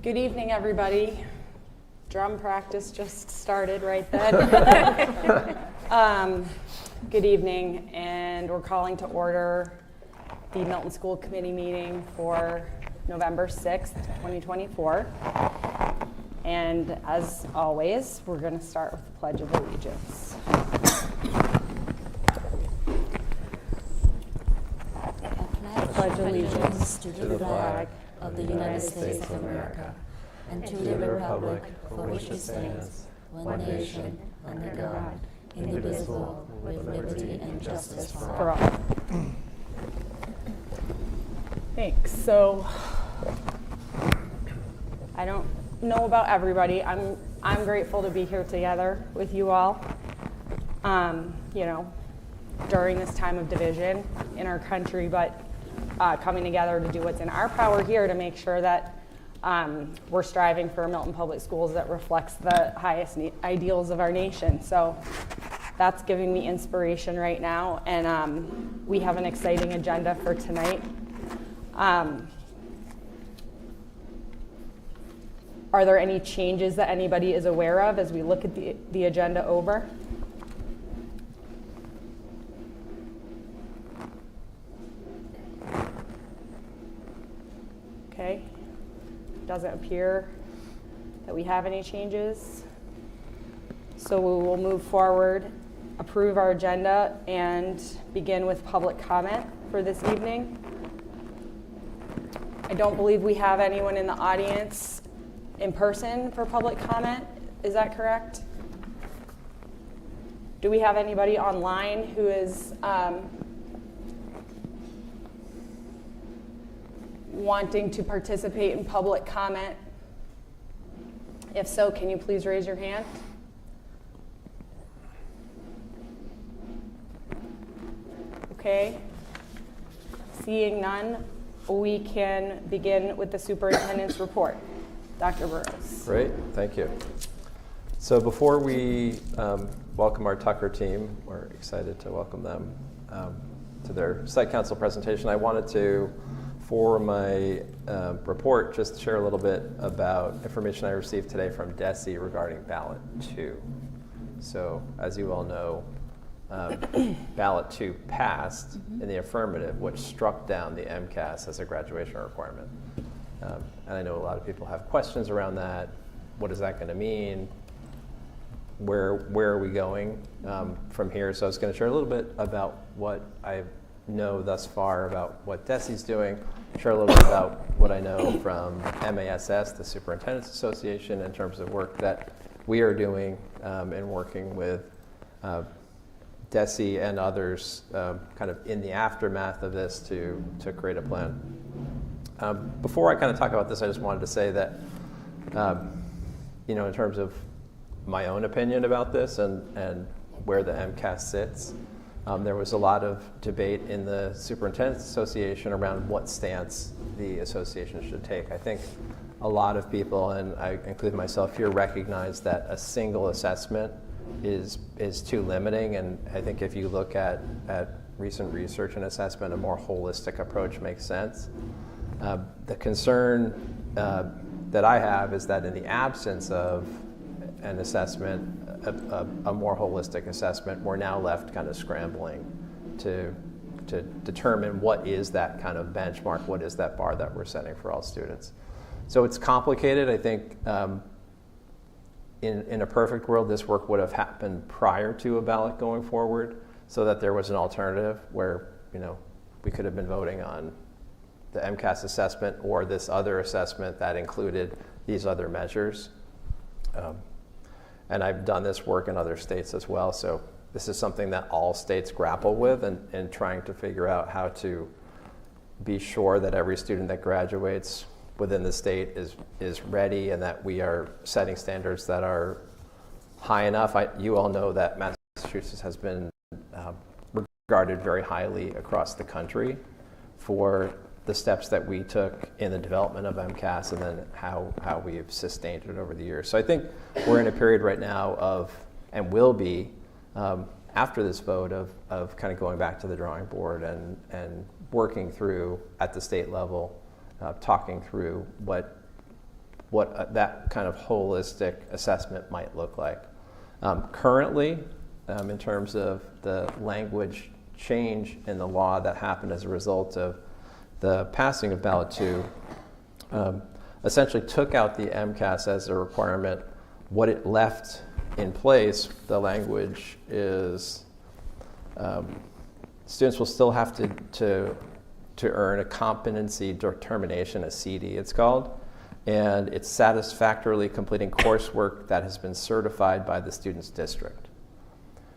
Good evening, everybody. Drum practice just started right then. Good evening, and we're calling to order the Milton School Committee meeting for November 6th, 2024. And as always, we're going to start with the Pledge of Allegiance. I pledge allegiance to the flag of the United States of America and to the republic for which it stands, one nation, under God, indivisible, with liberty and justice for all. Thanks. So, I don't know about everybody. I'm grateful to be here together with you all. During this time of division in our country, but coming together to do what's in our power here to make sure that we're striving for Milton Public Schools that reflects the highest ideals of our nation. So that's giving me inspiration right now, and we have an exciting agenda for tonight. Are there any changes that anybody is aware of as we look at the agenda over? Okay, doesn't appear that we have any changes. So we will move forward, approve our agenda, and begin with public comment for this evening. I don't believe we have anyone in the audience in person for public comment. Is that correct? Do we have anybody online who is wanting to participate in public comment? If so, can you please raise your hand? Okay. Seeing none, we can begin with the superintendent's report. Dr. Burrows. Great, thank you. So before we welcome our Tucker team, we're excited to welcome them to their site council presentation. I wanted to, for my report, just share a little bit about information I received today from DESE regarding ballot 2. So as you all know, ballot 2 passed in the affirmative, which struck down the MCAS as a graduation requirement. And I know a lot of people have questions around that. What is that going to mean? Where are we going from here? So I was going to share a little bit about what I know thus far about what DESE's doing, share a little bit about what I know from MASS, the Superintendent's Association, in terms of work that we are doing in working with DESE and others kind of in the aftermath of this to create a plan. Before I kind of talk about this, I just wanted to say that, in terms of my own opinion about this and where the MCAS sits, there was a lot of debate in the Superintendent's Association around what stance the association should take. I think a lot of people, and I include myself here, recognize that a single assessment is too limiting, and I think if you look at recent research and assessment, a more holistic approach makes sense. The concern that I have is that in the absence of an assessment, a more holistic assessment, we're now left kind of scrambling to determine what is that kind of benchmark, what is that bar that we're setting for all students. So it's complicated. I think in a perfect world, this work would have happened prior to a ballot going forward so that there was an alternative where, we could have been voting on the MCAS assessment or this other assessment that included these other measures. And I've done this work in other states as well, so this is something that all states grapple with and trying to figure out how to be sure that every student that graduates within the state is ready and that we are setting standards that are high enough. You all know that Massachusetts has been regarded very highly across the country for the steps that we took in the development of MCAS and then how we've sustained it over the years. So I think we're in a period right now of, and will be, after this vote, of kind of going back to the drawing board and working through at the state level, talking through what what that kind of holistic assessment might look like. Currently, in terms of the language change in the law that happened as a result of the passing of Ballot 2, essentially took out the MCAS as a requirement. What it left in place, the language is students will still have to earn a competency determination, a CD it's called, and it's satisfactorily completing coursework that has been certified by the student's district.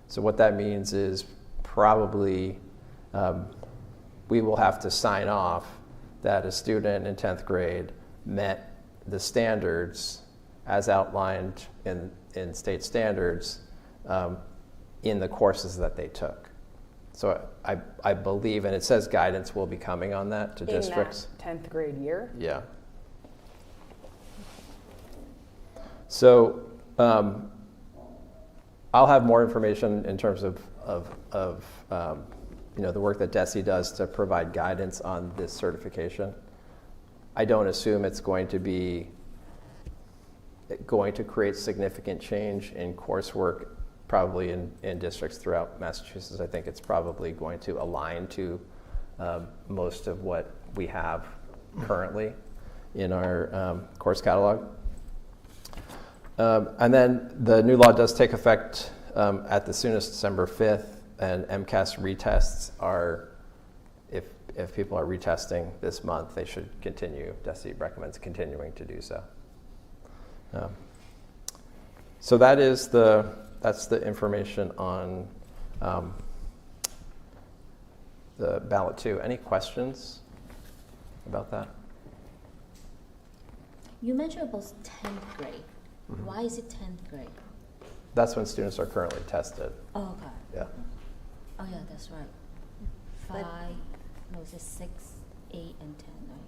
So what that means is probably we will have to sign off that a student in 10th grade met the standards as outlined in state standards in the courses that they took. So I believe, and it says guidance will be coming on that to districts. In that 10th grade year? Yeah. So I'll have more information in terms of the work that DESE does to provide guidance on this certification. I don't assume it's going to create significant change in coursework probably in districts throughout Massachusetts. I think it's probably going to align to most of what we have currently in our course catalog. And then the new law does take effect at the soonest December 5th, and MCAS retests are, if people are retesting this month, they should continue. DESE recommends continuing to do so. So that's the information on the Ballot 2. Any questions about that? You mentioned about 10th grade. Mm-hmm. Why is it 10th grade? That's when students are currently tested. Oh, okay. Yeah. Oh, yeah, that's right. 6, 8, and 10, right?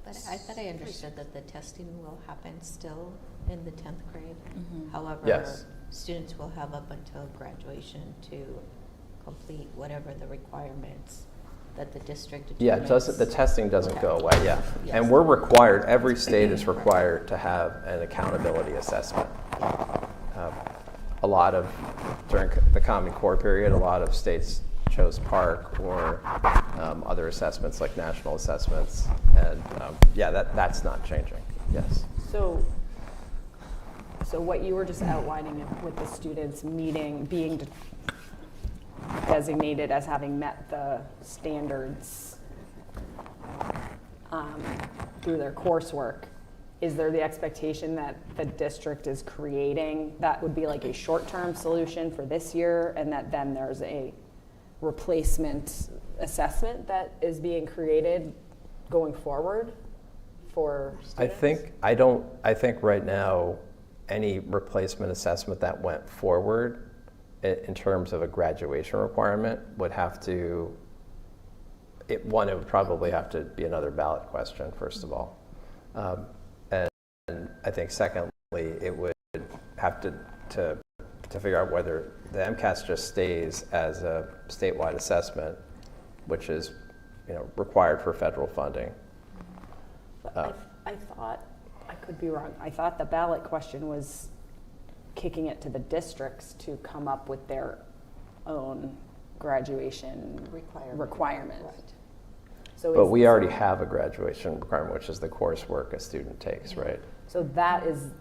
But I thought I understood that the testing will happen still in the 10th grade. Mm-hmm. However, yes, students will have up until graduation to complete whatever the requirements that the district determines. Yeah, the testing doesn't go away, yeah. Yes. And we're required, every state is required to have an accountability assessment. During the Common Core period, a lot of states chose PARC or other assessments like national assessments. And that's not changing, yes. So what you were just outlining with the students being designated as having met the standards through their coursework, is there the expectation that the district is creating that would be like a short-term solution for this year, and that then there's a replacement assessment that is being created going forward for students? I think right now any replacement assessment that went forward in terms of a graduation requirement would have to, it would probably have to be another ballot question, first of all. And I think secondly, it would have to figure out whether the MCAS just stays as a statewide assessment, which is required for federal funding. I thought, I could be wrong, I thought the ballot question was kicking it to the districts to come up with their own graduation requirement. Right. But we already have a graduation requirement, which is the coursework a student takes, right? So that is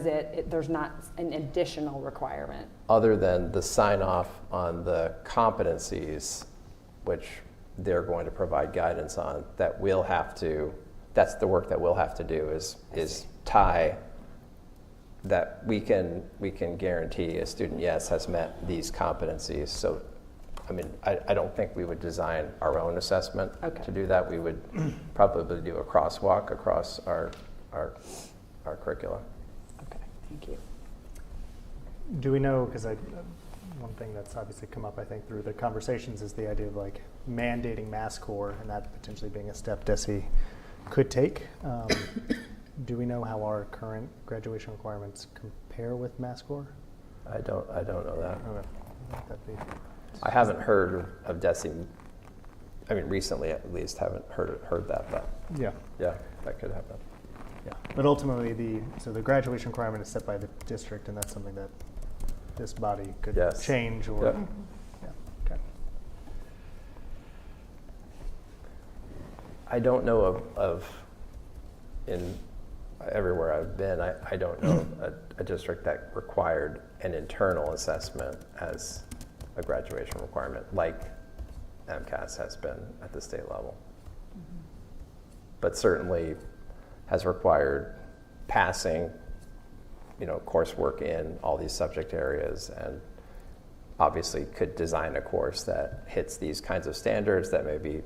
it. There's not an additional requirement. Other than the sign off on the competencies, which they're going to provide guidance on, that we'll have to, that's the work that we'll have to do is tie that we can guarantee a student, yes, has met these competencies. So, I mean, I don't think we would design our own assessment to do that. We would probably do a crosswalk across our curricula. Okay, thank you. Do we know, because one thing that's obviously come up, I think, through the conversations is the idea of like mandating mass core and that potentially being a step DESE could take. Do we know how our current graduation requirements compare with mass core? I don't know that. Okay. I haven't heard of DESE. I mean, recently at least, haven't heard that, but yeah, that could happen. Yeah, but ultimately, so the graduation requirement is set by the district, and that's something that this body could Yes. change or, Yep. yeah, okay. I don't know of in everywhere I've been, I don't know of a district that required an internal assessment as a graduation requirement, like MCAS has been at the state level. But certainly has required passing, coursework in all these subject areas, and obviously could design a course that hits these kinds of standards that maybe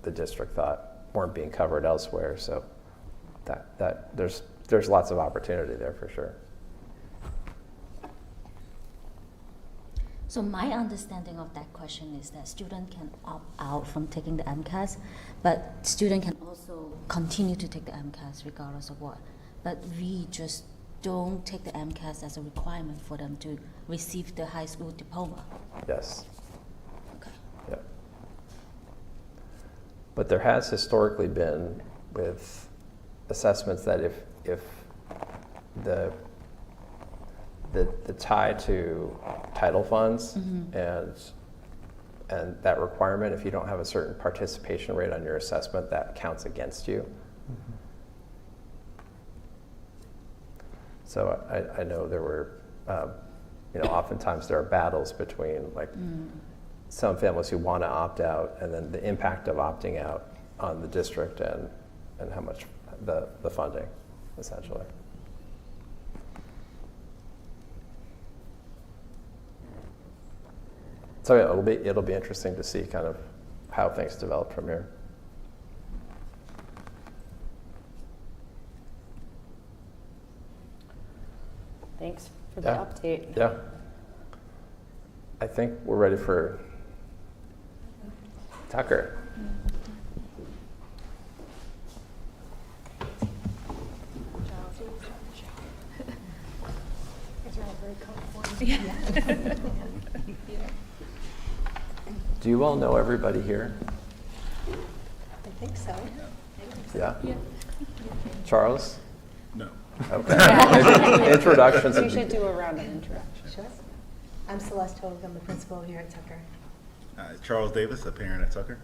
the district thought weren't being covered elsewhere. So that there's lots of opportunity there for sure. So my understanding of that question is that student can opt out from taking the MCAS, but student can also continue to take the MCAS regardless of what. But we just don't take the MCAS as a requirement for them to receive the high school diploma. Yes. Okay. Yep. But there has historically been with assessments that if the tie to title funds and that requirement, if you don't have a certain participation rate on your assessment, that counts against you. So I know there were, oftentimes there are battles between some families who want to opt out, and then the impact of opting out on the district and how much the funding, essentially. So it'll be interesting to see kind of how things develop from here. Thanks for the update. Yeah. I think we're ready for Tucker. Do you all know everybody here? I think so. Yeah? Charles? No. Okay. Introductions. We should do a round of introductions. Sure. I'm Celeste Hogue. I'm the principal here at Tucker. Charles Davis, a parent at Tucker.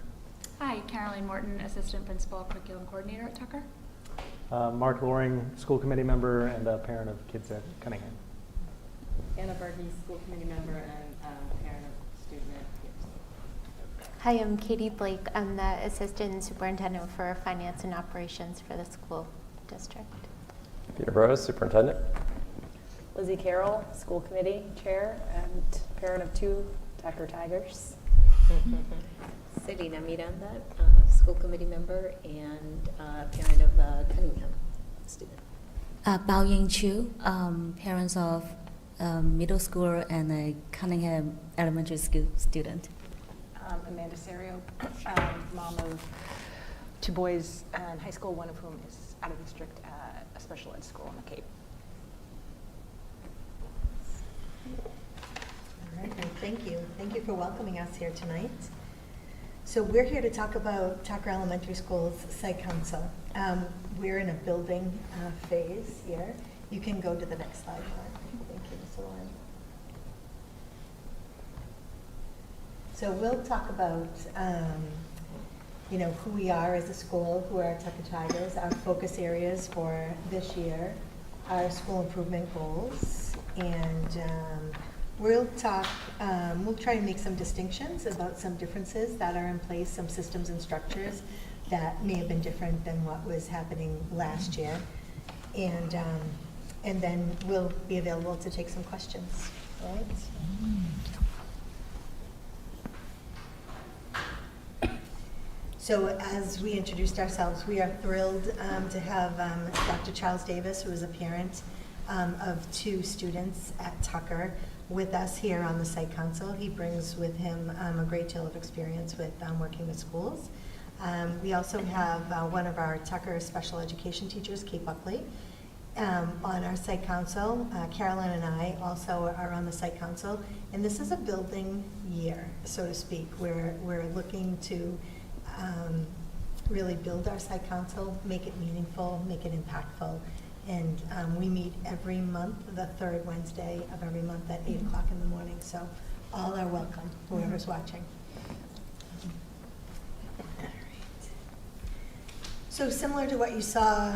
Hi, Caroline Morton, Assistant Principal, Curriculum Coordinator at Tucker. Mark Loring, school committee member and a parent of kids at Cunningham. Anna Berkey, school committee member and parent of student at Pierce. Hi, I'm Katie Blake. I'm the Assistant Superintendent for Finance and Operations for the school district. Peter Burrows, Superintendent. Lizzie Carroll, School Committee Chair and parent of 2 Tucker Tigers. Sarina Miranda, school committee member and parent of Cunningham student. Bao Ying Chu, parents of middle schooler and a Cunningham elementary school student. Amanda Serio, mom of 2 boys in high school, one of whom is out of district at a special ed school on the Cape. All right, well, thank you. Thank you for welcoming us here tonight. So we're here to talk about Tucker Elementary School's Site Council. We're in a building phase here. You can go to the next slide, Mark. Thank you, Ms. Owen. So we'll talk about, who we are as a school, who are Tucker Tigers, our focus areas for this year, our school improvement goals, and we'll talk, we'll try and make some distinctions about some differences that are in place, some systems and structures that may have been different than what was happening last year. And then we'll be available to take some questions, right? So as we introduced ourselves, we are thrilled to have Dr. Charles Davis, who is a parent of 2 students at Tucker, with us here on the Site Council. He brings with him a great deal of experience with working with schools. We also have one of our Tucker special education teachers, Kate Buckley, on our Site Council. Carolyn and I also are on the Site Council. And this is a building year, so to speak. We're looking to really build our site council, make it meaningful, make it impactful. And we meet every month, the third Wednesday of every month at 8 o'clock in the morning. So all are welcome, whoever's watching. So similar to what you saw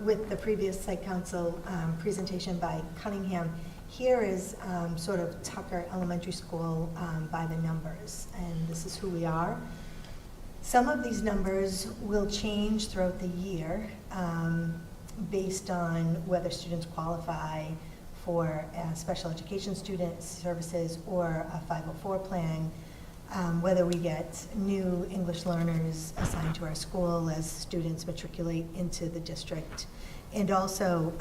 with the previous site council presentation by Cunningham, here is sort of Tucker Elementary School by the numbers, and this is who we are. Some of these numbers will change throughout the year based on whether students qualify for special education student services or a 504 plan, whether we get new English learners assigned to our school as students matriculate into the district. And also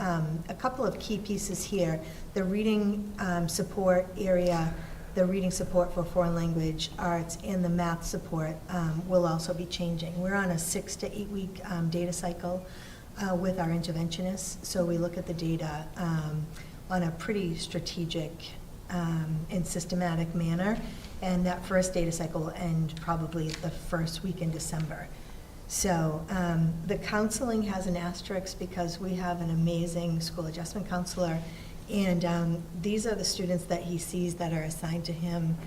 a couple of key pieces here, the reading support area, the reading support for foreign language arts, and the math support will also be changing. We're on a 6 to 8 week data cycle with our interventionists, so we look at the data on a pretty strategic and systematic manner, and that first data cycle will end probably the first week in December. So the counseling has an asterisk because we have an amazing school adjustment counselor, and these are the students that he sees that are assigned to him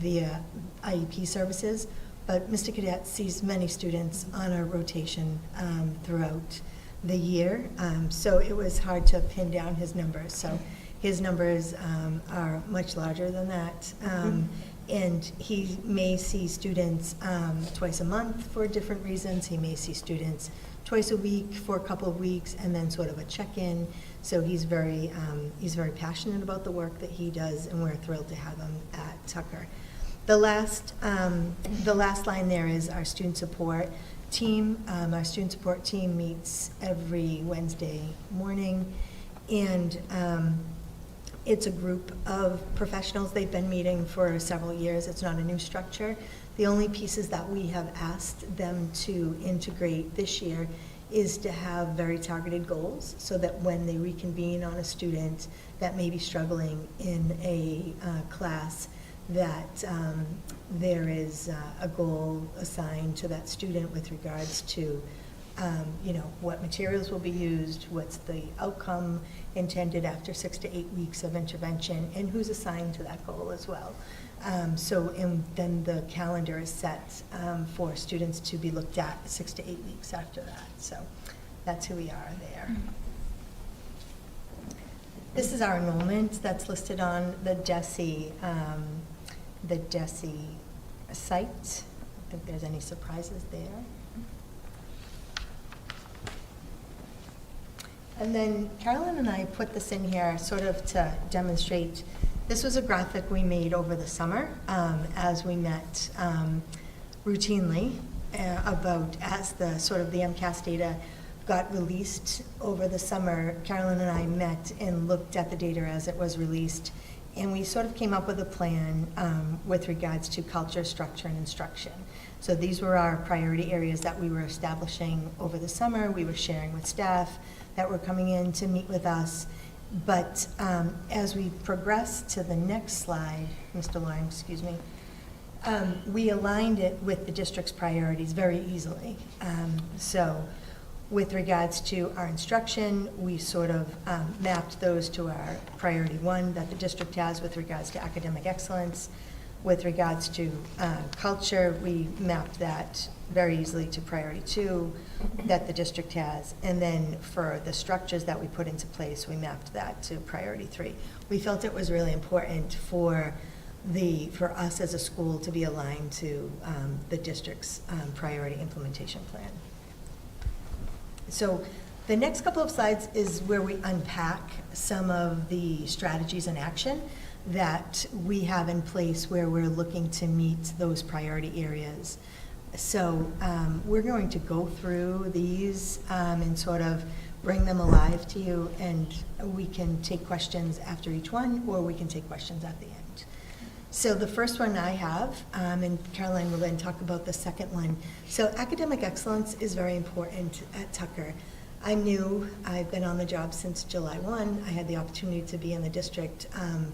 via IEP services. But Mr. Cadet sees many students on a rotation throughout the year, so it was hard to pin down his numbers. So his numbers are much larger than that. And he may see students twice a month for different reasons. He may see students twice a week for a couple of weeks, and then sort of a check-in. So he's very passionate about the work that he does, and we're thrilled to have him at Tucker. The last line there is our student support team. Our student support team meets every Wednesday morning, and it's a group of professionals. They've been meeting for several years. It's not a new structure. The only pieces that we have asked them to integrate this year is to have very targeted goals so that when they reconvene on a student that may be struggling in a class, that there is a goal assigned to that student with regards to what materials will be used, what's the outcome intended after 6 to 8 weeks of intervention, and who's assigned to that goal as well. And then the calendar is set for students to be looked at 6 to 8 weeks after that. So that's who we are there. This is our enrollment that's listed on the DESE site. I don't think there's any surprises there. And then Carolyn and I put this in here sort of to demonstrate. This was a graphic we made over the summer as we met routinely about as the sort of the MCAS data got released over the summer. Carolyn and I met and looked at the data as it was released, and we sort of came up with a plan with regards to culture, structure, and instruction. So these were our priority areas that we were establishing over the summer. We were sharing with staff that were coming in to meet with us. But as we progress to the next slide, Mr. Lawrence, excuse me, we aligned it with the district's priorities very easily. So with regards to our instruction, we sort of mapped those to our priority 1 that the district has with regards to academic excellence. With regards to culture, we mapped that very easily to priority 2 that the district has. And then for the structures that we put into place, we mapped that to priority 3. We felt it was really important for us as a school to be aligned to the district's priority implementation plan. So the next couple of slides is where we unpack some of the strategies in action that we have in place where we're looking to meet those priority areas. So we're going to go through these and sort of bring them alive to you, and we can take questions after each one, or we can take questions at the end. So the first one I have, and Caroline will then talk about the second one. So academic excellence is very important at Tucker. I'm new. I've been on the job since July 1. I had the opportunity to be in the district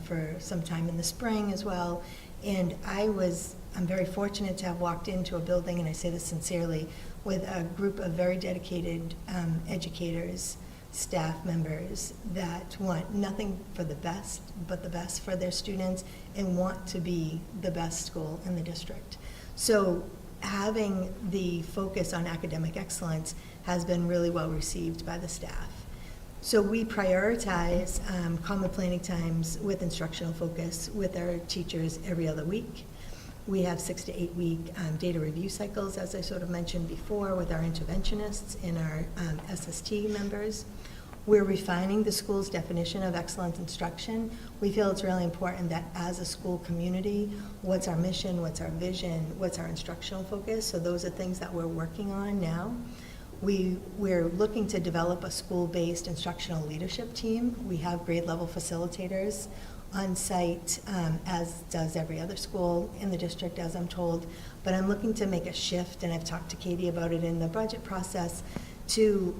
for some time in the spring as well. And I'm very fortunate to have walked into a building, and I say this sincerely, with a group of very dedicated educators, staff members that want nothing for the best, but the best for their students and want to be the best school in the district. So having the focus on academic excellence has been really well received by the staff. So we prioritize common planning times with instructional focus with our teachers every other week. We have 6 to 8 week data review cycles, as I sort of mentioned before, with our interventionists and our SST members. We're refining the school's definition of excellent instruction. We feel it's really important that as a school community, what's our mission, what's our vision, what's our instructional focus? So those are things that we're working on now. We're looking to develop a school-based instructional leadership team. We have grade level facilitators on site, as does every other school in the district, as I'm told. But I'm looking to make a shift, and I've talked to Katie about it in the budget process, to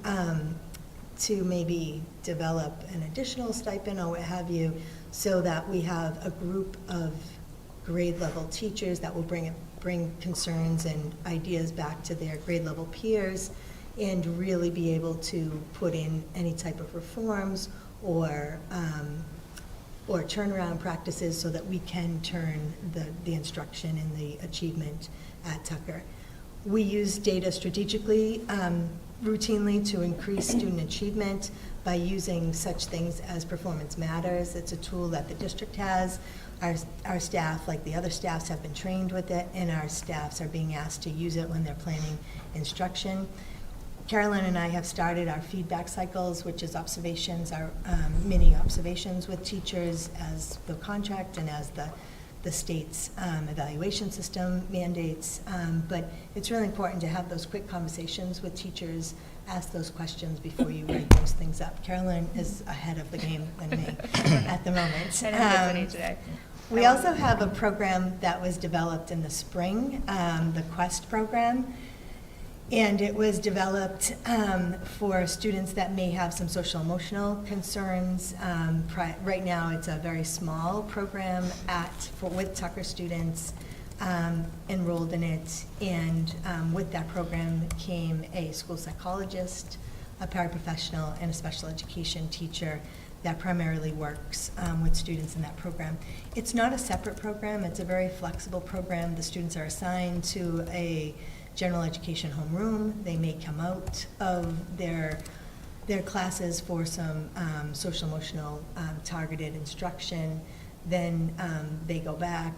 maybe develop an additional stipend or what have you, so that we have a group of grade level teachers that will bring concerns and ideas back to their grade level peers and really be able to put in any type of reforms or turnaround practices so that we can turn the instruction and the achievement at Tucker. We use data strategically, routinely to increase student achievement by using such things as Performance Matters. It's a tool that the district has. Our staff, like the other staffs, have been trained with it, and our staffs are being asked to use it when they're planning instruction. Carolyn and I have started our feedback cycles, which is observations, our mini observations with teachers as the contract and as the state's evaluation system mandates. But it's really important to have those quick conversations with teachers, ask those questions before you write those things up. Carolyn is ahead of the game than me at the moment. Today. We also have a program that was developed in the spring, the Quest program. And it was developed for students that may have some social emotional concerns. Right now, it's a very small program with Tucker students enrolled in it. And with that program came a school psychologist, a paraprofessional, and a special education teacher that primarily works with students in that program. It's not a separate program. It's a very flexible program. The students are assigned to a general education homeroom. They may come out of their classes for some social emotional targeted instruction. Then they go back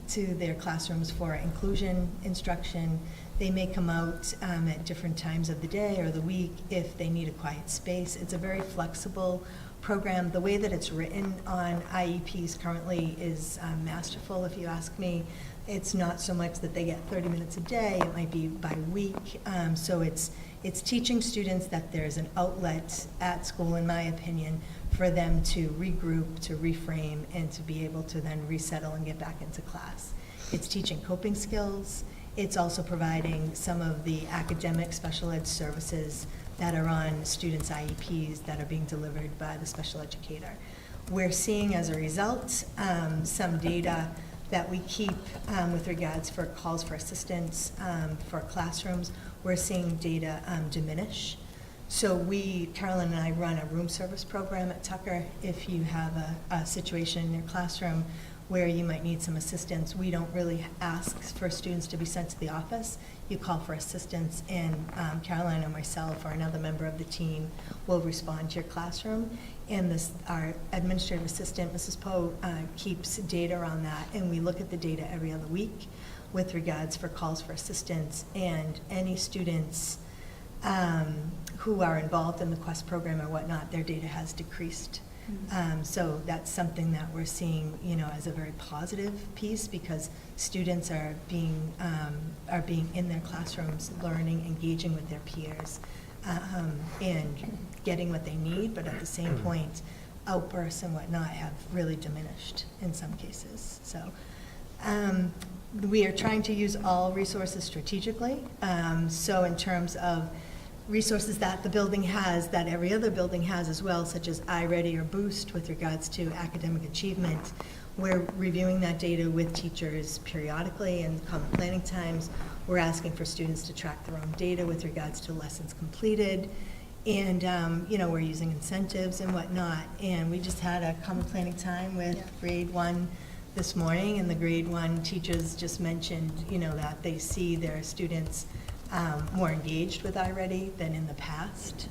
to their classrooms for inclusion instruction. They may come out at different times of the day or the week if they need a quiet space. It's a very flexible program. The way that it's written on IEPs currently is masterful, if you ask me. It's not so much that they get 30 minutes a day, it might be by week. So it's teaching students that there's an outlet at school, in my opinion, for them to regroup, to reframe, and to be able to then resettle and get back into class. It's teaching coping skills. It's also providing some of the academic special ed services that are on students' IEPs that are being delivered by the special educator. We're seeing, as a result, some data that we keep with regards for calls for assistance for classrooms. We're seeing data diminish. So Carolyn and I run a room service program at Tucker. If you have a situation in your classroom where you might need some assistance, we don't really ask for students to be sent to the office. You call for assistance, and Caroline or myself or another member of the team will respond to your classroom. And our administrative assistant, Mrs. Poe, keeps data on that, and we look at the data every other week with regards for calls for assistance, and any students who are involved in the Quest program or whatnot, their data has decreased. So that's something that we're seeing, as a very positive piece, because students are being in their classrooms, learning, engaging with their peers, and getting what they need. But at the same point, outbursts and whatnot have really diminished in some cases. So we are trying to use all resources strategically. So in terms of resources that the building has, that every other building has as well, such as iReady or Boost with regards to academic achievement. We're reviewing that data with teachers periodically in common planning times. we're asking for students to track their own data with regards to lessons completed. And, we're using incentives and whatnot. And we just had a common planning time with grade 1 this morning, and the grade 1 teachers just mentioned, that they see their students more engaged with iReady than in the past.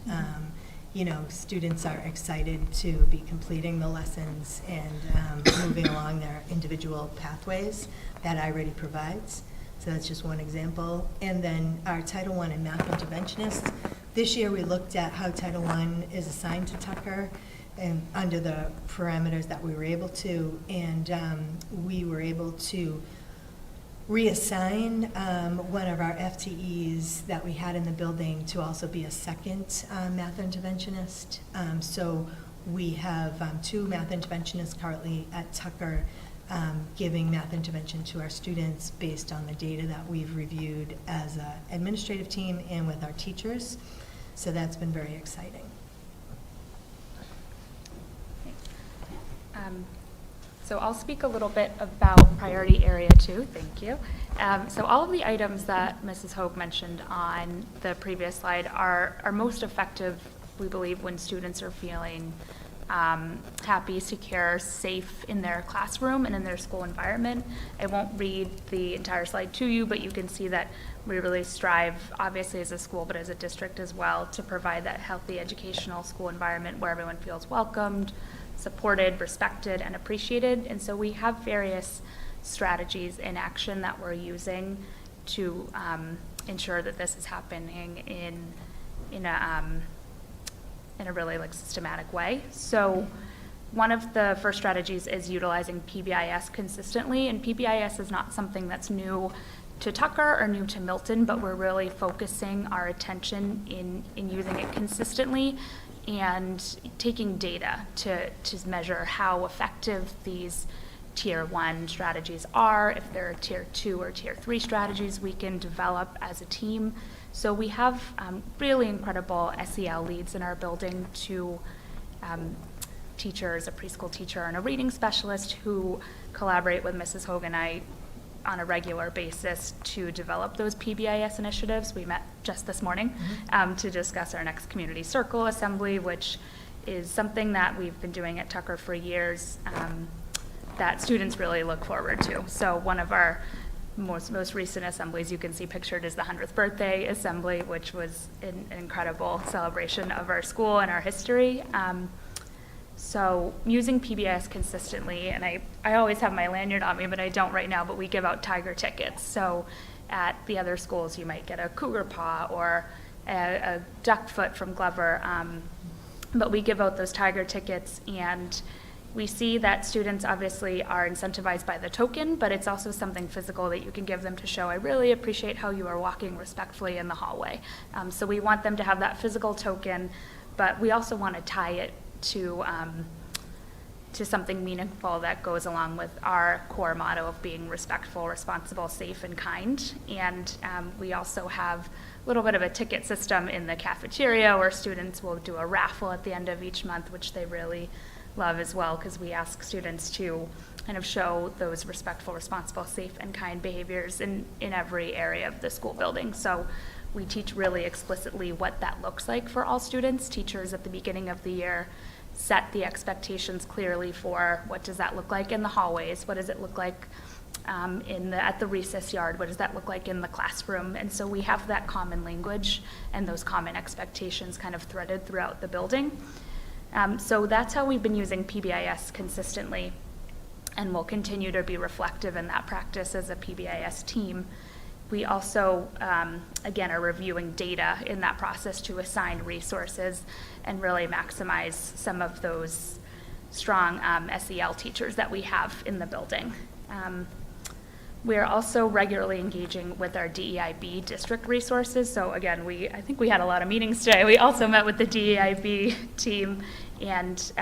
Students are excited to be completing the lessons and moving along their individual pathways that iReady provides. So that's just one example. And then our Title I and math interventionists. This year we looked at how Title I is assigned to Tucker and under the parameters that we were able to, and we were able to reassign one of our FTEs that we had in the building to also be a second math interventionist. So we have 2 math interventionists currently at Tucker giving math intervention to our students based on the data that we've reviewed as an administrative team and with our teachers. So that's been very exciting. So I'll speak a little bit about priority area 2, thank you. So all of the items that Mrs. Hogue mentioned on the previous slide are most effective, we believe, when students are feeling happy, secure, safe in their classroom and in their school environment. I won't read the entire slide to you, but you can see that we really strive, obviously as a school, but as a district as well, to provide that healthy educational school environment where everyone feels welcomed, supported, respected, and appreciated. And so we have various strategies in action that we're using to ensure that this is happening in a really systematic way. So one of the first strategies is utilizing PBIS consistently, and PBIS is not something that's new to Tucker or new to Milton, but we're really focusing our attention in using it consistently and taking data to measure how effective these Tier 1 strategies are. If there are Tier 2 or Tier 3 strategies we can develop as a team. So we have really incredible SEL leads in our building, 2 teachers, a preschool teacher and a reading specialist, who collaborate with Mrs. Hogue and I on a regular basis to develop those PBIS initiatives. We met just this morning to discuss our next community circle assembly, which is something that we've been doing at Tucker for years that students really look forward to. So one of our most recent assemblies you can see pictured is the 100th birthday assembly, which was an incredible celebration of our school and our history. So using PBIS consistently, and I always have my lanyard on me, but I don't right now, but we give out tiger tickets. So at the other schools, you might get a cougar paw or a duck foot from Glover, but we give out those tiger tickets, and we see that students obviously are incentivized by the token, but it's also something physical that you can give them to show, I really appreciate how you are walking respectfully in the hallway. So we want them to have that physical token, but we also want to tie it to something meaningful that goes along with our core motto of being respectful, responsible, safe, and kind. And we also have a little bit of a ticket system in the cafeteria where students will do a raffle at the end of each month, which they really love as well, because we ask students to kind of show those respectful, responsible, safe, and kind behaviors in every area of the school building. So we teach really explicitly what that looks like for all students. Teachers at the beginning of the year set the expectations clearly for what does that look like in the hallways, what does it look like at the recess yard, what does that look like in the classroom. And so we have that common language and those common expectations kind of threaded throughout the building. So that's how we've been using PBIS consistently, and we'll continue to be reflective in that practice as a PBIS team. We also, again, are reviewing data in that process to assign resources and really maximize some of those strong SEL teachers that we have in the building. We are also regularly engaging with our DEIB district resources. So again, I think we had a lot of meetings today. We also met with the DEIB team, and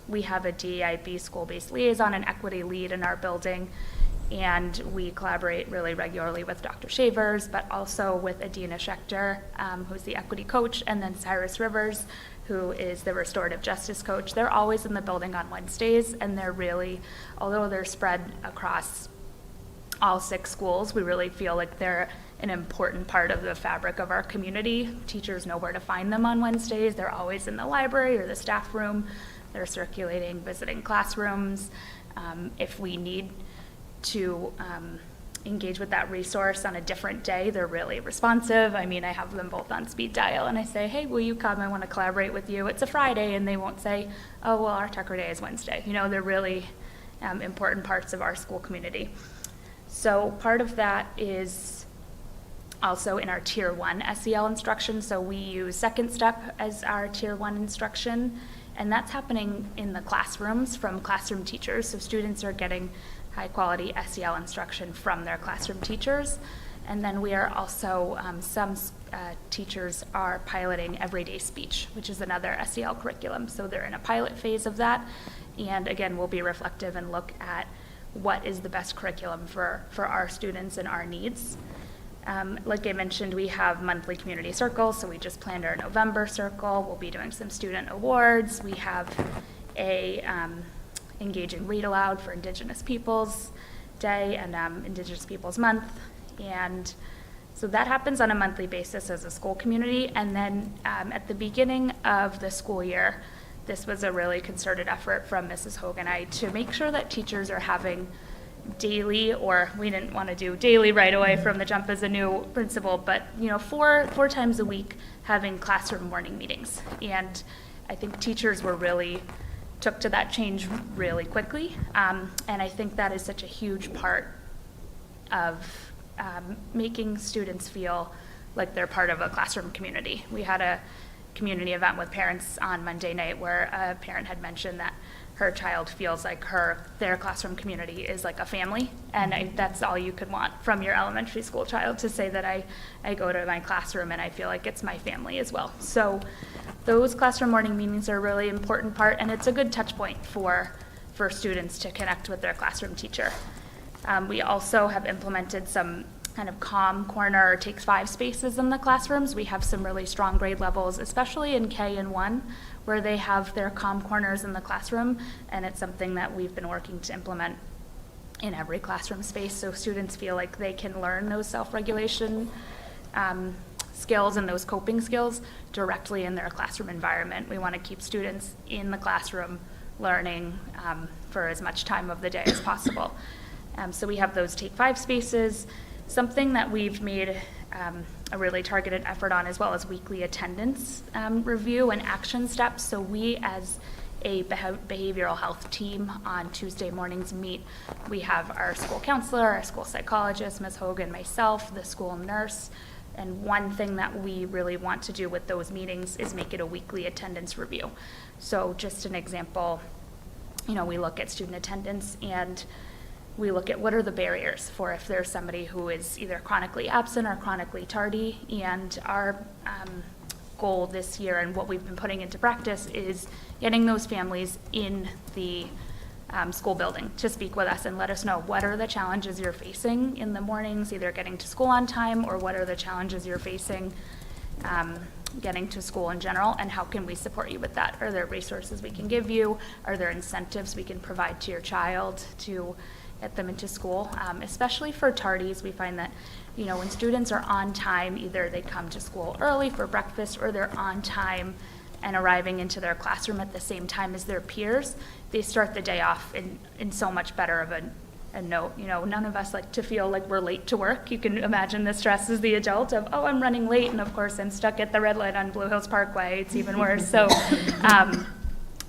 we have a DEIB school-based liaison and equity lead in our building. And we collaborate really regularly with Dr. Shavers, but also with Adina Schechter, who's the equity coach, and then Cyrus Rivers, who is the restorative justice coach. They're always in the building on Wednesdays, and they're really, although they're spread across all 6 schools, we really feel like they're an important part of the fabric of our community. Teachers know where to find them on Wednesdays. They're always in the library or the staff room. They're circulating, visiting classrooms. If we need to engage with that resource on a different day, they're really responsive. I mean, I have them both on speed dial and I say, hey, will you come? I want to collaborate with you. It's a Friday, and they won't say, oh, well, our Tucker Day is Wednesday. You know, they're really important parts of our school community. So part of that is also in our Tier 1 SEL instruction. So we use Second Step as our Tier 1 instruction, and that's happening in the classrooms from classroom teachers. So students are getting high quality SEL instruction from their classroom teachers. And then we are also, some teachers are piloting everyday speech, which is another SEL curriculum. So they're in a pilot phase of that. And again, we'll be reflective and look at what is the best curriculum for our students and our needs. Like I mentioned, we have monthly community circles, so we just planned our November circle. We'll be doing some student awards. We have a engaging read aloud for Indigenous Peoples Day and Indigenous Peoples Month. And so that happens on a monthly basis as a school community. And then at the beginning of the school year, this was a really concerted effort from Mrs. Hogue and I to make sure that teachers are having daily, or we didn't want to do daily right away from the jump as a new principal, but you know, four times a week having classroom morning meetings. And I think teachers were really took to that change really quickly. And I think that is such a huge part of making students feel like they're part of a classroom community. We had a community event with parents on Monday night where a parent had mentioned that her child feels like their classroom community is like a family, and that's all you could want from your elementary school child, to say that I go to my classroom and I feel like it's my family as well. So those classroom morning meetings are a really important part, and it's a good touch point for students to connect with their classroom teacher. We also have implemented some kind of calm corner, takes 5 spaces in the classrooms. We have some really strong grade levels, especially in K and 1, where they have their calm corners in the classroom, and it's something that we've been working to implement in every classroom space, so students feel like they can learn those self-regulation skills and those coping skills directly in their classroom environment. We want to keep students in the classroom learning for as much time of the day as possible. So we have those take 5 spaces. Something that we've made a really targeted effort on, as well as weekly attendance review and action steps. So we, as a behavioral health team, on Tuesday mornings meet. We have our school counselor, our school psychologist, Ms. Hogan, myself, the school nurse. And one thing that we really want to do with those meetings is make it a weekly attendance review. So just an example, you know, we look at student attendance and we look at what are the barriers for if there's somebody who is either chronically absent or chronically tardy. And our goal this year, and what we've been putting into practice, is getting those families in the school building to speak with us and let us know what are the challenges you're facing in the mornings, either getting to school on time, or what are the challenges you're facing getting to school in general, and how can we support you with that? Are there resources we can give you? Are there incentives we can provide to your child to get them into school? Especially for tardies, we find that, you know, when students are on time, either they come to school early for breakfast, or they're on time and arriving into their classroom at the same time as their peers, they start the day off in so much better of a note. You know, none of us like to feel like we're late to work. You can imagine the stress as the adult of, oh, I'm running late, and of course I'm stuck at the red light on Blue Hills Parkway. It's even worse. So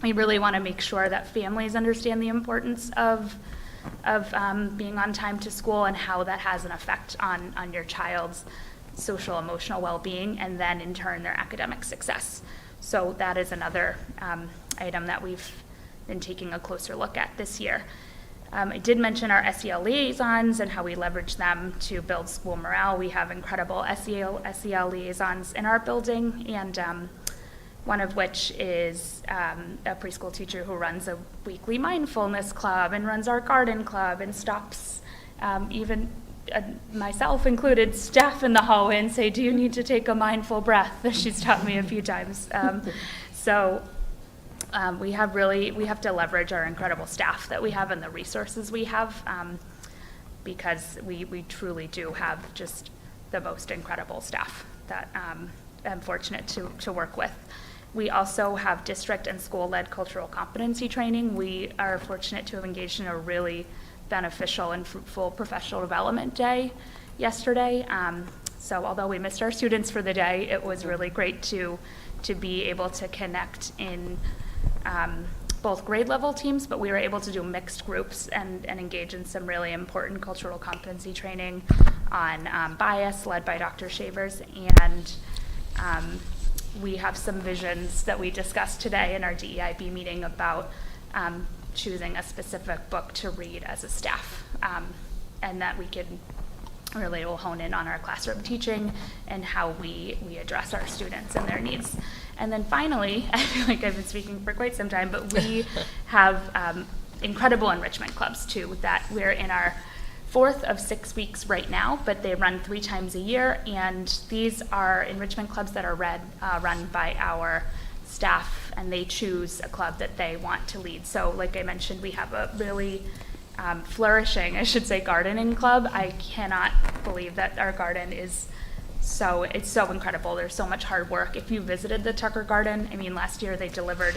we really want to make sure that families understand the importance of being on time to school, and how that has an effect on your child's social, emotional well-being, and then in turn their academic success. So that is another item that we've been taking a closer look at this year. I did mention our SEL liaisons and how we leverage them to build school morale. We have incredible SEL liaisons in our building, and one of which is a preschool teacher who runs a weekly mindfulness club and runs our garden club and stops even myself included, staff in the hallway and say, do you need to take a mindful breath? She's taught me a few times. We have to leverage our incredible staff that we have and the resources we have, because we truly do have just the most incredible staff that I'm fortunate to work with. We also have district and school-led cultural competency training. We are fortunate to have engaged in a really beneficial and fruitful professional development day yesterday. So although we missed our students for the day, it was really great to be able to connect in both grade level teams, but we were able to do mixed groups and engage in some really important cultural competency training on bias led by Dr. Shavers. And we have some visions that we discussed today in our DEIB meeting about choosing a specific book to read as a staff, and that we can really will hone in on our classroom teaching and how we address our students and their needs. And then finally, I feel like I've been speaking for quite some time, but we have incredible enrichment clubs too, that we're in our 4th of 6 weeks right now, but they run 3 times a year, and these are enrichment clubs that are run by our staff, and they choose a club that they want to lead. So like I mentioned, we have a really flourishing, I should say, gardening club. I cannot believe that our garden is it's so incredible. There's so much hard work. If you visited the Tucker Garden, I mean, last year they delivered,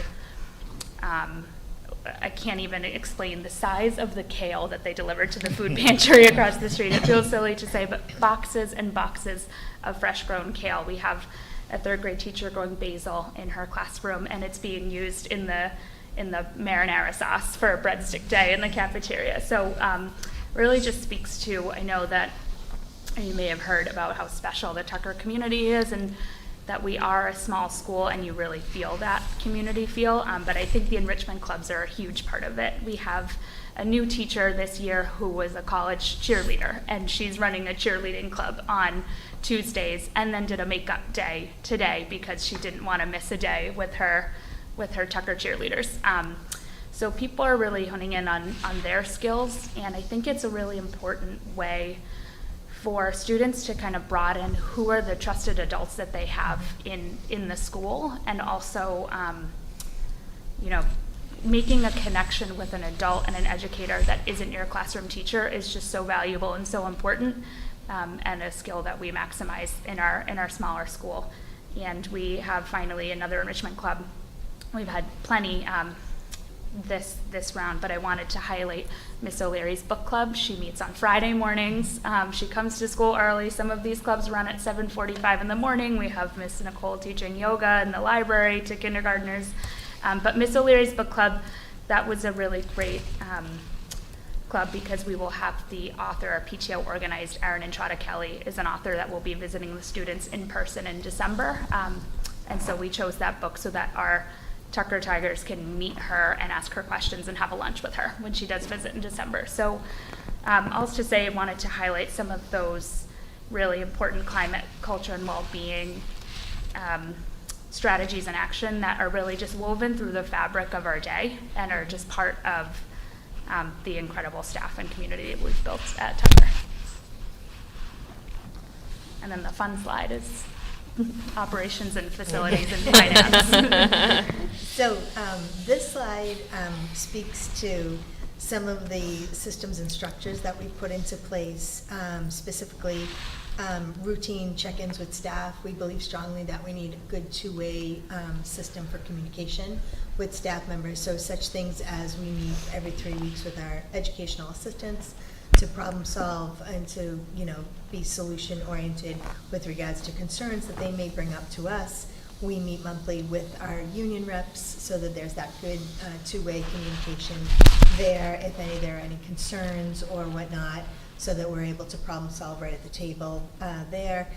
I can't even explain the size of the kale that they delivered to the food pantry across the street. It feels silly to say, but boxes and boxes of fresh grown kale. We have a 3rd grade teacher growing basil in her classroom, and it's being used in the marinara sauce for a breadstick day in the cafeteria. So really just speaks to, I know that you may have heard about how special the Tucker community is, and that we are a small school, and you really feel that community feel, but I think the enrichment clubs are a huge part of it. We have a new teacher this year who was a college cheerleader, and she's running a cheerleading club on Tuesdays, and then did a makeup day today because she didn't want to miss a day with her Tucker cheerleaders. So people are really honing in on their skills, and I think it's a really important way for students to kind of broaden who are the trusted adults that they have in the school, and also making a connection with an adult and an educator that isn't your classroom teacher is just so valuable and so important, and a skill that we maximize in our smaller school. And we have finally another enrichment club. We've had plenty this round, but I wanted to highlight Miss O'Leary's book club. She meets on Friday mornings. She comes to school early. Some of these clubs run at 7:45 in the morning. We have Miss Nicole teaching yoga in the library to kindergartners. But Miss O'Leary's book club, that was a really great club because we will have the author, PTO organized, Erin Entrada Kelly is an author that will be visiting the students in person in December. And so we chose that book so that our Tucker Tigers can meet her and ask her questions and have a lunch with her when she does visit in December. So also to say, I wanted to highlight some of those really important climate, culture, and well-being strategies and action that are really just woven through the fabric of our day and are just part of the incredible staff and community that we've built at Tucker. And then the fun slide is operations and facilities and finance. So this slide speaks to some of the systems and structures that we've put into place, specifically routine check-ins with staff. We believe strongly that we need a good two-way system for communication with staff members. So such things as we meet every 3 weeks with our educational assistants to problem solve and to be solution oriented with regards to concerns that they may bring up to us. We meet monthly with our union reps so that there's that good two-way communication there if there are any concerns or whatnot, so that we're able to problem solve right at the table there.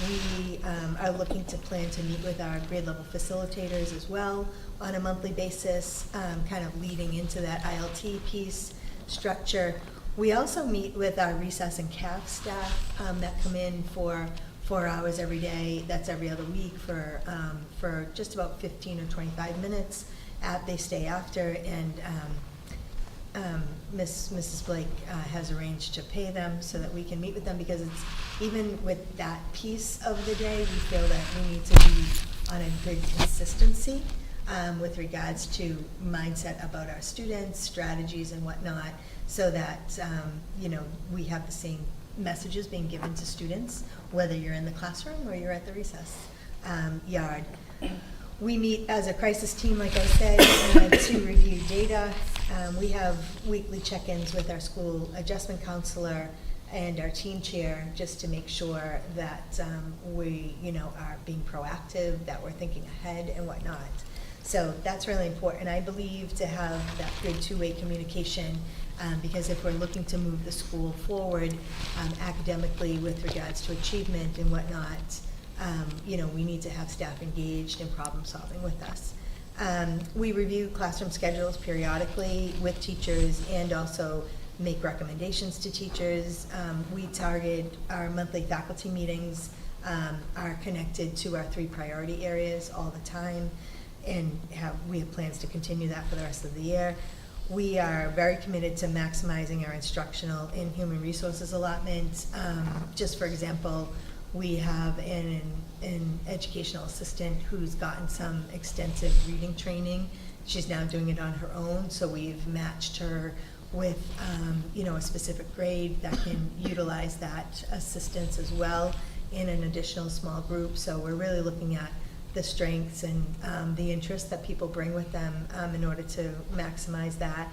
We are looking to plan to meet with our grade level facilitators as well on a monthly basis, kind of leading into that ILT piece structure. We also meet with our recess and CAF staff that come in for 4 hours every day. That's every other week for just about 15 or 25 minutes. They stay after, and Mrs. Blake has arranged to pay them so that we can meet with them, because it's even with that piece of the day, we feel that we need to be on a good consistency with regards to mindset about our students, strategies and whatnot, so that we have the same messages being given to students, whether you're in the classroom or you're at the recess yard. We meet as a crisis team, like I said, to review data. We have weekly check-ins with our school adjustment counselor and our team chair, just to make sure that we, are being proactive, that we're thinking ahead and whatnot. So that's really important, I believe, to have that good two-way communication, because if we're looking to move the school forward academically with regards to achievement and whatnot, we need to have staff engaged in problem solving with us. We review classroom schedules periodically with teachers and also make recommendations to teachers. We target our monthly faculty meetings, are connected to our 3 priority areas all the time, and we have plans to continue that for the rest of the year. We are very committed to maximizing our instructional and human resources allotment. Just for example, we have an educational assistant who's gotten some extensive reading training. She's now doing it on her own, so we've matched her with a specific grade that can utilize that assistance as well in an additional small group. So we're really looking at the strengths and the interests that people bring with them in order to maximize that.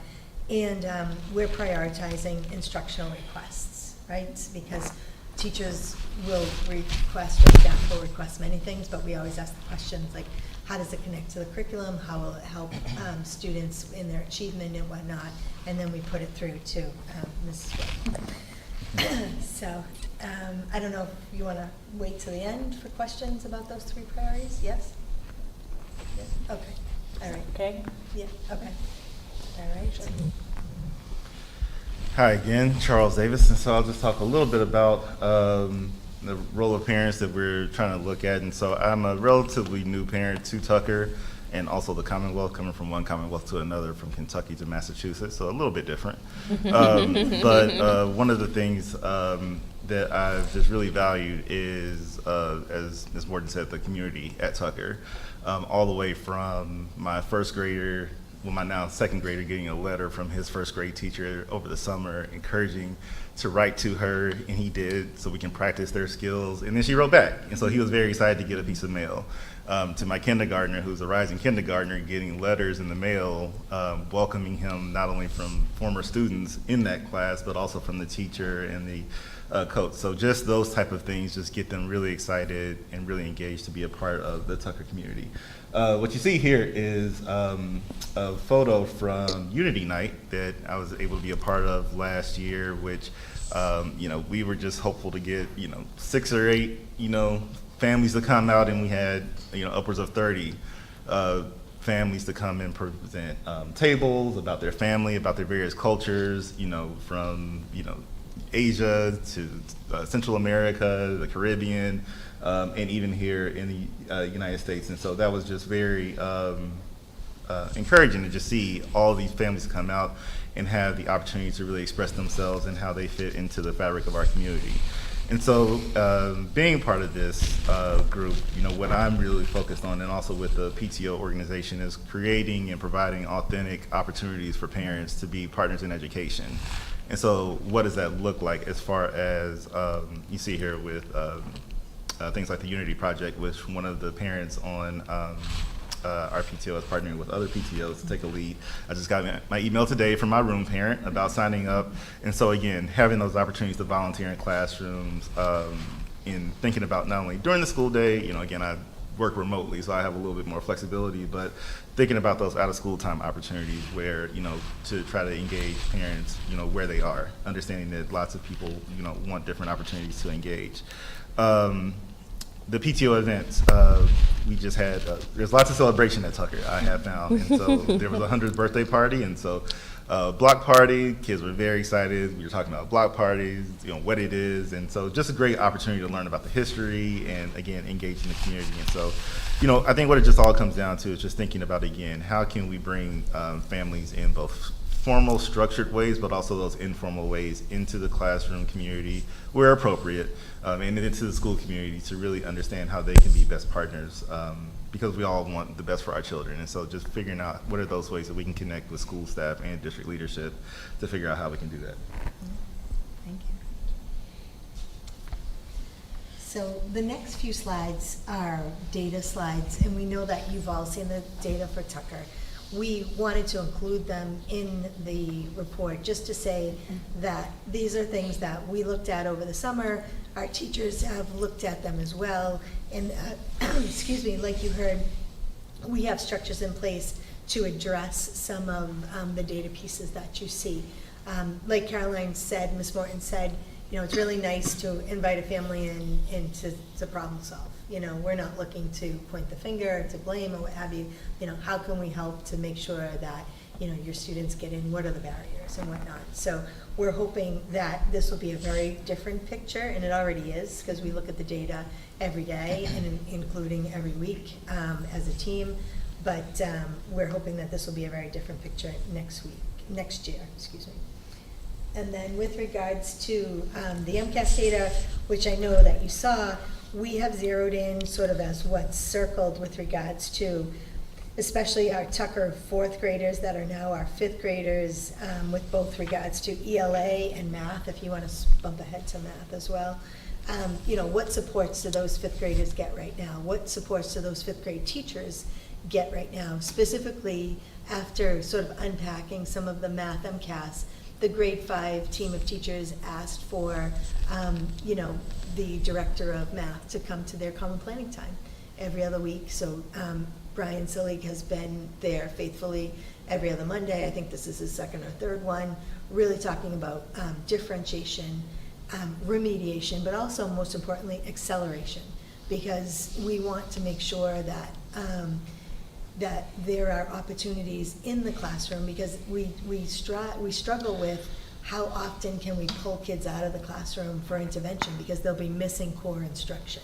And we're prioritizing instructional requests, right? Because teachers will request, or staff will request many things, but we always ask the questions like, how does it connect to the curriculum? How will it help students in their achievement and whatnot? And then we put it through to Mrs. Wood. So I don't know if you want to wait till the end for questions about those 3 priorities. Yes? Yes? Okay. All right. Okay. Yeah. Okay. All right. Hi again, Charles Davis, and so I'll just talk a little bit about the role of parents that we're trying to look at. And so I'm a relatively new parent to Tucker and also the Commonwealth, coming from one Commonwealth to another, from Kentucky to Massachusetts, so a little bit different. But one of the things that I've just really valued is, as Ms. Morton said, the community at Tucker, all the way from my first grader, my now second grader, getting a letter from his first grade teacher over the summer encouraging to write to her, and he did, so we can practice their skills. And then she wrote back, and so he was very excited to get a piece of mail. To my kindergartner, who's a rising kindergartner, getting letters in the mail welcoming him not only from former students in that class, but also from the teacher and the coach. So just those type of things just get them really excited and really engaged to be a part of the Tucker community. What you see here is a photo from Unity Night that I was able to be a part of last year, which we were just hopeful to get 6 or 8 families to come out, and we had upwards of 30 families to come and present tables about their family, about their various cultures, from Asia to Central America, the Caribbean, and even here in the United States. And so that was just very encouraging to just see all these families come out and have the opportunity to really express themselves and how they fit into the fabric of our community. And so being part of this group, what I'm really focused on, and also with the PTO organization, is creating and providing authentic opportunities for parents to be partners in education. And so what does that look like as far as you see here with things like the Unity Project, which one of the parents on our PTO is partnering with other PTOs to take a lead. I just got my email today from my room parent about signing up. And so again, having those opportunities to volunteer in classrooms, in thinking about not only during the school day, again, I work remotely, so I have a little bit more flexibility, but thinking about those out of school time opportunities where, to try to engage parents, where they are, understanding that lots of people, want different opportunities to engage. The PTO events, we just had, there's lots of celebration at Tucker, I have found. And so there was a 100th birthday party, and so block party, kids were very excited. We were talking about block parties, what it is. And so just a great opportunity to learn about the history and, again, engage in the community. And so, I think what it just all comes down to is just thinking about, again, how can we bring families in both formal, structured ways, but also those informal ways into the classroom community where appropriate, and into the school community to really understand how they can be best partners, because we all want the best for our children. And so just figuring out what are those ways that we can connect with school staff and district leadership to figure out how we can do that. Thank So the next few slides are data slides, and we know that you've all seen the data for Tucker. We wanted to include them in the report just to say that these are things that we looked at over the summer. Our teachers have looked at them as well. And excuse me, like you heard, we have structures in place to address some of the data pieces that you see. Like Caroline said, Ms. Morton said, you know, it's really nice to invite a family in to problem solve. You know, we're not looking to point the finger, to blame, or what have you. You know, how can we help to make sure that, you know, your students get in? What are the barriers and whatnot? So we're hoping that this will be a very different picture, and it already is, because we look at the data every day, and including every week as a team. But we're hoping that this will be a very different picture next year, excuse me. And then with regards to the MCAS data, which I know that you saw, we have zeroed in sort of as what's circled with regards to especially our Tucker fourth graders that are now our fifth graders, with both regards to ELA and math, if you want to bump ahead to math as well. You know, what supports do those fifth graders get right now? What supports do those fifth grade teachers get right now? Specifically, after sort of unpacking some of the math MCAS, the grade 5 team of teachers asked for, you know, the director of math to come to their common planning time every other week. So Brian Sillig has been there faithfully every other Monday. I think this is his second or third one, really talking about differentiation, remediation, but also most importantly, acceleration, because we want to make sure that that there are opportunities in the classroom, because we struggle with how often can we pull kids out of the classroom for intervention, because they'll be missing core instruction.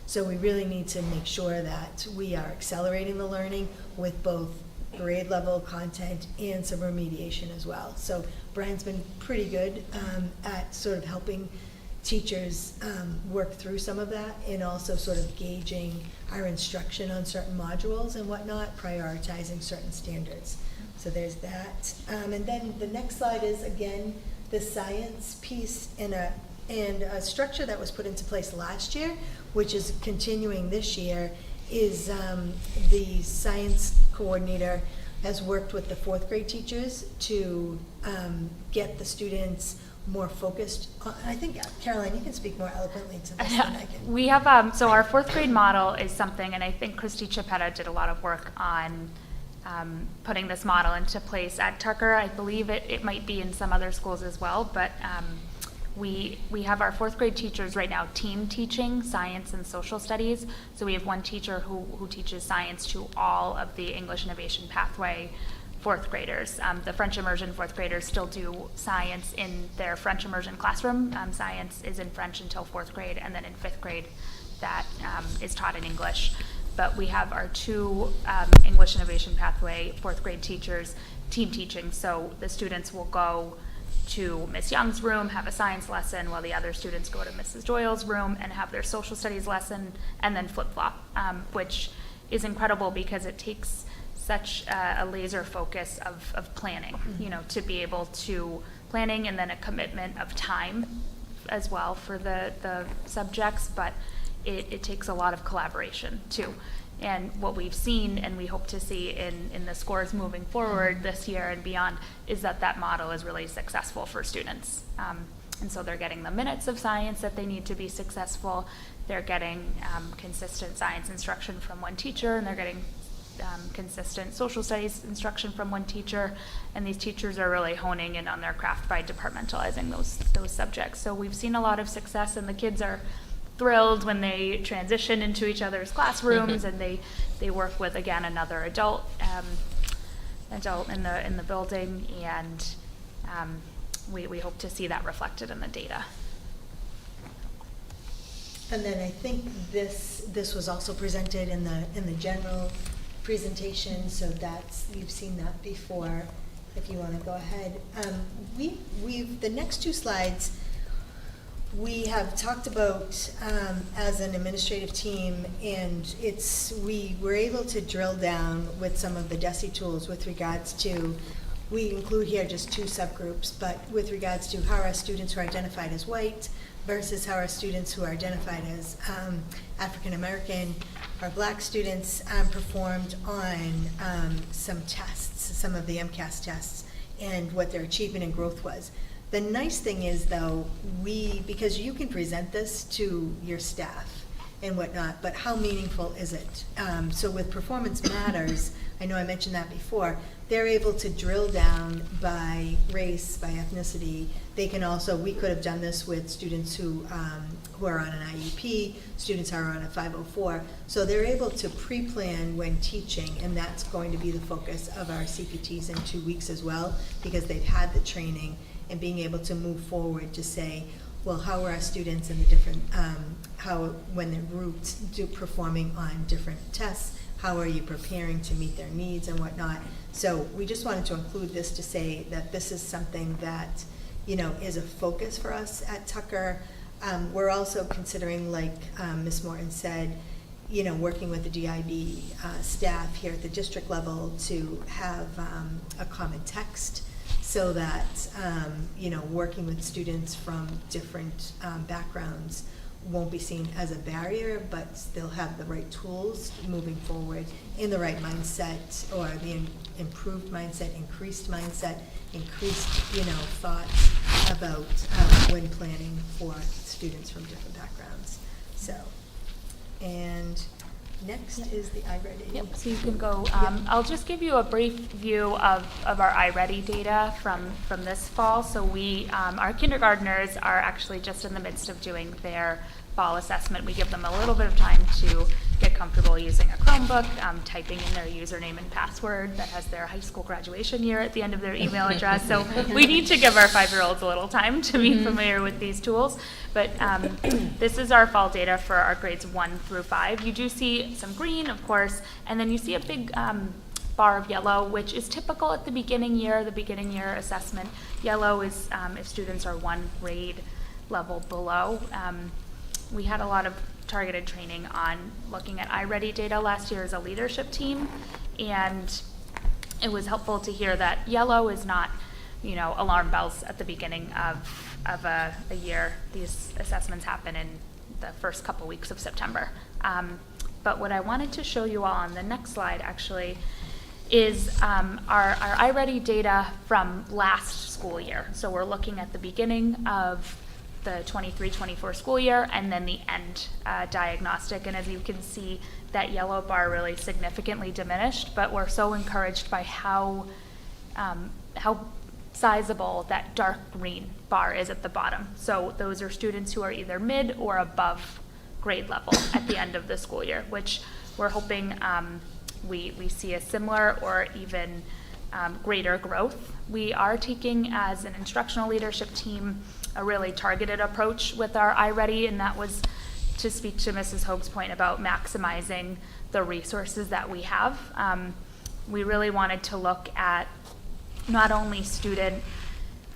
So we really need to make sure that we are accelerating the learning with both grade level content and some remediation as well. So Brian's been pretty good at sort of helping teachers work through some of that, and also sort of gauging our instruction on certain modules and whatnot, prioritizing certain standards. So there's that. And then the next slide is, again, the science piece and a structure that was put into place last year, which is continuing this year, is the science coordinator has worked with the fourth grade teachers to get the students more focused. I think, Caroline, you can speak more eloquently to this than I can. We have, so our fourth grade model is something, and I think Christy Chiapetta did a lot of work on putting this model into place at Tucker. I believe it might be in some other schools as well, but we have our fourth grade teachers right now team teaching science and social studies. So we have one teacher who teaches science to all of the English Innovation Pathway fourth graders. The French immersion fourth graders still do science in their French immersion classroom. Science is in French until fourth grade, and then in fifth grade that is taught in English. But we have our two English Innovation Pathway fourth grade teachers team teaching. So the students will go to Miss Young's room, have a science lesson, while the other students go to Mrs. Doyle's room and have their social studies lesson, and then flip-flop, which is incredible because it takes such a laser focus of planning, you know, to be able to planning, and then a commitment of time as well for the subjects, but it takes a lot of collaboration too. And what we've seen, and we hope to see in the scores moving forward this year and beyond, is that model is really successful for students. And so they're getting the minutes of science that they need to be successful. They're getting consistent science instruction from one teacher, and they're getting consistent social studies instruction from one teacher, and these teachers are really honing in on their craft by departmentalizing those subjects. So we've seen a lot of success, and the kids are thrilled when they transition into each other's classrooms and they work with, again, another adult in the building, and we hope to see that reflected in the data. And then I think this was also presented in the general presentation, so you've seen that before. If you want to go ahead, the next two slides we have talked about as an administrative team, and we were able to drill down with some of the DESI tools with regards to we include here just 2 subgroups, but with regards to how our students who are identified as white versus how our students who are identified as African American or Black students performed on some tests, some of the MCAS tests, and what their achievement and growth was. The nice thing is, though, because you can present this to your staff and whatnot, but how meaningful is it? So with Performance Matters, I know I mentioned that before, they're able to drill down by race, by ethnicity. They can also, we could have done this with students who are on an IEP, students who are on a 504. So they're able to pre-plan when teaching, and that's going to be the focus of our CPTs in 2 weeks as well, because they've had the training and being able to move forward to say, well, how are our students in the different, when they're grouped, performing on different tests, how are you preparing to meet their needs and whatnot. So we just wanted to include this to say that this is something that, is a focus for us at Tucker. We're also considering, like Ms. Morton said, working with the DIB staff here at the district level to have a common text, so that, working with students from different backgrounds won't be seen as a barrier, but they'll have the right tools moving forward in the right mindset, or the improved mindset, increased thoughts about when planning for students from different backgrounds. So, and next is the iReady. Yep, so you can go, I'll just give you a brief view of our iReady data from this fall. So our kindergartners are actually just in the midst of doing their fall assessment. We give them a little bit of time to get comfortable using a Chromebook, typing in their username and password that has their high school graduation year at the end of their email address. So we need to give our 5-year-olds a little time to be familiar with these tools. But this is our fall data for our grades 1 through 5. You do see some green, of course, and then you see a big bar of yellow, which is typical at the beginning year assessment. Yellow is if students are 1 grade level below. We had a lot of targeted training on looking at iReady data last year as a leadership team, and it was helpful to hear that yellow is not, alarm bells at the beginning of a year. These assessments happen in the first couple weeks of September. But what I wanted to show you all on the next slide actually is our iReady data from last school year. So we're looking at the beginning of the 23-24 school year, and then the end diagnostic. And as you can see, that yellow bar really significantly diminished, but we're so encouraged by how sizable that dark green bar is at the bottom. So those are students who are either mid or above grade level at the end of the school year, which we're hoping we see a similar or even greater growth. We are taking, as an instructional leadership team, a really targeted approach with our iReady, and that was to speak to Mrs. Hoag's point about maximizing the resources that we have. We really wanted to look at not only student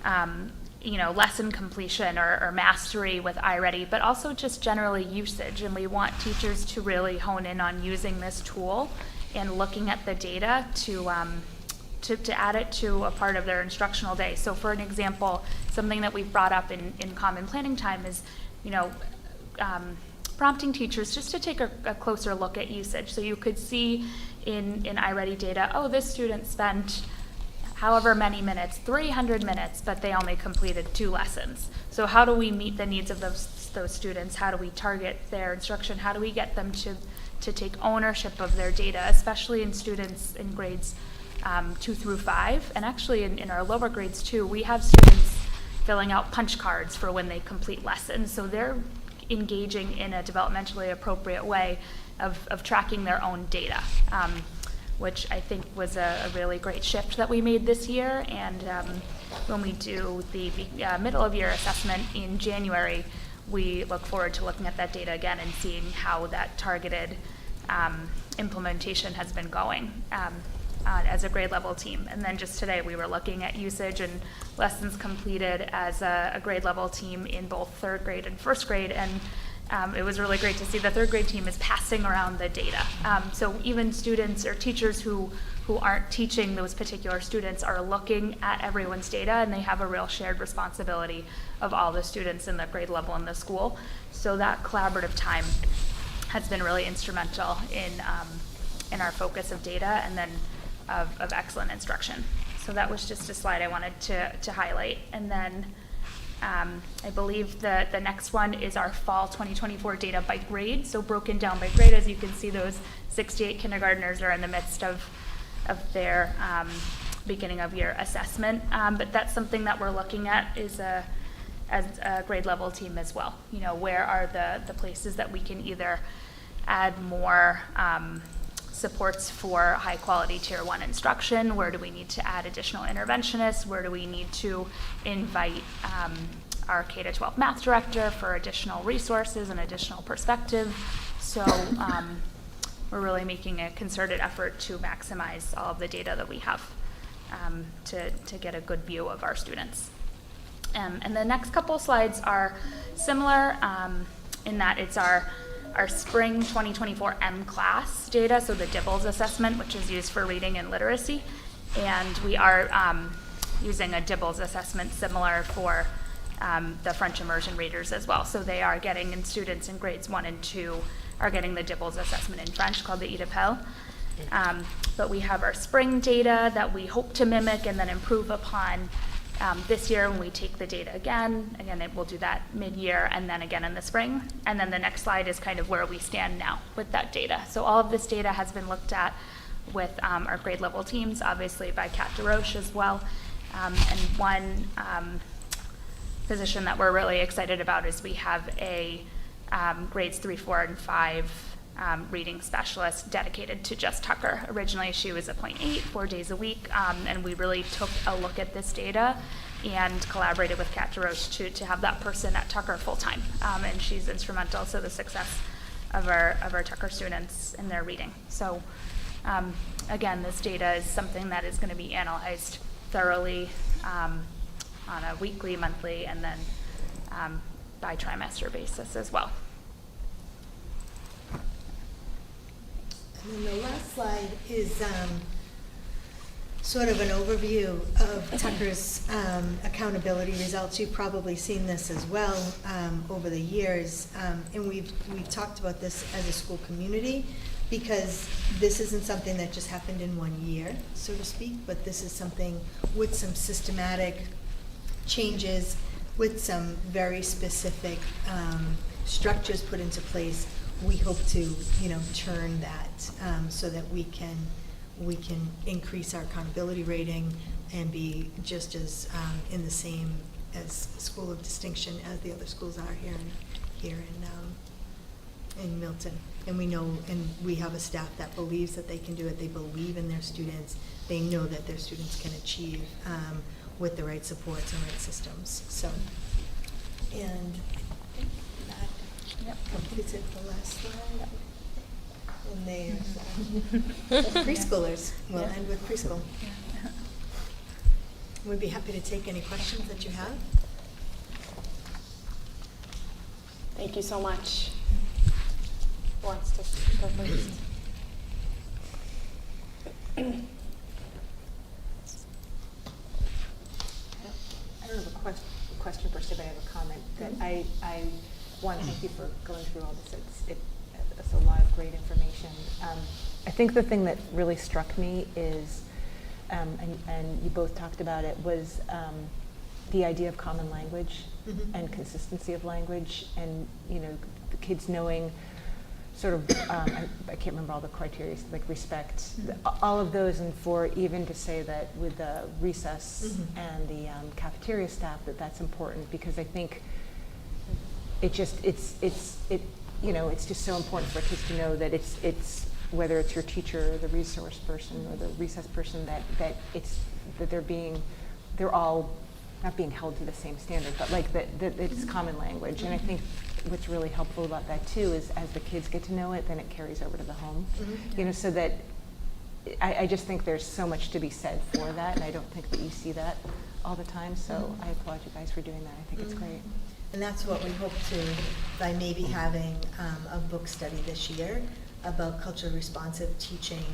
lesson completion or mastery with iReady, but also just generally usage. And we want teachers to really hone in on using this tool and looking at the data to add it to a part of their instructional day. So for an example, something that we've brought up in common planning time is, prompting teachers just to take a closer look at usage. So you could see in iReady data, this student spent however many minutes, 300 minutes, but they only completed 2 lessons. So how do we meet the needs of those students? How do we target their instruction? How do we get them to take ownership of their data, especially in students in grades 2 through 5, and actually in our lower grades too. We have students filling out punch cards for when they complete lessons, so they're engaging in a developmentally appropriate way of tracking their own data, which I think was a really great shift that we made this year. And when we do the middle of year assessment in January, we look forward to looking at that data again and seeing how that targeted implementation has been going. As a grade level team. And then just today we were looking at usage and lessons completed as a grade level team in both 3rd grade and 1st grade, and it was really great to see the 3rd grade team is passing around the data. So even students or teachers who who aren't teaching those particular students are looking at everyone's data, and they have a real shared responsibility of all the students in the grade level in the school. So that collaborative time has been really instrumental in our focus of data and then of excellent instruction. So that was just a slide I wanted to highlight. And then I believe the next one is our fall 2024 data by grade. So broken down by grade, as you can see, those 68 kindergartners are in the midst of their beginning of year assessment. But that's something that we're looking at as a grade level team as well. You know, where are the places that we can either add more supports for high quality tier 1 instruction? Where do we need to add additional interventionists? Where do we need to invite our K-12 math director for additional resources and additional perspective? So we're really making a concerted effort to maximize all of the data that we have to get a good view of our students. And the next couple slides are similar in that it's our spring 2024 M-class data, so the DIBELS assessment, which is used for reading and literacy. And we are using a DIBELS assessment similar for the French immersion readers as well. So they are getting, and students in grades 1 and 2 are getting the DIBELS assessment in French called the EDAPEL. But we have our spring data that we hope to mimic and then improve upon this year when we take the data again. Again, we'll do that mid-year and then again in the spring. And then the next slide is kind of where we stand now with that data. So all of this data has been looked at with our grade level teams, obviously by Kat DeRoche as well. And one position that we're really excited about is we have a grades 3, 4, and 5 reading specialist dedicated to just Tucker. Originally, she was a 0.8, 4 days a week, and we really took a look at this data and collaborated with Kat DeRoche to have that person at Tucker full-time, and she's instrumental to the success of our Tucker students in their reading. So again, this data is something that is going to be analyzed thoroughly on a weekly, monthly, and then by trimester basis as well. And then the last slide is sort of an overview of Tucker's accountability results. You've probably seen this as well over the years, and we've talked about this as a school community because this isn't something that just happened in 1 year, so to speak, but this is something with some systematic changes, with some very specific structures put into place. We hope to, turn that so that we can increase our accountability rating and be just as in the same as school of distinction as the other schools are here in Milton. And we know, and we have a staff that believes that they can do it. They believe in their students. They know that their students can achieve with the right supports and right systems. So, and I think that completes it. The last slide. And there's preschoolers. We'll end with preschool. We'd be happy to take any questions that you have. Thank you so much. Who wants to go first? I don't have a question per se, but I have a comment that I want to thank you for going through all this. It's a lot of great information. I think the thing that really struck me is, and you both talked about it, was the idea of common language and consistency of language, and the kids knowing sort of, I can't remember all the criteria, like respect, all of those, and for even to say that with the recess and the cafeteria staff, that's important, because I think it's just so important for kids to know that it's whether it's your teacher or the resource person or the recess person, that they're all not being held to the same standard, but like that it's common language. And I think what's really helpful about that too is as the kids get to know it, then it carries over to the home. So that I just think there's so much to be said for that, and I don't think that you see that all the time. So I applaud you guys for doing that. I think it's great. And that's what we hope to, by maybe having a book study this year about culturally responsive teaching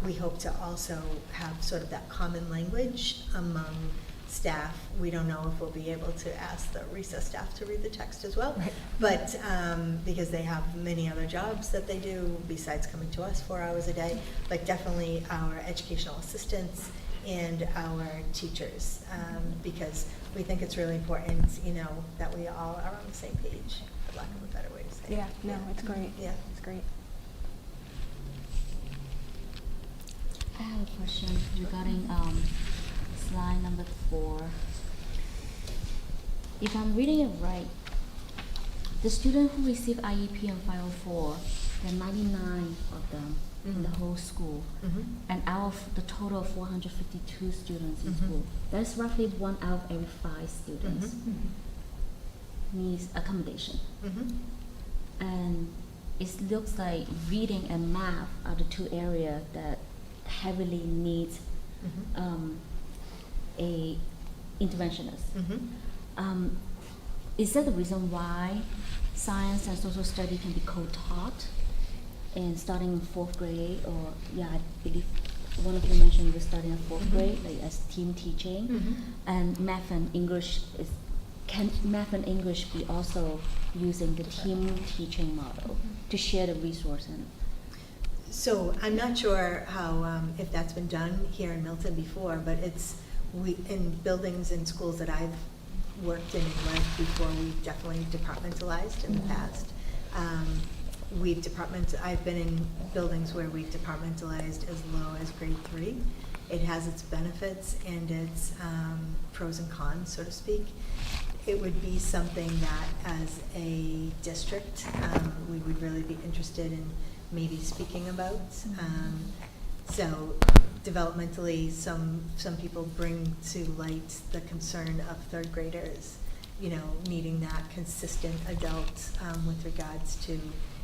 we hope to also have sort of that common language among staff. We don't know if we'll be able to ask the recess staff to read the text as well, but because they have many other jobs that they do besides coming to us 4 hours a day, but definitely our educational assistants and our teachers, because we think it's really important, you know, that we all are on the same page, for lack of a better way to say it. Yeah, no, it's great. Yeah. It's great. I have a question regarding slide number 4. If I'm reading it right, the students who receive IEP and 504, there are 99 of them in the whole school. And out of the total of 452 students in school, that's roughly 1 out of every 5 students needs accommodation. And it looks like reading and math are the 2 areas that heavily needs a interventionist. Is that the reason why science and social study can be co-taught and starting in 4th grade? Or I believe one of you mentioned you're starting at 4th grade, like as team teaching. And math and English can math and English be also using the team teaching model to share the resource? And so I'm not sure how if that's been done here in Milton before, but in buildings and schools that I've worked in and led before, we've definitely departmentalized in the past. I've been in buildings where we've departmentalized as low as grade 3. It has its benefits and its pros and cons, so to speak. It would be something that, as a district, we would really be interested in maybe speaking about. So developmentally, some people bring to light the concern of 3rd graders, you know, needing that consistent adult with regards to,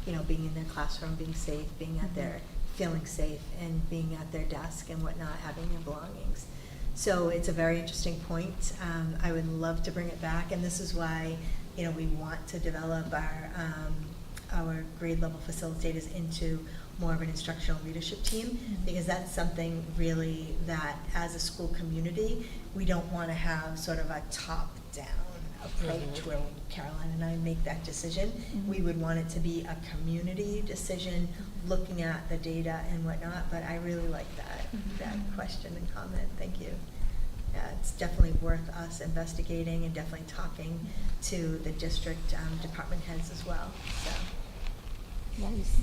you know, being in their classroom, being safe, being at their, feeling safe, and being at their desk and whatnot, having their belongings. So it's a very interesting point. I would love to bring it back, and this is why, you know, we want to develop our grade level facilitators into more of an instructional leadership team, because that's something really that, as a school community, we don't want to have sort of a top-down approach where Caroline and I make that decision. We would want it to be a community decision, looking at the data and whatnot. But I really like that question and comment. Thank you. Yeah, it's definitely worth us investigating and definitely talking to the district department heads as well. So. Yes.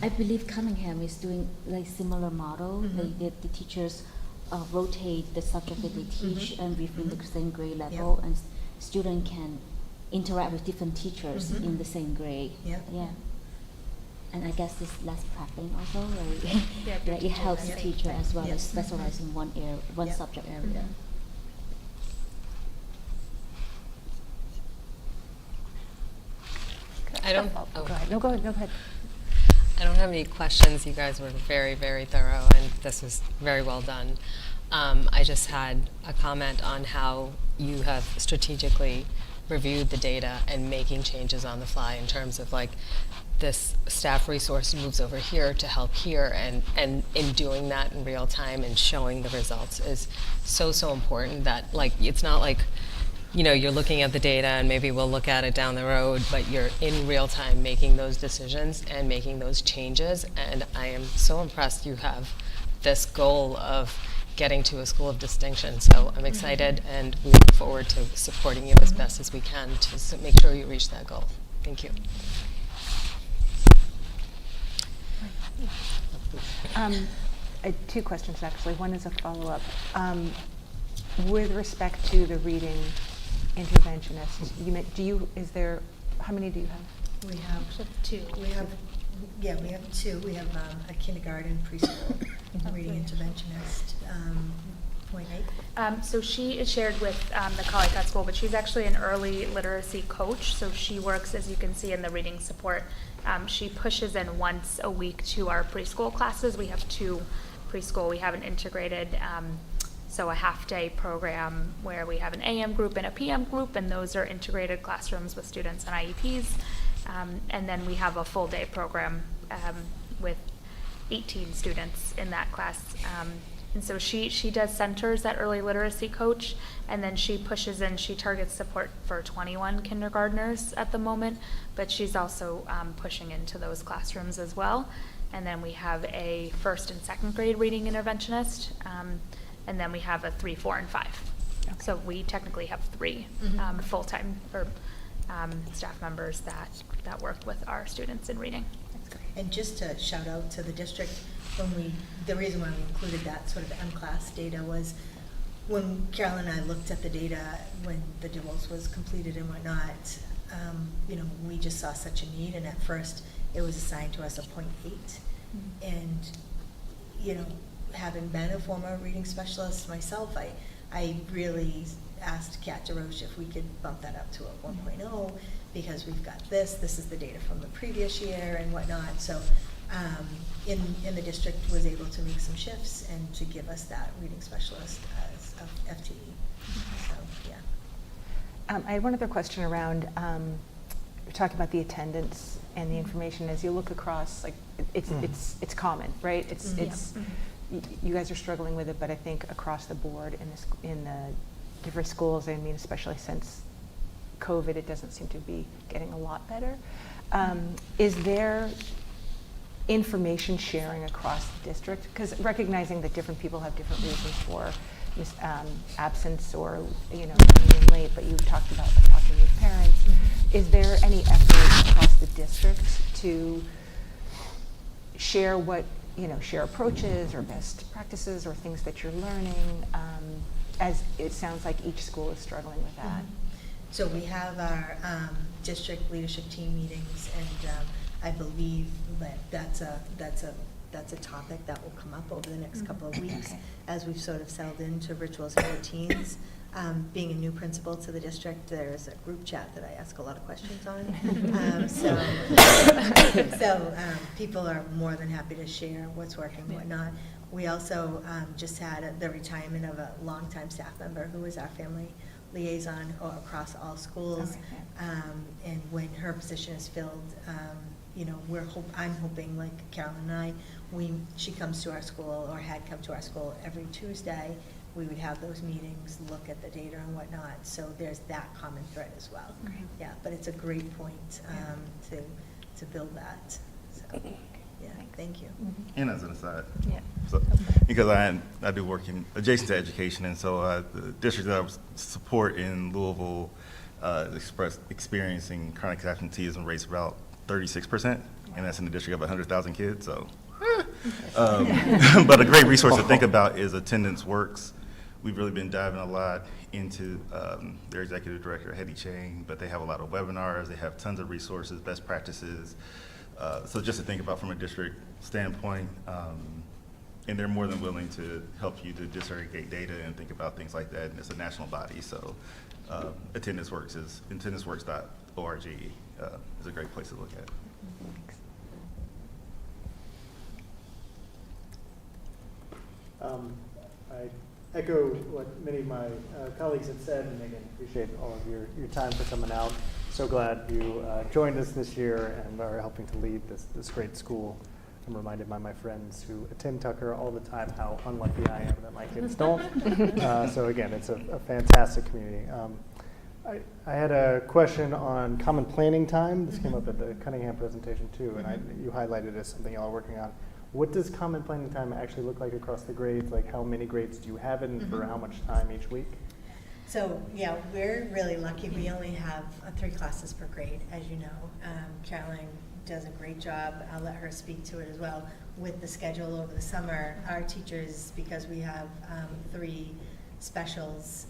I believe Cunningham is doing like similar model. The teachers rotate the subject that they teach and within the same grade level, and students can interact with different teachers in the same grade. Yeah. And I guess it's less prepping also, right? Like it helps the teacher as well as specialize in one area, one subject area. I don't. Go ahead. No, go ahead. I don't have any questions. You guys were very, very thorough, and this was very well done. I just had a comment on how you have strategically reviewed the data and making changes on the fly in terms of like this staff resource moves over here to help here, and in doing that in real time and showing the results is so important that like it's not like, you know, you're looking at the data and maybe we'll look at it down the road, but you're in real time making those decisions and making those changes. And I am so impressed you have this goal of getting to a school of distinction. So I'm excited and we look forward to supporting you as best as we can to make sure you reach that goal. Thank you. I had 2 questions actually. One is a follow-up. With respect to the reading interventionist, how many do you have? We have 2. We have 2. We have a kindergarten preschool reading interventionist, 0.8. So she is shared with the Collycott School, but she's actually an early literacy coach. So she works, as you can see in the reading support, she pushes in once a week to our preschool classes. We have 2 preschool. We have an integrated, so a half-day program where we have an AM group and a PM group, and those are integrated classrooms with students on IEPs. And then we have a full-day program with 18 students in that class. And so she does centers that early literacy coach, and then she pushes in, she targets support for 21 kindergartners at the moment, but she's also pushing into those classrooms as well. And then we have a 1st and 2nd grade reading interventionist, and then we have a 3, 4, and 5. Okay. So we technically have 3 full-time or staff members that work with our students in reading. That's great. And just to shout out to the district, the reason why we included that sort of M-class data was when Carol and I looked at the data when the DeVos was completed and whatnot, we just saw such a need, and at first it was assigned to us a 0.8. And, having been a former reading specialist myself, I really asked Kat DeRoche if we could bump that up to a 1.0 because we've got this is the data from the previous year and whatnot. So in the district was able to make some shifts and to give us that reading specialist as a FTE. So, yeah. I had one other question around, you're talking about the attendance and the information as you look across, like it's common, right? It's you guys are struggling with it, but I think across the board in the different schools, I mean, especially since COVID, it doesn't seem to be getting a lot better. Is there information sharing across the district? Because recognizing that different people have different reasons for absence or coming in late, but you've talked about talking with parents. Is there any effort across the district to share share approaches or best practices or things that you're learning? As it sounds like each school is struggling with that. So we have our district leadership team meetings, and I believe that that's a topic that will come up over the next couple of weeks as we've sort of settled into rituals and routines. Being a new principal to the district, there's a group chat that I ask a lot of questions on. So people are more than happy to share what's working and whatnot. We also just had the retirement of a longtime staff member who was our family liaison across all schools. And when her position is filled, I'm hoping, like Carolyn and I, she comes to our school or had come to our school every Tuesday. We would have those meetings, look at the data and whatnot. So there's that common thread as well. Great. Yeah, but it's a great point to build that. So, yeah, thank you. And as an aside, Yeah. so, because I do work adjacent to education, and so the district that I support in Louisville experiencing chronic absenteeism rates about 36%, and that's in the district of 100,000 kids. So, but a great resource to think about is Attendance Works. We've really been diving a lot into their executive director, Hetty Chang, but they have a lot of webinars. They have tons of resources, best practices. So just to think about from a district standpoint, and they're more than willing to help you to disaggregate data and think about things like that. And it's a national body, so Attendance Works is attendanceworks.org is a great place to look at. I echo what many of my colleagues have said, and again, appreciate all of your time for coming out. So glad you joined us this year and are helping to lead this great school. I'm reminded by my friends who attend Tucker all the time how unlucky I am that my kids don't. So again, it's a fantastic community. I had a question on common planning time. This came up at the Cunningham presentation too, and you highlighted it as something y'all are working on. What does common planning time actually look like across the grades? Like how many grades do you have in for how much time each week? So yeah, we're really lucky. We only have 3 classes per grade, as you know. Caroline does a great job. I'll let her speak to it as well. With the schedule over the summer, our teachers, because we have 3 specials,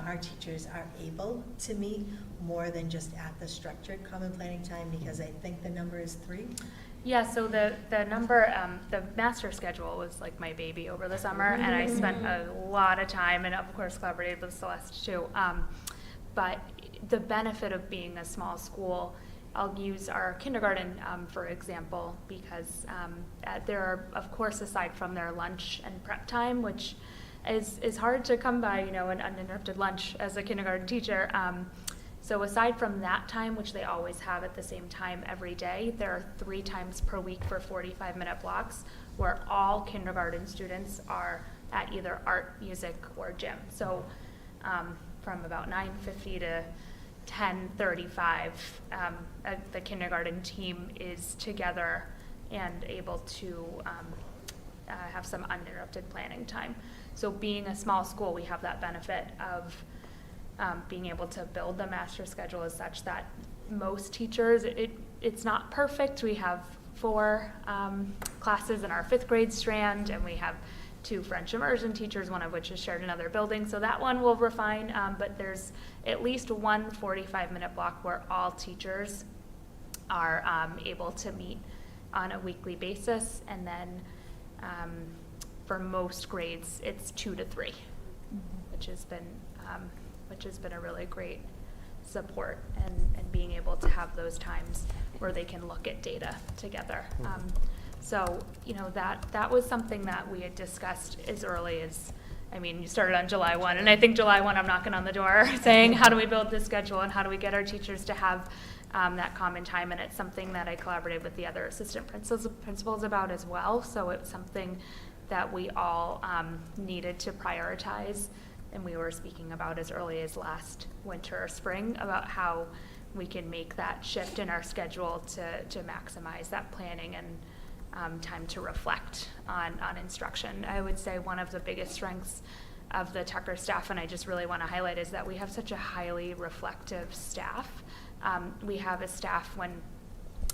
our teachers are able to meet more than just at the structured common planning time, because I think the number is 3. Yeah, so the number, the master schedule was like my baby over the summer, and I spent a lot of time, and of course collaborated with Celeste too. But the benefit of being a small school, I'll use our kindergarten for example, because there are, of course, aside from their lunch and prep time, which is hard to come by, an uninterrupted lunch as a kindergarten teacher. So aside from that time, which they always have at the same time every day, there are 3 times per week for 45-minute blocks where all kindergarten students are at either art, music, or gym. So from about 9:50 to 10:35, the kindergarten team is together and able to have some uninterrupted planning time. So being a small school, we have that benefit of being able to build the master schedule as such that most teachers, it's not perfect. We have 4 classes in our 5th grade strand, and we have 2 French immersion teachers, one of which is shared in another building. So that one will refine, but there's at least one 45-minute block where all teachers are able to meet on a weekly basis. And then for most grades, it's 2 to 3, which has been a really great support, and being able to have those times where they can look at data together. So, that was something that we had discussed as early as, you started on July 1, and I think July 1 I'm knocking on the door saying, how do we build this schedule and how do we get our teachers to have that common time? And it's something that I collaborated with the other assistant principals about as well. So it's something that we all needed to prioritize, and we were speaking about as early as last winter or spring about how we can make that shift in our schedule to maximize that planning and time to reflect on instruction. I would say one of the biggest strengths of the Tucker staff, and I just really want to highlight, is that we have such a highly reflective staff. We have a staff, when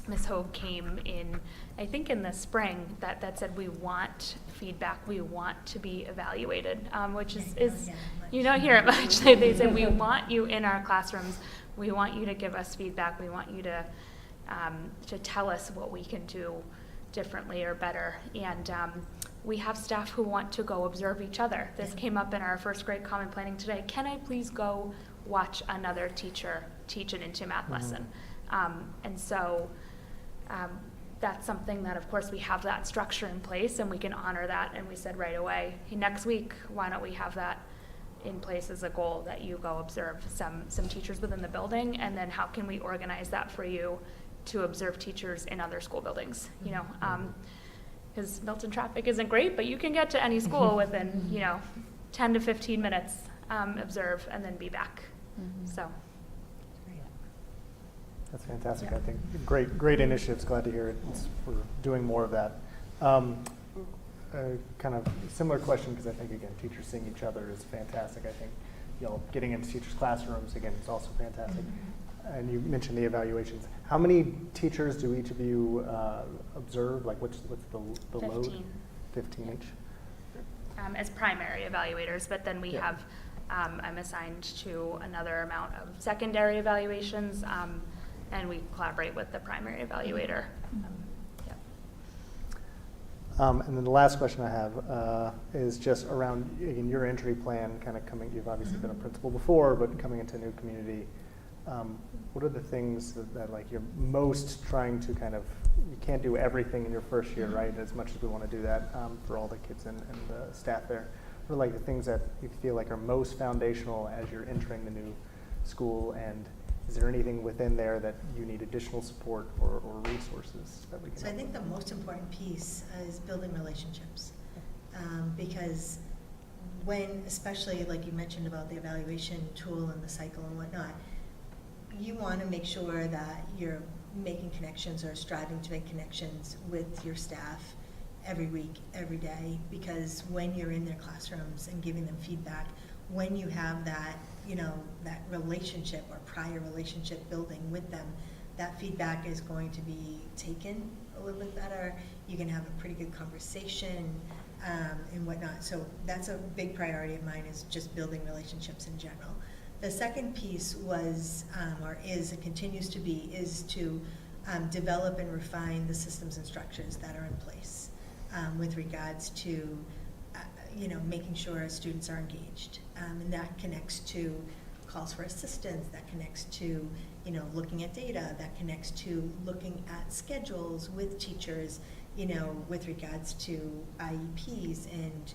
Ms. Hogue came in, I think in the spring, that said we want feedback, we want to be evaluated, which is you don't hear it much. They said, we want you in our classrooms, we want you to give us feedback, we want you to tell us what we can do differently or better. And we have staff who want to go observe each other. This came up in our 1st grade common planning today. Can I please go watch another teacher teach an into math lesson? And so that's something that, of course, we have that structure in place and we can honor that. And we said right away, hey, next week, why don't we have that in place as a goal, that you go observe some teachers within the building, and then how can we organize that for you to observe teachers in other school buildings, because Milton traffic isn't great, but you can get to any school within, 10 to 15 minutes, observe, and then be back. So. That's fantastic. I think great initiatives. Glad to hear it. We're doing more of that. A kind of similar question, because I think, again, teachers seeing each other is fantastic. I think, getting into teachers' classrooms, again, is also fantastic. And you mentioned the evaluations. How many teachers do each of you observe? Like, what's the load? 15. 15 each? As primary evaluators, but then we have, I'm assigned to another amount of secondary evaluations, and we collaborate with the primary evaluator. And then the last question I have is just around, again, your entry plan, kind of coming, you've obviously been a principal before, but coming into a new community. What are the things that like you're most trying to you can't do everything in your first year, right? As much as we want to do that for all the kids and the staff there. What are like the things that you feel like are most foundational as you're entering the new school, and is there anything within there that you need additional support or resources that we can? So I think the most important piece is building relationships, because when, especially like you mentioned about the evaluation tool and the cycle and whatnot, you want to make sure that you're making connections or striving to make connections with your staff every week, every day, because when you're in their classrooms and giving them feedback, when you have that, that relationship or prior relationship building with them, that feedback is going to be taken a little bit better. You can have a pretty good conversation and whatnot. So that's a big priority of mine, is just building relationships in general. The second piece was, it continues to be, is to develop and refine the systems and structures that are in place with regards to, making sure students are engaged. And that connects to calls for assistance, that connects to, looking at data, that connects to looking at schedules with teachers, with regards to IEPs and,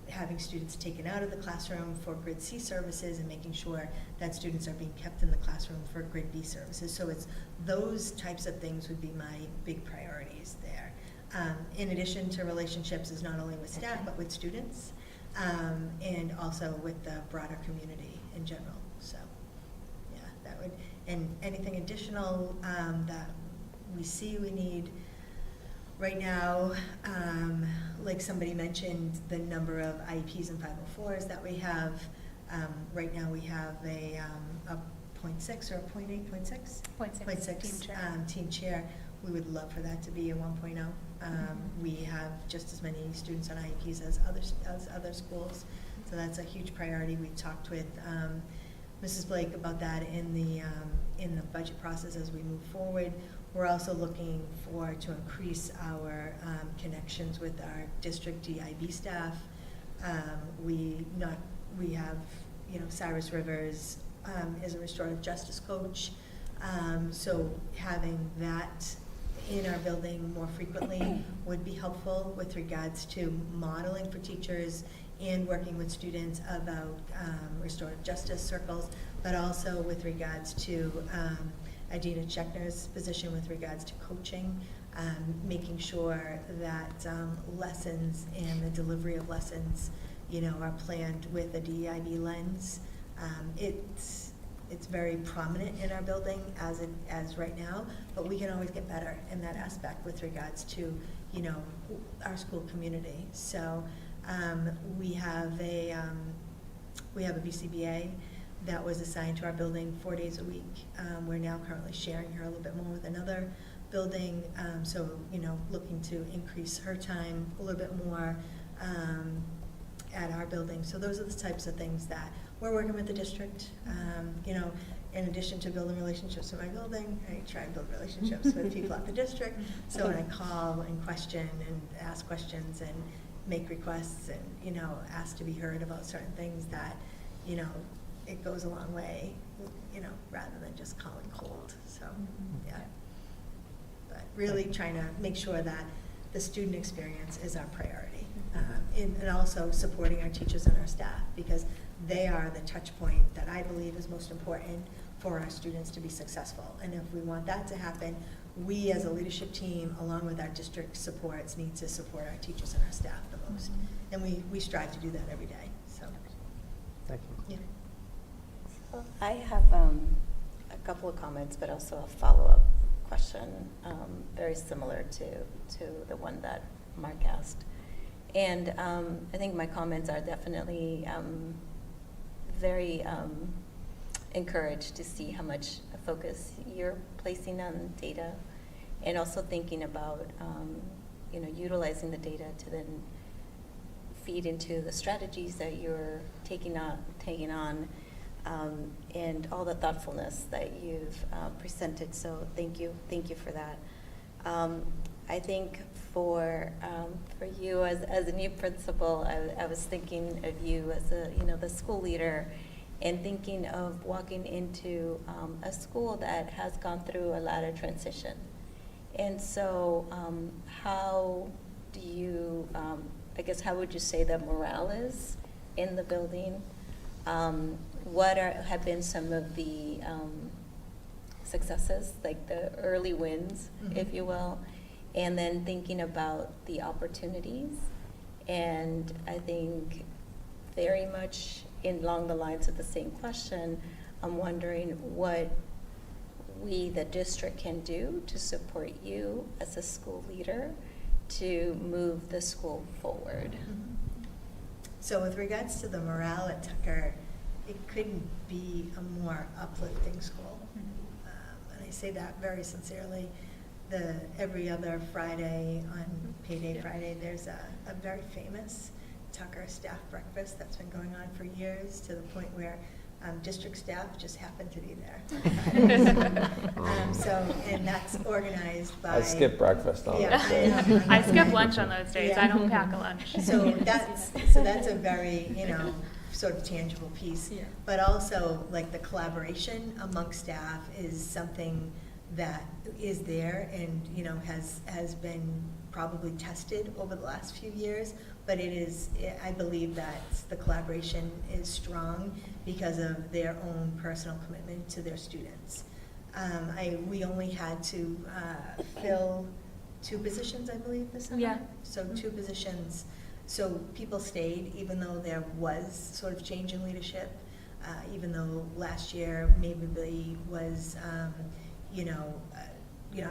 having students taken out of the classroom for Grid C services and making sure that students are being kept in the classroom for Grid B services. So it's those types of things would be my big priorities there. In addition to relationships is not only with staff, but with students, and also with the broader community in general. So, yeah, that would, and anything additional that we see we need right now, like somebody mentioned, the number of IEPs and 504s that we have. Right now we have a 0.6 or a 0.8, 0.6 team chair. We would love for that to be a 1.0. We have just as many students on IEPs as other schools, so that's a huge priority. We talked with Mrs. Blake about that in the budget process as we move forward. We're also looking to increase our connections with our district DIB staff. We have, Cyrus Rivers is a restorative justice coach, so having that in our building more frequently would be helpful with regards to modeling for teachers and working with students about restorative justice circles, but also with regards to Adina Checkner's position with regards to coaching, making sure that lessons and the delivery of lessons, are planned with a DEIB lens. It's very prominent in our building as right now, but we can always get better in that aspect with regards to, our school community. So we have a BCBA that was assigned to our building 4 days a week. We're now currently sharing her a little bit more with another building, so looking to increase her time a little bit more at our building. So those are the types of things that we're working with the district. In addition to building relationships in my building, I try and build relationships with people at the district. So when I call and question and ask questions and make requests and ask to be heard about certain things, that it goes a long way, rather than just calling cold. So, yeah. But really trying to make sure that the student experience is our priority. And also supporting our teachers and our staff, because they are the touch point that I believe is most important for our students to be successful. And if we want that to happen, we as a leadership team, along with our district supports, need to support our teachers and our staff the most. And we strive to do that every day. So, Thank you. Yeah. So I have a couple of comments, but also a follow-up question, very similar to the one that Mark asked. And I think my comments are definitely very encouraged to see how much focus you're placing on data, and also thinking about utilizing the data to then feed into the strategies that you're taking on, and all the thoughtfulness that you've presented. So thank you for that. I think for you as a new principal, I was thinking of you as the school leader, and thinking of walking into a school that has gone through a lot of transition. And so how do you, how would you say the morale is in the building? What have been some of the successes, like the early wins, if you will? And then thinking about the opportunities. And I think very much along the lines of the same question, I'm wondering what we, the district, can do to support you as a school leader to move the school forward. So with regards to the morale at Tucker, it couldn't be a more uplifting school. And I say that very sincerely. Every other Friday, on Payday Friday, there's a very famous Tucker staff breakfast that's been going on for years, to the point where district staff just happen to be there. And that's organized by... I skip breakfast on yeah, those days. I skip lunch on those days. Yeah. I don't pack a lunch. So that's a very, sort of tangible piece. Yeah. But also, like, the collaboration among staff is something that is there and, has been probably tested over the last few years but I believe that the collaboration is strong because of their own personal commitment to their students. We only had to fill 2 positions, I believe, this summer. Yeah. So 2 positions. So people stayed, even though there was sort of change in leadership, even though last year maybe was, I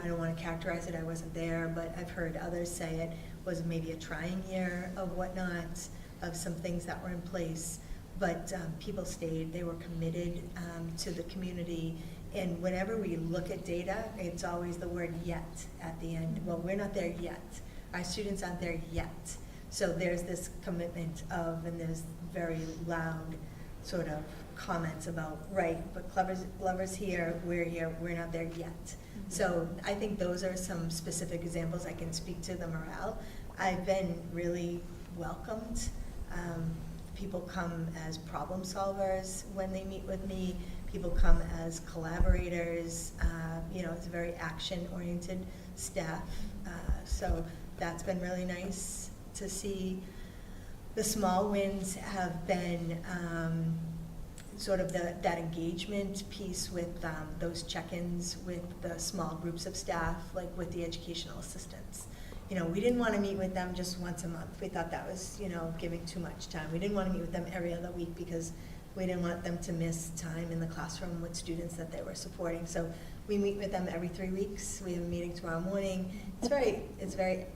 don't want to characterize it, I wasn't there, but I've heard others say it was maybe a trying year of whatnot, of some things that were in place. But people stayed, they were committed to the community. And whenever we look at data, it's always the word yet at the end. Well, we're not there yet. Our students aren't there yet. So there's this commitment of, and there's very loud sort of comments about, right, but Glover's here, we're not there yet. So I think those are some specific examples. I can speak to the morale. I've been really welcomed. People come as problem solvers when they meet with me. People come as collaborators. It's a very action-oriented staff. So that's been really nice to see. The small wins have been sort of that engagement piece with those check-ins with the small groups of staff, like with the educational assistants. We didn't want to meet with them just once a month. We thought that was, giving too much time. We didn't want to meet with them every other week because we didn't want them to miss time in the classroom with students that they were supporting. So we meet with them every 3 weeks. We have a meeting tomorrow morning. It's very,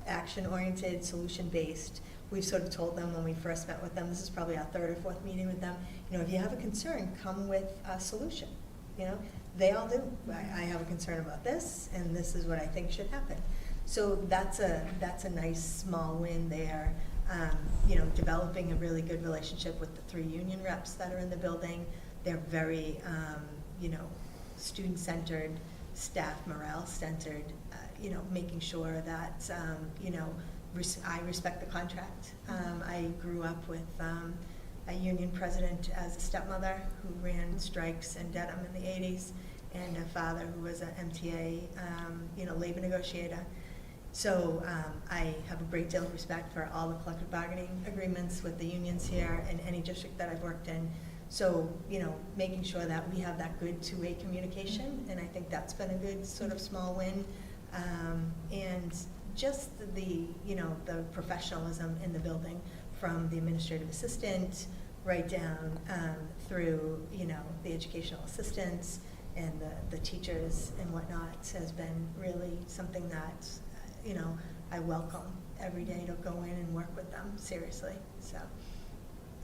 action-oriented, solution-based. We've sort of told them when we first met with them, this is probably our 3rd or 4th meeting with them, if you have a concern, come with a solution. They all do. I have a concern about this, and this is what I think should happen. So that's a nice small win there. Developing a really good relationship with the 3 union reps that are in the building. They're very, student-centered, staff morale-centered, making sure that, I respect the contract. I grew up with a union president as a stepmother who ran strikes and Dedham in the 80s, and a father who was an MTA, labor negotiator. So I have a great deal of respect for all the collective bargaining agreements with the unions here and any district that I've worked in. So, making sure that we have that good two-way communication, and I think that's been a good sort of small win. And just the professionalism in the building, from the administrative assistant right down through, the educational assistants and the teachers and whatnot, has been really something that, I welcome every day to go in and work with them, seriously. So,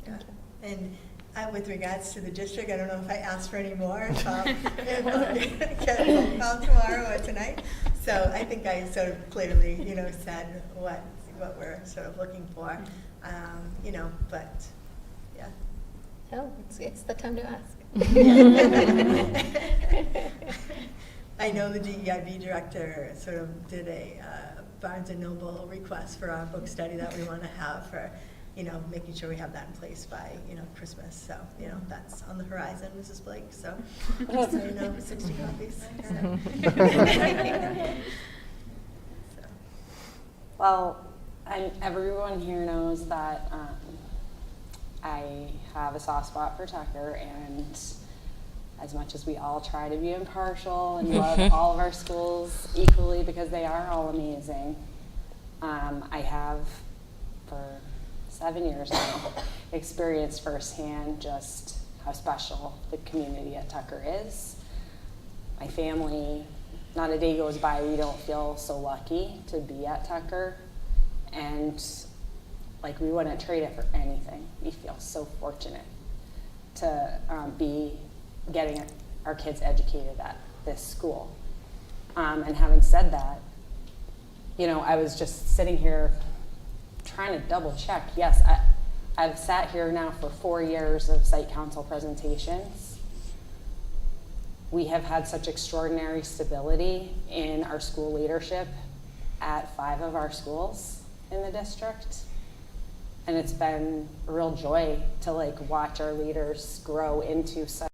yeah. And with regards to the district, I don't know if I asked for any more, if I'll get a phone call tomorrow or tonight. So I think I sort of clearly, said what we're sort of looking for, but yeah. Oh, it's the time to ask. I know the DEIB director sort of did a Barnes & Noble request for our book study that we want to have for, making sure we have that in place by, Christmas. So, that's on the horizon, Mrs. Blake. So, just so 60 copies. So. Well, and everyone here knows that I have a soft spot for Tucker, and as much as we all try to be impartial and love all of our schools equally because they are all amazing, I have for 7 years now experienced firsthand just how special the community at Tucker is. My family, not a day goes by we don't feel so lucky to be at Tucker, and like we wouldn't trade it for anything. We feel so fortunate to be getting our kids educated at this school. And having said that, I was just sitting here trying to double check. Yes, I've sat here now for 4 years of site council presentations. We have had such extraordinary stability in our school leadership at 5 of our schools in the district. And it's been a real joy to watch our leaders grow into such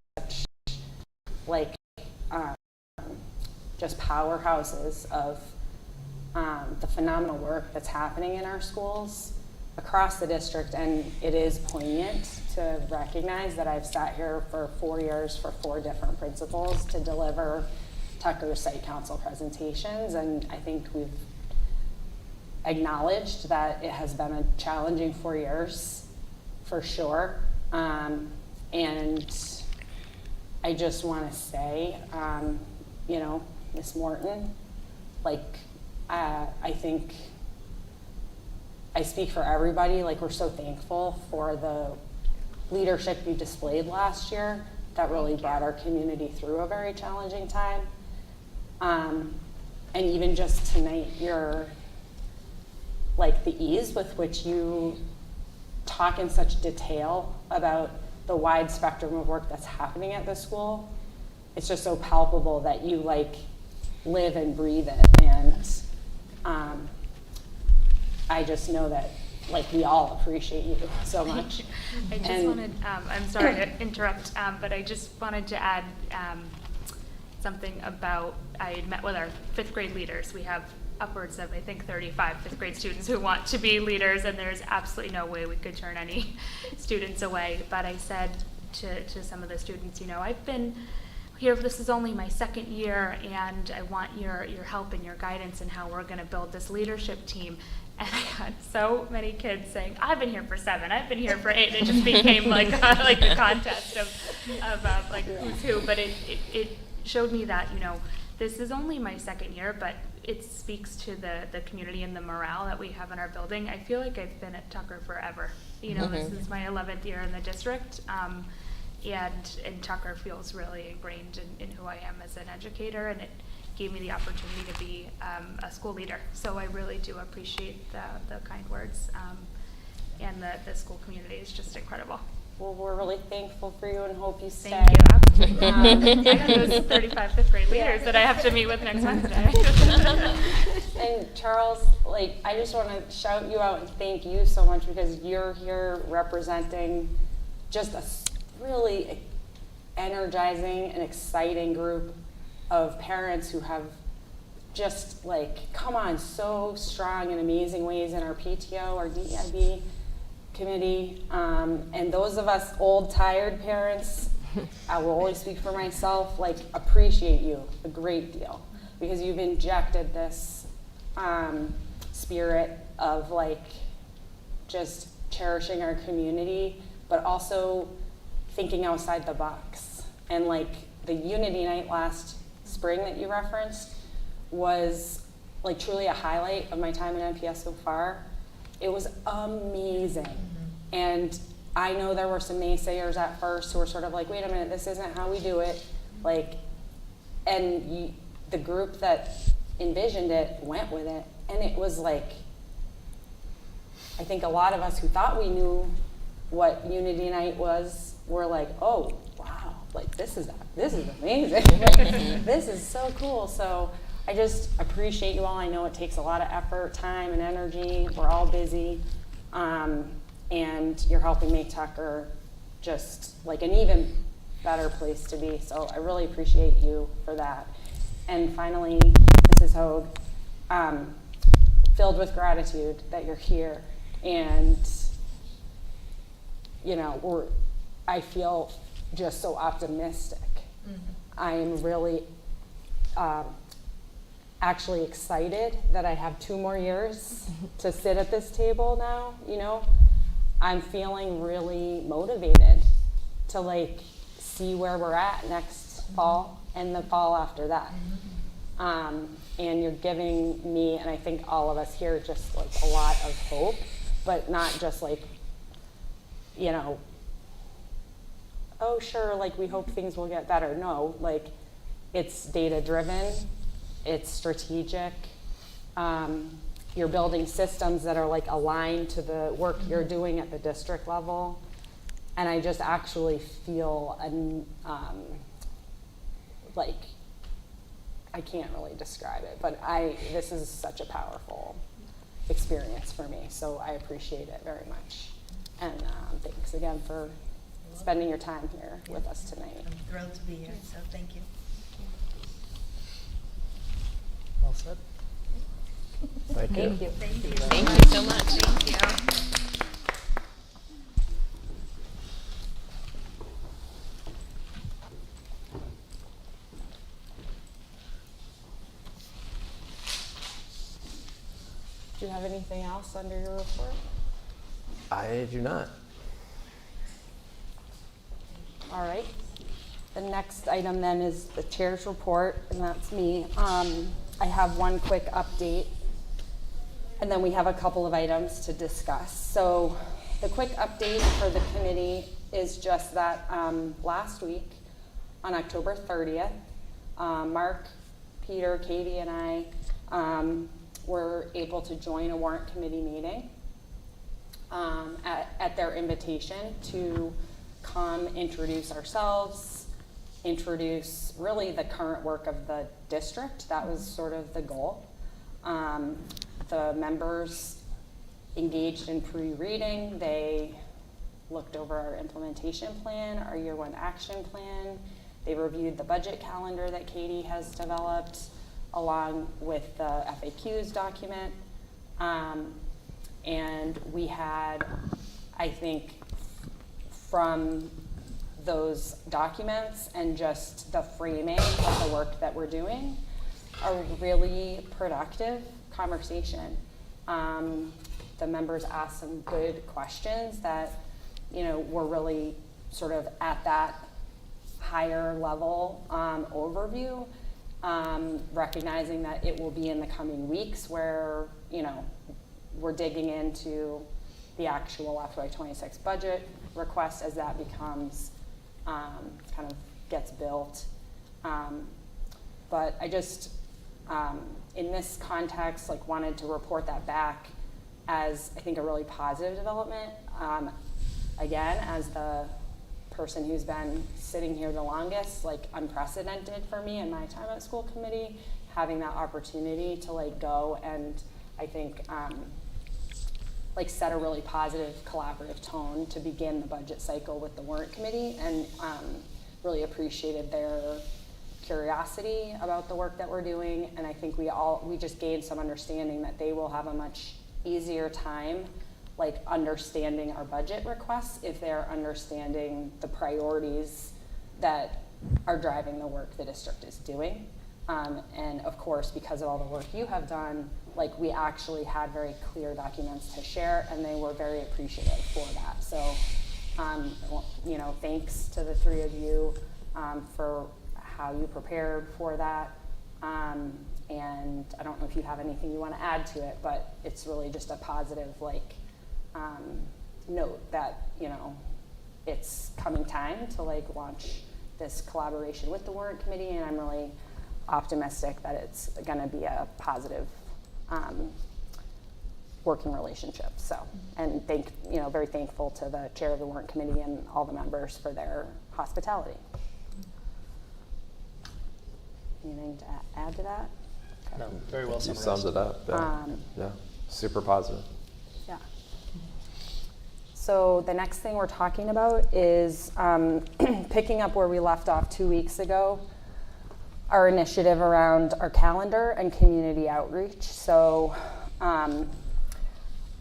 just powerhouses of the phenomenal work that's happening in our schools across the district, and it is poignant to recognize that I've sat here for 4 years for 4 different principals to deliver Tucker's Site Council presentations, and I think we've acknowledged that it has been a challenging 4 years for sure. And I just want to say, you know, Ms. Morton, like, I think I speak for everybody, like, we're so thankful for the leadership you displayed last year that really brought our community through a very challenging time. And even just tonight, your, like, the ease with which you talk in such detail about the wide spectrum of work that's happening at the school, it's just so palpable that you, like, live and breathe it. And I just know that, like, we all appreciate you so much. I just wanted, I'm sorry to interrupt, but I just wanted to add something about, I had met with our 5th grade leaders. We have upwards of, I think, 35 5th grade students who want to be leaders, and there's absolutely no way we could turn any students away. But I said to some of the students, you know, I've been here, this is only my 2nd year, and I want your help and your guidance in how we're going to build this leadership team. And I had so many kids saying, I've been here for 7, I've been here for 8. It just became like a contest of like who's who. But it showed me that, you know, this is only my 2nd year, but it speaks to the community and the morale that we have in our building. I feel like I've been at Tucker forever. You know, this is my 11th year in the district. And Tucker feels really ingrained in who I am as an educator, and it gave me the opportunity to be a school leader. So I really do appreciate the kind words, and the school community is just incredible. Well, we're really thankful for you and hope you stay. Thank you, absolutely. I got those 35 5th grade leaders that I have to meet with next Wednesday. And Charles, like, I just want to shout you out and thank you so much, because you're here representing just a really energizing and exciting group of parents who have just, like, come on so strong in amazing ways in our PTO, our DEIB committee. And those of us old, tired parents, I will always speak for myself, like, appreciate you a great deal, because you've injected this spirit of, like, just cherishing our community, but also thinking outside the box. And, like, the Unity Night last spring that you referenced was, like, truly a highlight of my time in MPS so far. It was amazing. And I know there were some naysayers at first who were sort of like, wait a minute, this isn't how we do it. Like, and the group that envisioned it went with it. And it was like, I think a lot of us who thought we knew what Unity Night was were like, oh, wow, like, this is amazing. This is so cool. So I just appreciate you all. I know it takes a lot of effort, time, and energy. We're all busy. And you're helping make Tucker just, like, an even better place to be. So I really appreciate you for that. And finally, Mrs. Hogue, filled with gratitude that you're here. And, you know, I feel just so optimistic. I am really actually excited that I have 2 more years to sit at this table now, you know. I'm feeling really motivated to, like, see where we're at next fall and the fall after that. And you're giving me, and I think all of us here, just, like, a lot of hope, but not just, like, you know, oh, sure, like, we hope things will get better. No, like, it's data driven, it's strategic. You're building systems that are, like, aligned to the work you're doing at the district level. And I just actually feel, like, I can't really describe it, but this is such a powerful experience for me. So I appreciate it very much. And thanks again for spending your time here with us tonight. I'm thrilled to be here, so thank you. Well said. Thank you. Thank you. Thank you so much. Thank you. Do you have anything else under your report? I do not. All right. The next item then is the chair's report, and that's me. I have one quick update, and then we have a couple of items to discuss. So the quick update for the committee is just that last week, on October 30th, Mark, Peter, Katie, and I were able to join a warrant committee meeting at their invitation to come introduce ourselves, introduce really the current work of the district. That was sort of the goal. The members engaged in pre-reading. They looked over our implementation plan, our year one action plan. They reviewed the budget calendar that Katie has developed along with the FAQs document. And we had, I think, from those documents and just the framing of the work that we're doing, a really productive conversation. The members asked some good questions that, were really sort of at that higher level overview, recognizing that it will be in the coming weeks where, we're digging into the actual FY26 budget request as that becomes, kind of gets built. But I just, in this context, wanted to report that back as, I think, a really positive development. Again, as the person who's been sitting here the longest, unprecedented for me in my time at school committee, having that opportunity to go and I think set a really positive collaborative tone to begin the budget cycle with the warrant committee, and really appreciated their curiosity about the work that we're doing. And I think we just gained some understanding that they will have a much easier time understanding our budget requests if they're understanding the priorities that are driving the work the district is doing. And of course, because of all the work you have done, we actually had very clear documents to share, and they were very appreciative for that. So, thanks to the three of you for how you prepared for that. And I don't know if you have anything you want to add to it, but it's really just a positive, note that, it's coming time to launch this collaboration with the warrant committee, and I'm really optimistic that it's going to be a positive working relationship. So, and very thankful to the chair of the warrant committee and all the members for their hospitality. Anything to add to that? Okay. No, very well You summarized. summed it up. Yeah, super positive. Yeah. So the next thing we're talking about is picking up where we left off 2 weeks ago, our initiative around our calendar and community outreach. So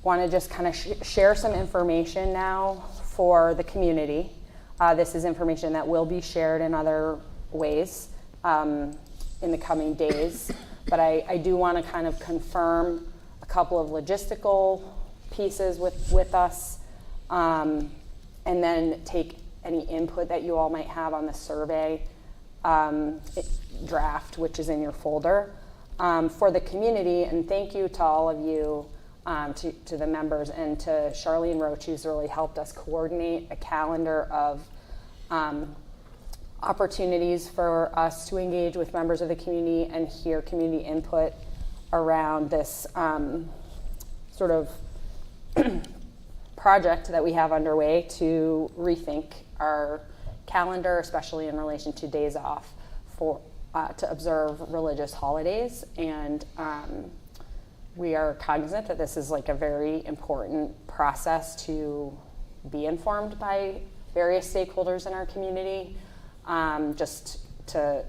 want to just kind of share some information now for the community. This is information that will be shared in other ways in the coming days. But I do want to kind of confirm a couple of logistical pieces with us, and then take any input that you all might have on the survey draft, which is in your folder, for the community. And thank you to all of you, to the members, and to Charlene Roach, who's really helped us coordinate a calendar of opportunities for us to engage with members of the community and hear community input around this sort of project that we have underway to rethink our calendar, especially in relation to days off for to observe religious holidays. And we are cognizant that this is a very important process to be informed by various stakeholders in our community. Just to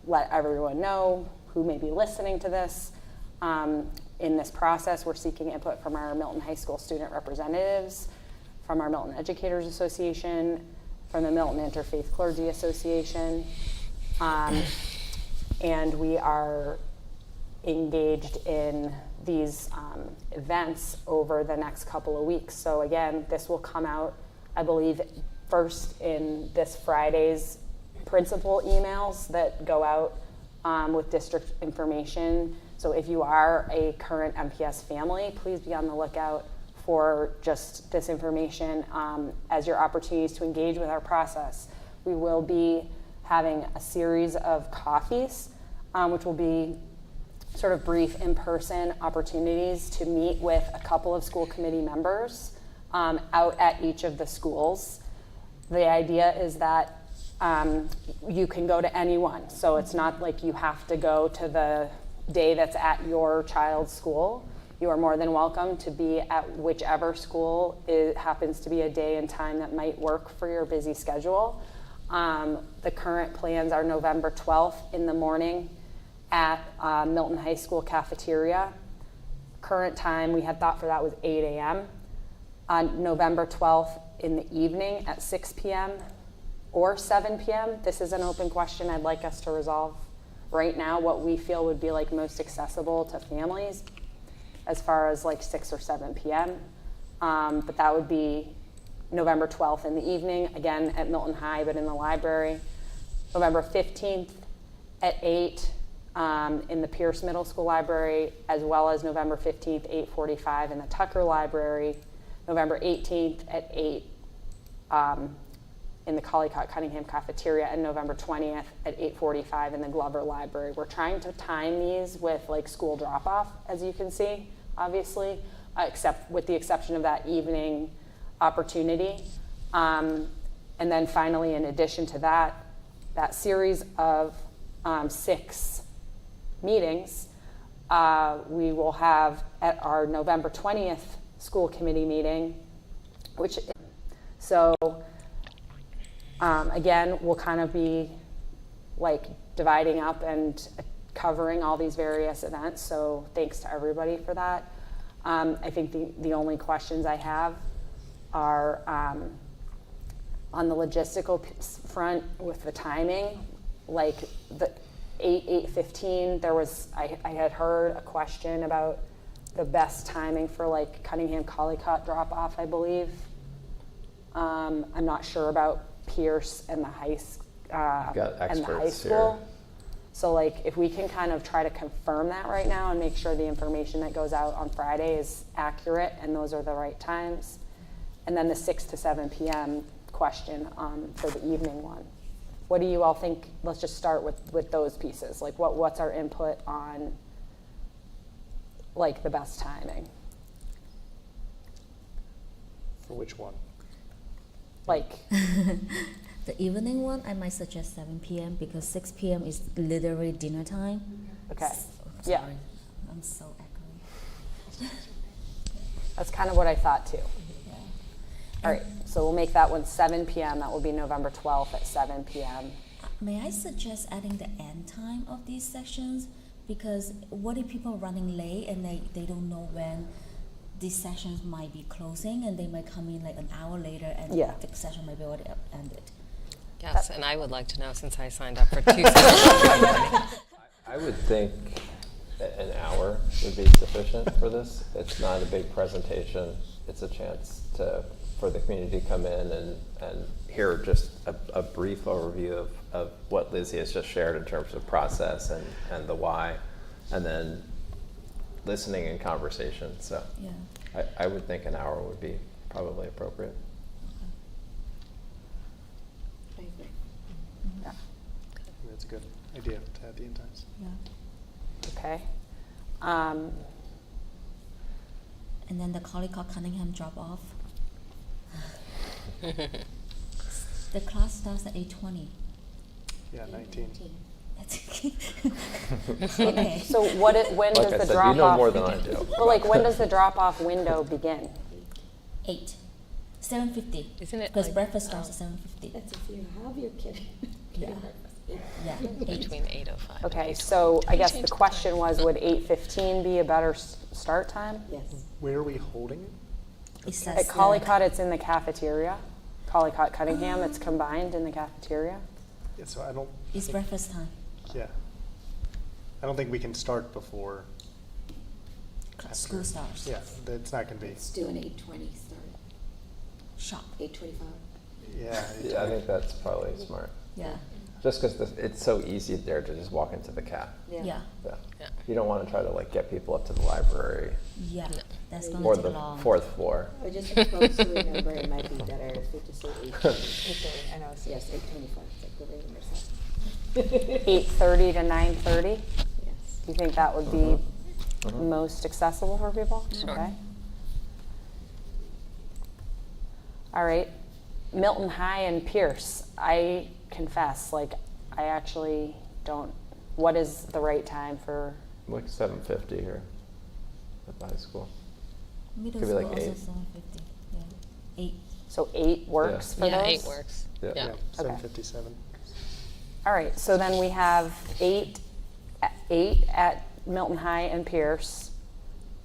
let everyone know who may be listening to this, in this process, we're seeking input from our Milton High School student representatives, from our Milton Educators Association, from the Milton Interfaith Clergy Association, and we are engaged in these events over the next couple of weeks. So again, this will come out, I believe, first in this Friday's principal emails that go out with district information. So if you are a current MPS family, please be on the lookout for just this information as your opportunities to engage with our process. We will be having a series of coffees, which will be sort of brief in-person opportunities to meet with a couple of school committee members out at each of the schools. The idea is that you can go to any one. So it's not like you have to go to the day that's at your child's school. You are more than welcome to be at whichever school it happens to be a day and time that might work for your busy schedule. The current plans are November 12th in the morning at Milton High School cafeteria. Current time we had thought for that was 8 a.m. On November 12th in the evening at 6 p.m. or 7 p.m. This is an open question I'd like us to resolve right now, what we feel would be like most accessible to families as far as like 6 or 7 p.m. But that would be November 12th in the evening, again at Milton High, but in the library. November 15th at 8 in the Pierce Middle School Library, as well as November 15th, 8:45 in the Tucker Library. November 18th at 8 in the Collycott Cunningham Cafeteria, and November 20th at 8:45 in the Glover Library. We're trying to time these with like school drop-off, as you can see, obviously, except with the exception of that evening opportunity. And then finally, in addition to that series of 6 meetings, we will have at our November 20th school committee meeting, which again, we'll kind of be like dividing up and covering all these various events. So thanks to everybody for that. I think the only questions I have are on the logistical front with the timing, like the 8:15. I had heard a question about the best timing for like Cunningham Collycott drop off, I believe. I'm not sure about Pierce and the high school. Here. So like if we can kind of try to confirm that right now and make sure the information that goes out on Friday is accurate and those are the right times. And then the 6 to 7 p.m. question for the evening one. What do you all think? Let's just start with those pieces. Like what's our input on like the best timing? For which one? Like the evening one, I might suggest 7 p.m. because 6 p.m. is literally dinner time. Okay. So, Yeah. sorry. I'm so echoey. That's kind of what I thought too. Yeah. All right, so we'll make that one 7 p.m. That will be November 12th at 7 p.m. May I suggest adding the end time of these sessions? Because what if people are running late and they don't know when these sessions might be closing and they might come in like an hour later and Yeah. the session might be already ended. Yes, and I would like to know since I signed up for 2 sessions. I would think an hour would be sufficient for this. It's not a big presentation. It's a chance for the community to come in and hear just a brief overview of what Lizzie has just shared in terms of process and the why, and then listening and conversation. So Yeah. I would think an hour would be probably appropriate. I agree. Yeah. That's a good idea to add the end times. Yeah. Okay. And then the Collycott Cunningham drop off. The class starts at 8:20. Yeah, 19. Okay. So when Like does I the said, drop you know off? more than I do. Well, like when does the drop off window begin? 8. 7:50. Isn't it Because like- breakfast starts at 7:50. That's if you have your kid. Yeah. Yeah, Between 8:05. Okay, so I guess the question was, would 8:15 be a better start time? Yes. Where are we holding it? It says At Collycott, it's in the cafeteria. Collycott Cunningham, it's combined in the cafeteria. Yeah, so I don't. It's think- breakfast time. Yeah. I don't think we can start before. School starts. Yeah, it's not going to be. Let's do an 8:20 start. Sharp. 8:25. Yeah. Yeah, I think that's probably smart. Yeah. Just because it's so easy there to just walk into the caf. Yeah. Yeah. Yeah. You don't want to try to like get people up to the library Yeah. That's gonna or take the long. 4th floor. Or just for folks to remember, it might be better if we just say 8:20. 8:30, I know, it's- Yes, 8:25, it's like the regular set. 8:30 to 9:30? Yes. Do you think that would be most accessible for people? Sure. Okay. All right. Milton High and Pierce. I confess, like, I actually don't. What is the right time for? Like 7:50 here at the high school. Middle Could be school like also 8. 7:50. Yeah. 8. So 8 works for Yeah, those? 8 works. Yeah. Yeah. 7:57. All right. So then we have 8 at Milton High and Pierce,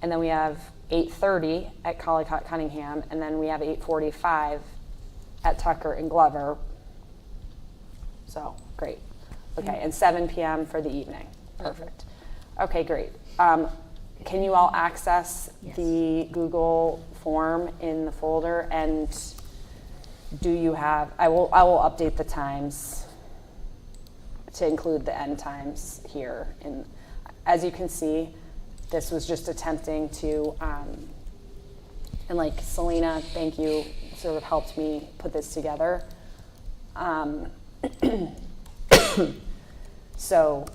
and then we have 8:30 at Collycott Cunningham, and then we have 8:45 at Tucker and Glover. So, great. Okay, and 7 p.m. for the evening. Perfect. Okay, great. Can you all access Yes. the Google form in the folder? And do you have, I will update the times to include the end times here. And as you can see, this was just attempting to, and like Selena, thank you, sort of helped me put this together. So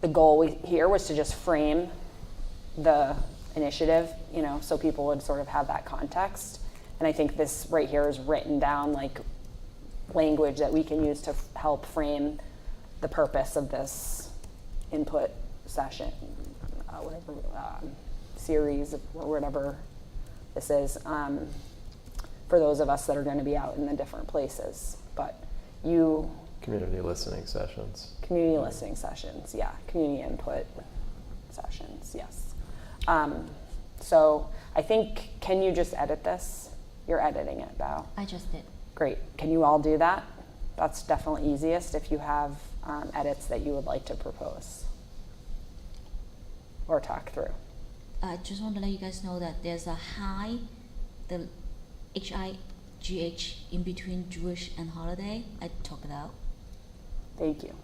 the goal here was to just frame the initiative, you know, so people would sort of have that context. And I think this right here is written down like language that we can use to help frame the purpose of this input session, whatever series or whatever this is, for those of us that are going to be out in the different places. But you... Community listening sessions. Community listening sessions, yeah. Community input sessions, yes. So I think, can you just edit this? You're editing it, Bao. I just did. Great. Can you all do that? That's definitely easiest if you have edits that you would like to propose or talk through. I just want to let you guys know that there's a high, the HIGH in between Jewish and holiday. I took it out. Thank you.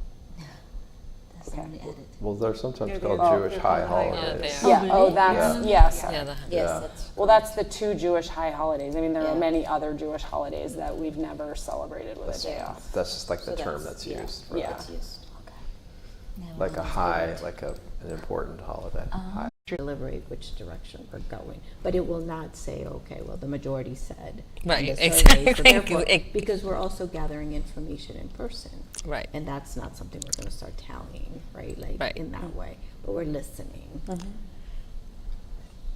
That's the only edit. Well, they're sometimes Yeah, called they're- Jewish high Yeah, holidays. they are. Yeah, really? oh, that's, Yeah. yes. Yeah, the, Yes, Yeah. that's. Well, that's the 2 Jewish high holidays. I mean, there Yeah. are many other Jewish holidays that we've never celebrated with a day off. That's just like the So term that's- that's yeah. used for Yeah. that. That's used. Never Like a mind. high, like an important holiday. High. deliberate which direction we're going, but it will not say, okay, well, the majority said. in Right, the survey, exactly. so therefore- It- Because we're also gathering information in person. Right. And that's not something we're gonna start tallying, right, like, Right. in that way, but we're listening.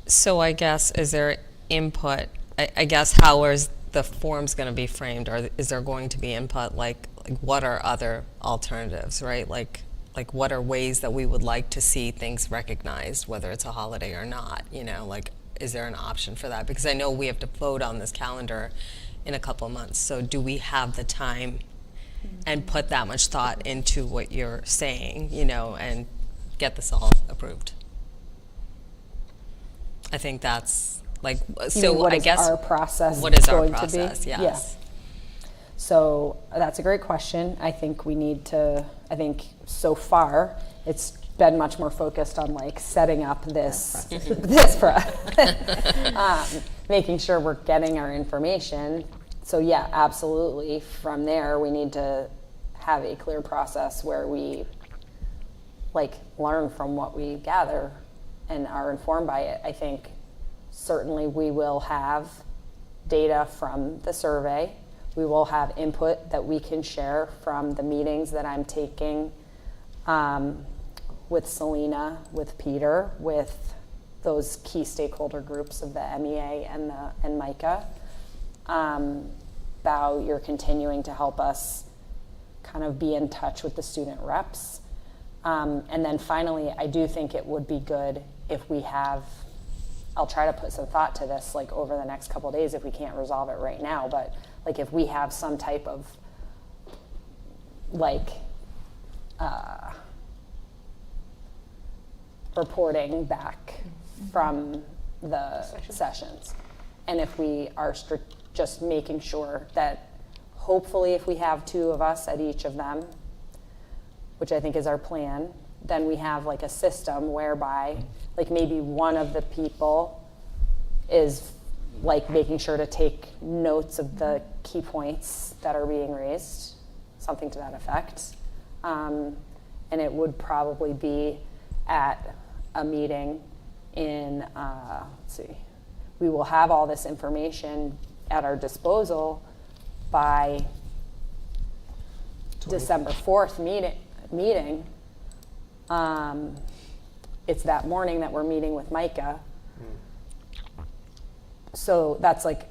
So I guess, is there input, I guess how is the form's going to be framed? Or is there going to be input, like what are other alternatives, right? Like what are ways that we would like to see things recognized, whether it's a holiday or not, you know, like is there an option for that? Because I know we have to vote on this calendar in a couple of months. So do we have the time and put that much thought into what you're saying, you know, and get this all approved? I think that's like, You so mean, what I is guess. our process What is our going to be? process? Yeah. Yes. So that's a great question. I think we need to, I think so far it's been much more focused on like setting up this, making sure we're getting our information. So yeah, absolutely. From there, we need to have a clear process where we like learn from what we gather and are informed by it. I think certainly we will have data from the survey. We will have input that we can share from the meetings that I'm taking with Selena, with Peter, with those key stakeholder groups of the MEA and Micah. Bao, you're continuing to help us kind of be in touch with the student reps. And then finally, I do think it would be good if we have, I'll try to put some thought to this like over the next couple of days if we can't resolve it right now, but like if we have some type of like reporting back from the sessions. And if we are just making sure that hopefully if we have 2 of us at each of them, which I think is our plan, then we have like a system whereby like maybe one of the people is like making sure to take notes of the key points that are being raised, something to that effect. And it would probably be at a meeting in, let's see, we will have all this information at our disposal by December 4th meeting. It's that morning that we're meeting with Micah. So that's like,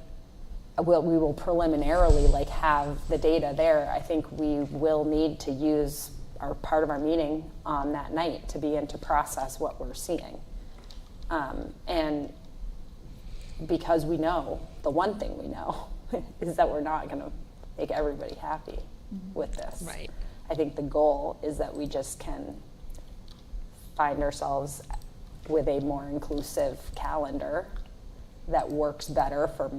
we will preliminarily like have the data there. I think we will need to use our part of our meeting on that night to begin to process what we're seeing. And because we know, the one thing we know is that we're not gonna make everybody happy with this. Right. I think the goal is that we just can find ourselves with a more inclusive calendar that works better for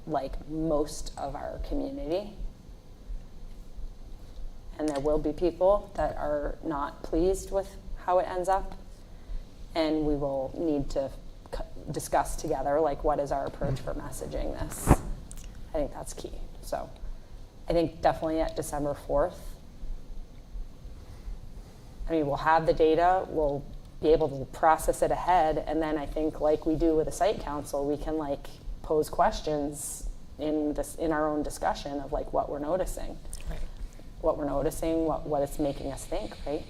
like most of our community. And there will be people that are not pleased with how it ends up, and we will need to discuss together like what is our approach for messaging this. I think that's key. So I think definitely at December 4th, I mean, we'll have the data, we'll be able to process it ahead, and then I think like we do with a site council, we can like pose questions in our own discussion of like what we're noticing. Right. What we're noticing, what it's making us think, right?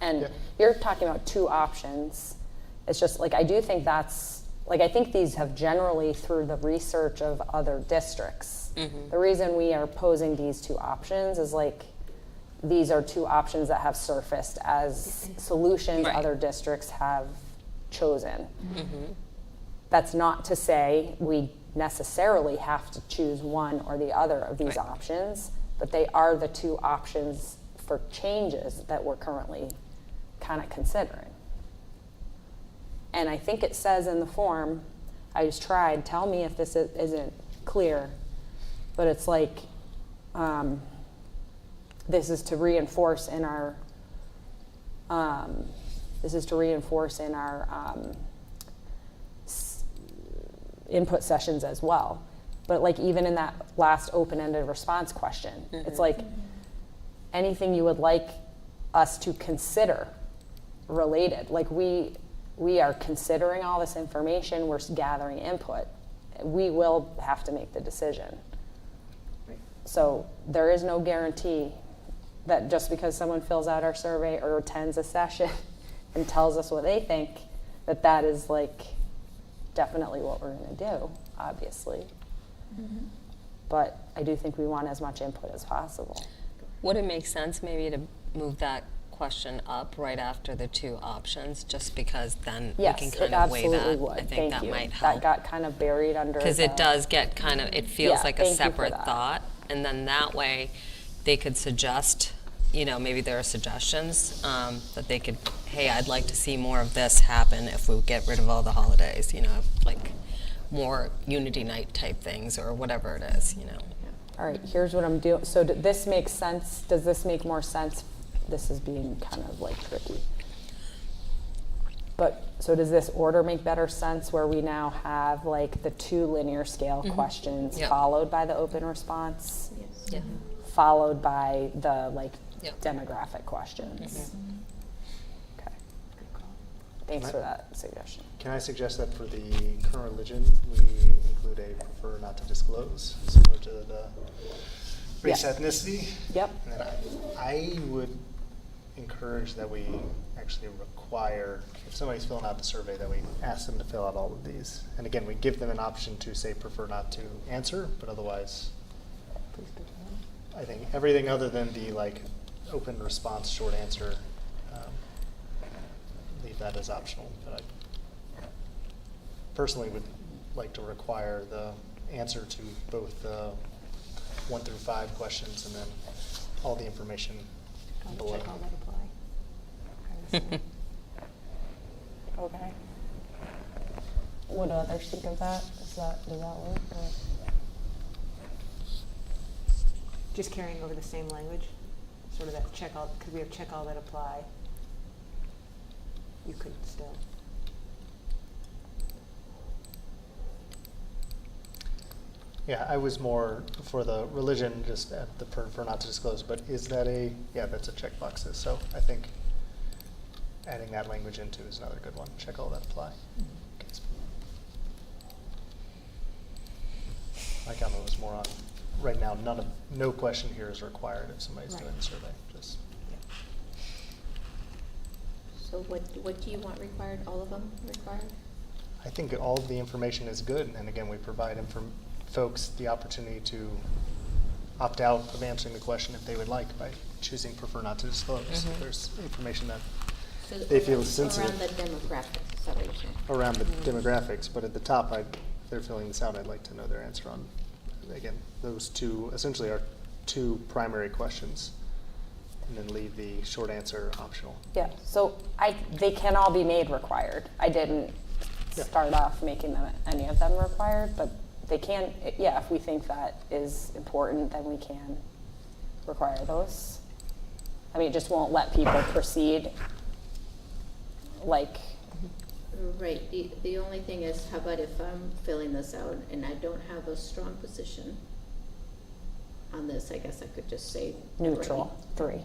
And you're talking about 2 options. It's just like, I do think that's, like I think these have generally through the research of other districts. The reason we are posing these 2 options is like, these are 2 options that have surfaced as solutions other districts have chosen. That's not to say we necessarily have to choose one or the other of these options, but they are the 2 options for changes that we're currently kind of considering. And I think it says in the form, I just tried, tell me if this isn't clear, but it's like, this is to reinforce in our, input sessions as well. But like even in that last open-ended response question, it's like anything you would like us to consider related. Like we are considering all this information, we're gathering input. We will have to make the decision. So there is no guarantee that just because someone fills out our survey or attends a session and tells us what they think, that is like definitely what we're going to do, obviously. But I do think we want as much input as possible. Would it make sense maybe to move that question up right after the 2 options, just because then Yes, we can kind it of weigh absolutely that? would. I think Thank that you. might help. That got kind of buried under Because it does get kind of, it feels Yeah, like thank a you for separate that. thought, and then that way they could suggest, you know, maybe there are suggestions that they could, hey, I'd like to see more of this happen if we get rid of all the holidays, you know, like more unity night type things or whatever it is, you know. All right, here's what I'm doing. So this makes sense. Does this make more sense? This is being kind of like tricky. But so does this order make better sense where we now have like the 2 linear scale questions Yep. followed by the open response, Yeah. followed by the like Yep. demographic questions? Okay. Thanks for that suggestion. Can I suggest that for the current religion, we include a prefer not to disclose, similar to the race Yes. ethnicity? Yep. And then I would encourage that we actually require, if somebody's filling out the survey, that we ask them to fill out all of these. And again, we give them an option to say prefer not to answer, but otherwise, I think everything other than the like open response, short answer, leave that as optional. But I personally would like to require the answer to both the 1 through 5 questions and then all the information below. Check all that apply. Okay. What do others think of that? Does that work? Or? Just carrying over the same language, sort of that check all, because we have check all that apply. You could still. Yeah, I was more for the religion, just at the prefer not to disclose, but is that that's a checkbox. So I think adding that language into is another good one. Check all that apply. Okay. My comment was more on, right now, no question here is required if somebody's doing the survey. Just So what do you want required? All of them required? I think all of the information is good, and again, we provide folks the opportunity to opt out of answering the question if they would like by choosing prefer not to disclose. If there's information that So they feel is sensitive around the demographics, is that what you're saying? around the demographics, but at the top, if they're filling this out, I'd like to know their answer on, again, those two essentially are two primary questions, and then leave the short answer optional. Yeah, so they can all be made required. I didn't start off making any of them required, but they can, if we think that is important, then we can require those. I mean, it just won't let people proceed like. Right, the only thing is, how about if I'm filling this out and I don't have a strong position on this, I guess I could just say Neutral, 3.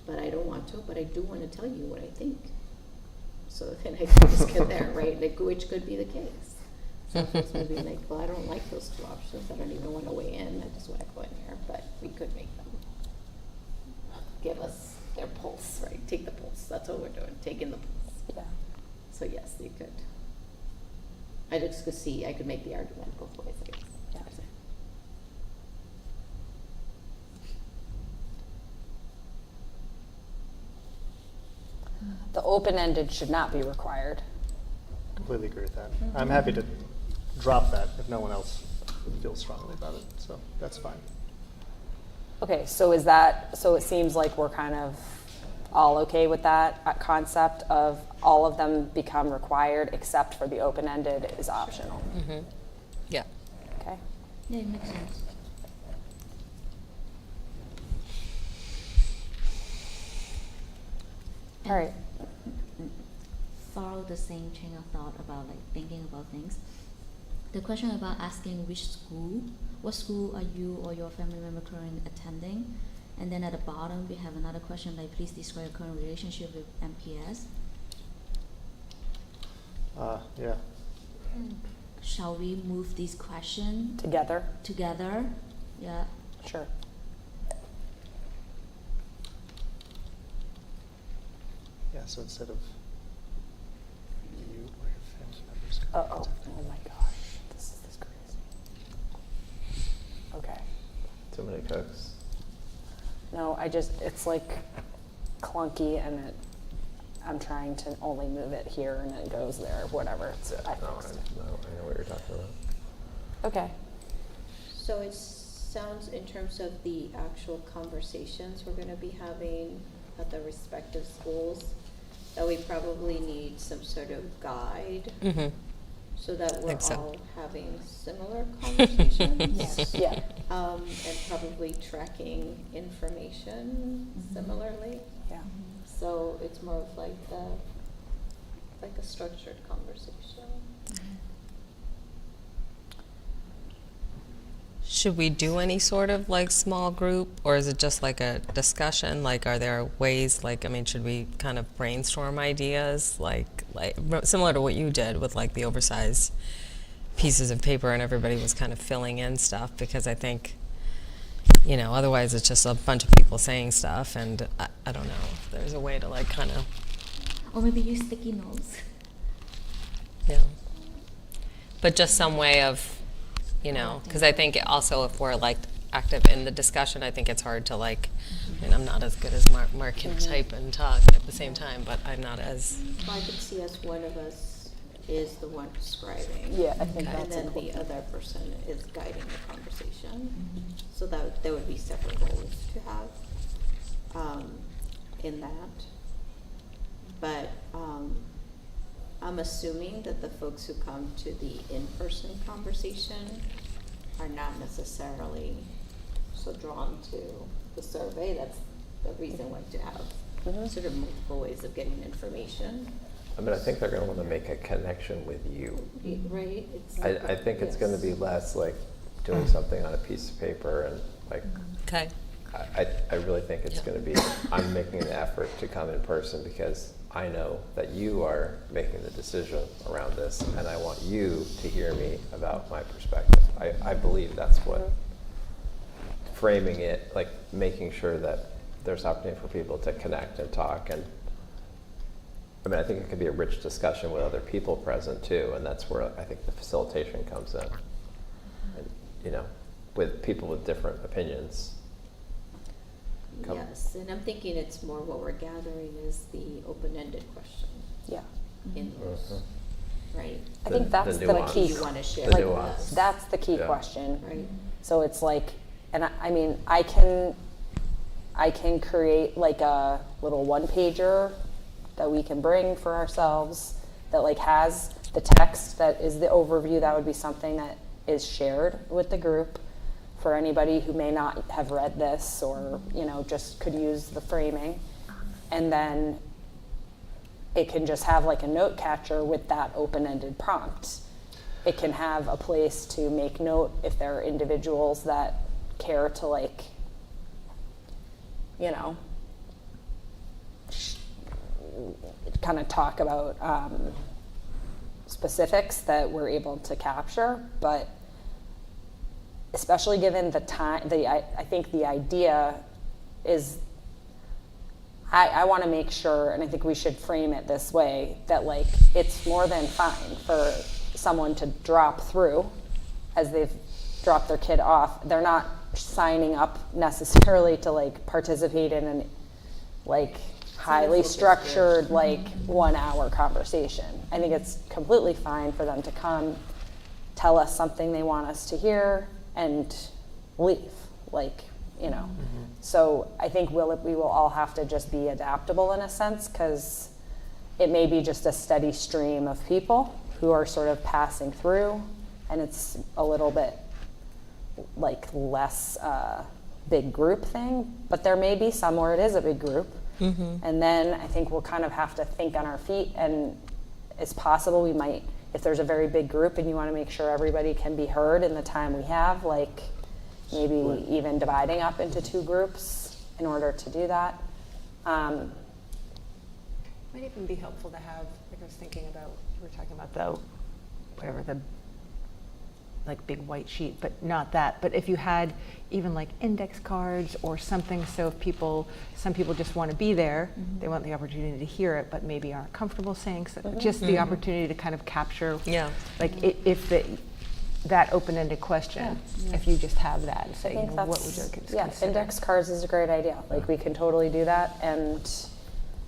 But I don't want to, but I do want to tell you what I think. So then I can just get there, right? Like, which could be the case. Some folks may be like, well, I don't like those 2 options. I don't even want to weigh in. I just want to go in here. But we could make them give us their pulse, right? Take the pulse. That's what we're doing. Taking the pulse. Yeah. So yes, you could. I just could see, I could make the argument both ways, I guess. Yeah. The open-ended should not be required. Completely agree with that. I'm happy to drop that if no one else feels strongly about it, so that's fine. Okay, so so it seems like we're kind of all okay with that concept of all of them become required except for the open-ended is optional. Mm-hmm. Yeah. Okay. Yeah, it makes sense. All right. Follow the same chain of thought about like thinking about things. The question about asking what school are you or your family member currently attending? And then at the bottom we have another question like, please describe your current relationship with MPS. Yeah. Shall we move these questions Together? Yeah. Sure. Yeah, so instead of you or your family members. Oh my gosh, this is crazy. Okay. Too many cooks. No, it's like clunky and I'm trying to only move it here and it goes there, whatever. I I know what you're talking about. Okay. So it sounds, in terms of the actual conversations we're going to be having at the respective schools, that we probably need some sort of guide Mm-hmm. so that we're Think so. all having similar conversations. Yes. Yeah. And probably tracking information similarly. Yeah. So it's more of like a structured conversation. Should we do any sort of like small group, or is it just like a discussion? Like, are there ways, like, I mean, should we kind of brainstorm ideas, like similar to what you did with like the oversized pieces of paper and everybody was kind of filling in stuff? Because I think, otherwise it's just a bunch of people saying stuff, and I don't know if there's a way to like kind of, Or maybe use sticky notes. yeah. But just some way of, because I think also if we're like active in the discussion, I think it's hard to like, I'm not as good as Mark can type and talk at the same time, but I'm not as. Well, I could see as one of us is the one describing. Yeah, I think And that's then important. the other person is guiding the conversation. So that there would be separate roles to have in that. But I'm assuming that the folks who come to the in-person conversation are not necessarily so drawn to the survey. That's the reason why to have sort of multiple ways of getting information. I mean, I think they're going to want to make a connection with you. Right? It's I think it's going to be less like doing something on a piece of paper and like. Okay. I really think it's going to be, I'm making an effort to come in person because I know that you are making the decision around this, and I want you to hear me about my perspective. I believe that's what, framing it, like making sure that there's opportunity for people to connect and talk. And I mean, I think it could be a rich discussion with other people present too, and that's where I think the facilitation comes in. And, with people with different opinions. Yes, and I'm thinking it's more what we're gathering is the open-ended question Yeah. in those, right? I think that's the nuance. key. You want to share The with nuance. us. That's the key Yeah. question. Right. So it's like, and I mean, I can create like a little one-pager that we can bring for ourselves that like has the text that is the overview. That would be something that is shared with the group for anybody who may not have read this or, just could use the framing. And then it can just have like a note catcher with that open-ended prompt. It can have a place to make note if there are individuals that care to like, kind of talk about specifics that we're able to capture, but especially given the time, I think the idea is, I want to make sure, and I think we should frame it this way, that like it's more than fine for someone to drop through as they've dropped their kid off. They're not signing up necessarily to like participate in an like highly structured like 1 hour conversation. I think it's completely fine for them to come, tell us something they want us to hear, and leave, So I think we will all have to just be adaptable in a sense, because it may be just a steady stream of people who are sort of passing through, and it's a little bit like less big group thing, but there may be some where it is a big group. And then I think we'll kind of have to think on our feet, and it's possible we might, if there's a very big group and you want to make sure everybody can be heard in the time we have, like maybe even dividing up into 2 groups in order to do that. Might even be helpful to have, like I was thinking about, we were talking about the like big white sheet, but not that. But if you had even like index cards or something, so if some people just want to be there, they want the opportunity to hear it, but maybe aren't comfortable saying so. Just the opportunity to kind of capture, like if that open-ended question, if you just have that and say, what would you consider? Yeah, index cards is a great idea. Like we can totally do that and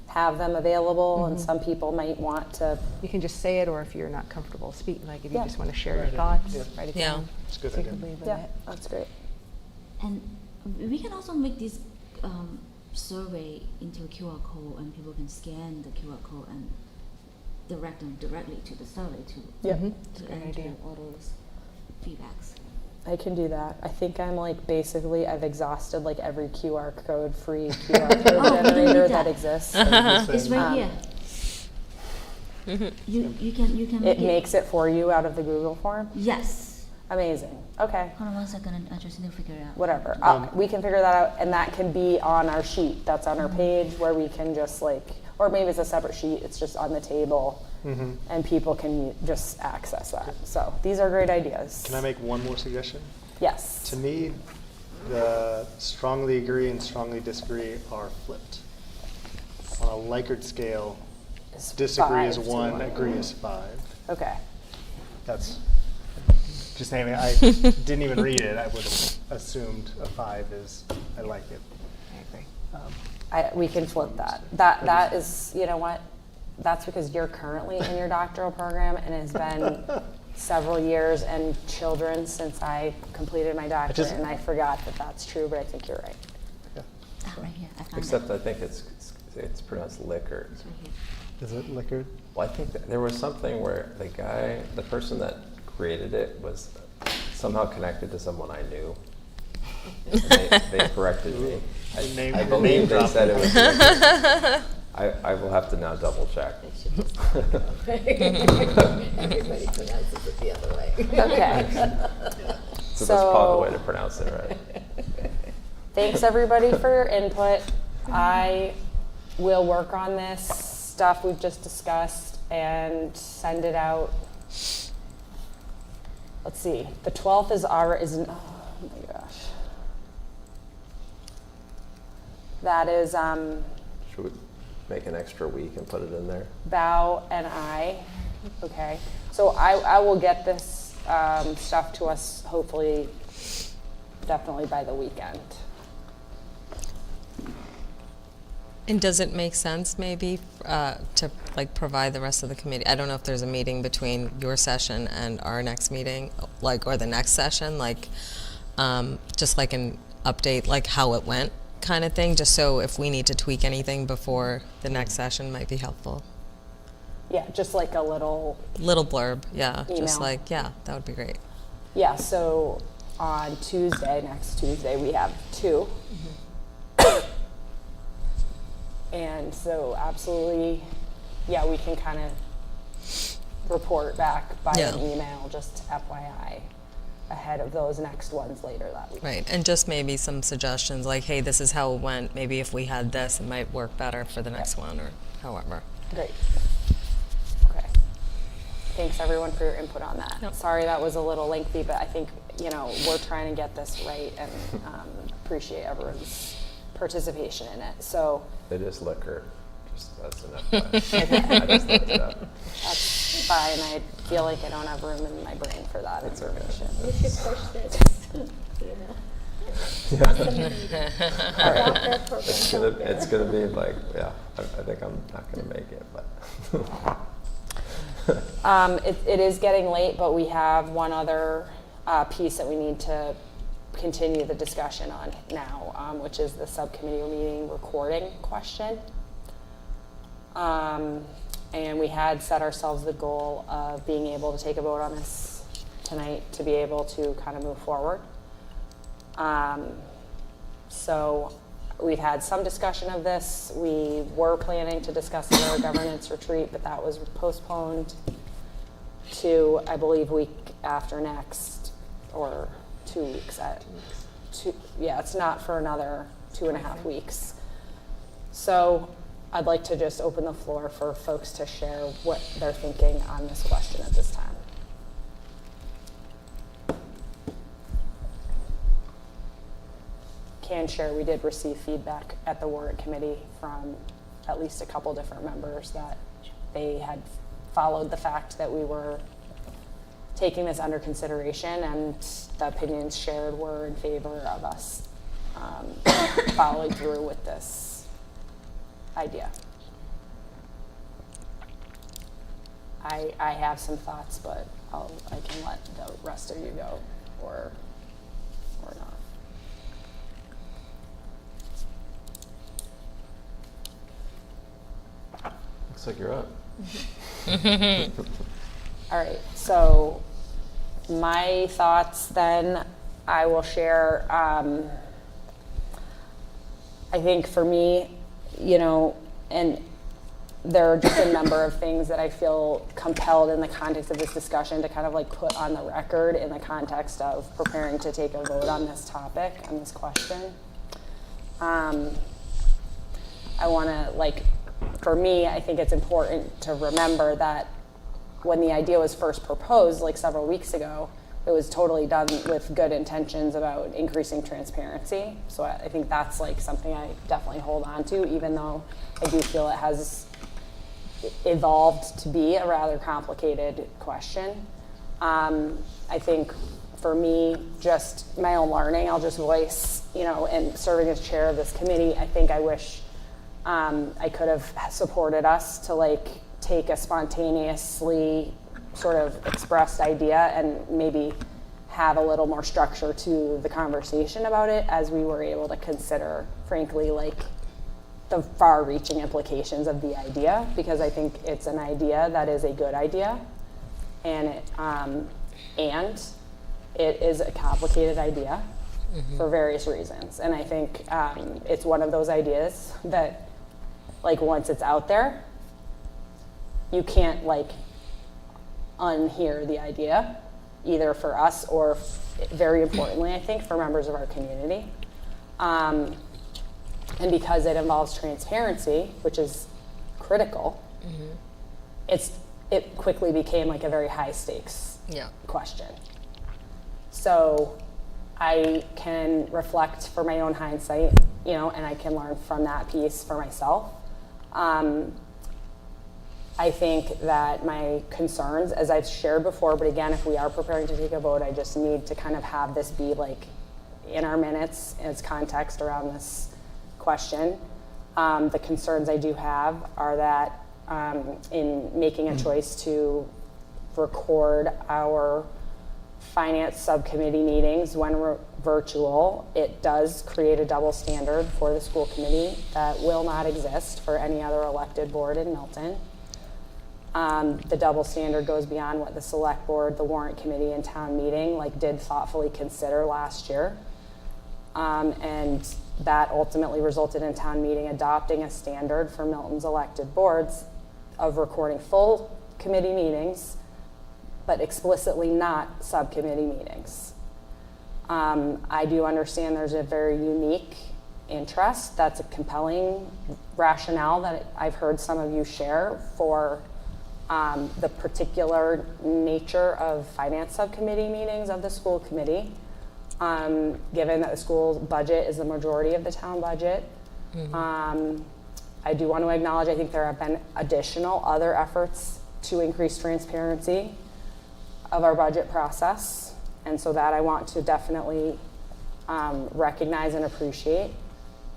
have them available, and some people might want to. You can just say it, or if you're not comfortable speaking, like if you just want to share your thoughts, write it down. It's a good So you idea. can leave with Yeah, it. that's great. And we can also make this survey into a QR code, and people can scan the QR code and direct them directly to the survey to Yep. to Great enter idea. all those feedbacks. I can do that. I think I'm like basically I've exhausted like every QR code free QR code Oh, we don't generator need that that. exists. It's right here. You can make It makes it for you out of the Google form. Yes. Amazing. Okay. Hold on 1 second, and I just need to figure it out. Whatever. We can figure that out, and that can be on our sheet. That's on our page where we can just like, or maybe it's a separate sheet. It's just on the table, and people can just access that. So these are great ideas. Can I make one more suggestion? Yes. To me, the strongly agree and strongly disagree are flipped. On a Likert scale, It's disagree is 5 to 1, 1. agree is 5. Okay. That's just naming. I didn't even read it. I would have assumed a 5 is I like it. I agree. We can flip that. That is, you know what? That's because you're currently in your doctoral program, and it has been several years and children since I completed my doctorate, and I forgot that that's true, but I think you're right. Yeah. Ah, right here, I found Except it. I think it's pronounced liquor. It's right here. Is it Likert? Well, I think that there was something where the person that created it was somehow connected to someone I knew. And they corrected me. I believe they said it was liquor. I will have to now double check. Everybody pronounces it the other way. Okay. So that's probably the way to pronounce it, right? Thanks, everybody, for your input. I will work on this stuff we've just discussed and send it out. Let's see. The 12th is oh my gosh. That is Should we make an extra week and put it in there? Bao and I. Okay. So I will get this stuff to us hopefully definitely by the weekend. And does it make sense maybe to like provide the rest of the committee? I don't know if there's a meeting between your session and our next meeting, like, or the next session, like just like an update, like how it went kind of thing, just so if we need to tweak anything before the next session might be helpful. Yeah, just like a little blurb, yeah, email. just like, yeah, that would be great. Yeah, so on next Tuesday, we have 2. And so absolutely, yeah, we can kind of report back by an email, just FYI, ahead of those next ones later that week. Right, and just maybe some suggestions like, hey, this is how it went. Maybe if we had this, it might work better for the next one, or however. Great. Okay. Thanks everyone for your input on that. Yep. Sorry that was a little lengthy, but I think, we're trying to get this right and appreciate everyone's participation in it. So It is liquor. Just that's enough. I just looked it up. that's fine. I feel like I don't have room in my brain for that information. We should push this, It's gonna be like, yeah. I think I'm not gonna make it, but. It is getting late, but we have one other piece that we need to continue the discussion on now, which is the subcommittee meeting recording question. And we had set ourselves the goal of being able to take a vote on this tonight to be able to kind of move forward. So we've had some discussion of this. We were planning to discuss it at our governance retreat, but that was postponed to, I believe, week after next, or 2 weeks. It's not for another 2.5 weeks. So I'd like to just open the floor for folks to share what they're thinking on this question at this time. Can share, we did receive feedback at the warrant committee from at least a couple different members that they had followed the fact that we were taking this under consideration, and the opinions shared were in favor of us following through with this idea. I have some thoughts, but I can let the rest of you go, or not. Looks like you're up. All right, so my thoughts then I will share. I think for me, and there are just a number of things that I feel compelled in the context of this discussion to kind of like put on the record in the context of preparing to take a vote on this topic, on this question. I want to, for me, I think it's important to remember that when the idea was first proposed, several weeks ago, it was totally done with good intentions about increasing transparency. So I think that's like something I definitely hold on to, even though I do feel it has evolved to be a rather complicated question. I think for me, just my own learning, I'll just voice, and serving as chair of this committee, I think I wish I could have supported us to like take a spontaneously sort of expressed idea and maybe have a little more structure to the conversation about it, as we were able to consider, frankly, like the far-reaching implications of the idea, because I think it's an idea that is a good idea, and it is a complicated idea for various reasons. And I think it's one of those ideas that, like, once it's out there, you can't like unhear the idea, either for us or very importantly, I think, for members of our community. And because it involves transparency, which is critical, it quickly became like a very high stakes question. So I can reflect for my own hindsight, and I can learn from that piece for myself. I think that my concerns, as I've shared before, but again, if we are preparing to take a vote, I just need to kind of have this be like in our minutes as context around this question. The concerns I do have are that in making a choice to record our finance subcommittee meetings when we're virtual, it does create a double standard for the school committee that will not exist for any other elected board in Milton. The double standard goes beyond what the select board, the warrant committee, and town meeting did thoughtfully consider last year. And that ultimately resulted in town meeting adopting a standard for Milton's elected boards of recording full committee meetings, but explicitly not subcommittee meetings. I do understand there's a very unique interest. That's a compelling rationale that I've heard some of you share for the particular nature of finance subcommittee meetings of the school committee, given that the school budget is the majority of the town budget. I do want to acknowledge, I think there have been additional other efforts to increase transparency of our budget process, and so that I want to definitely recognize and appreciate.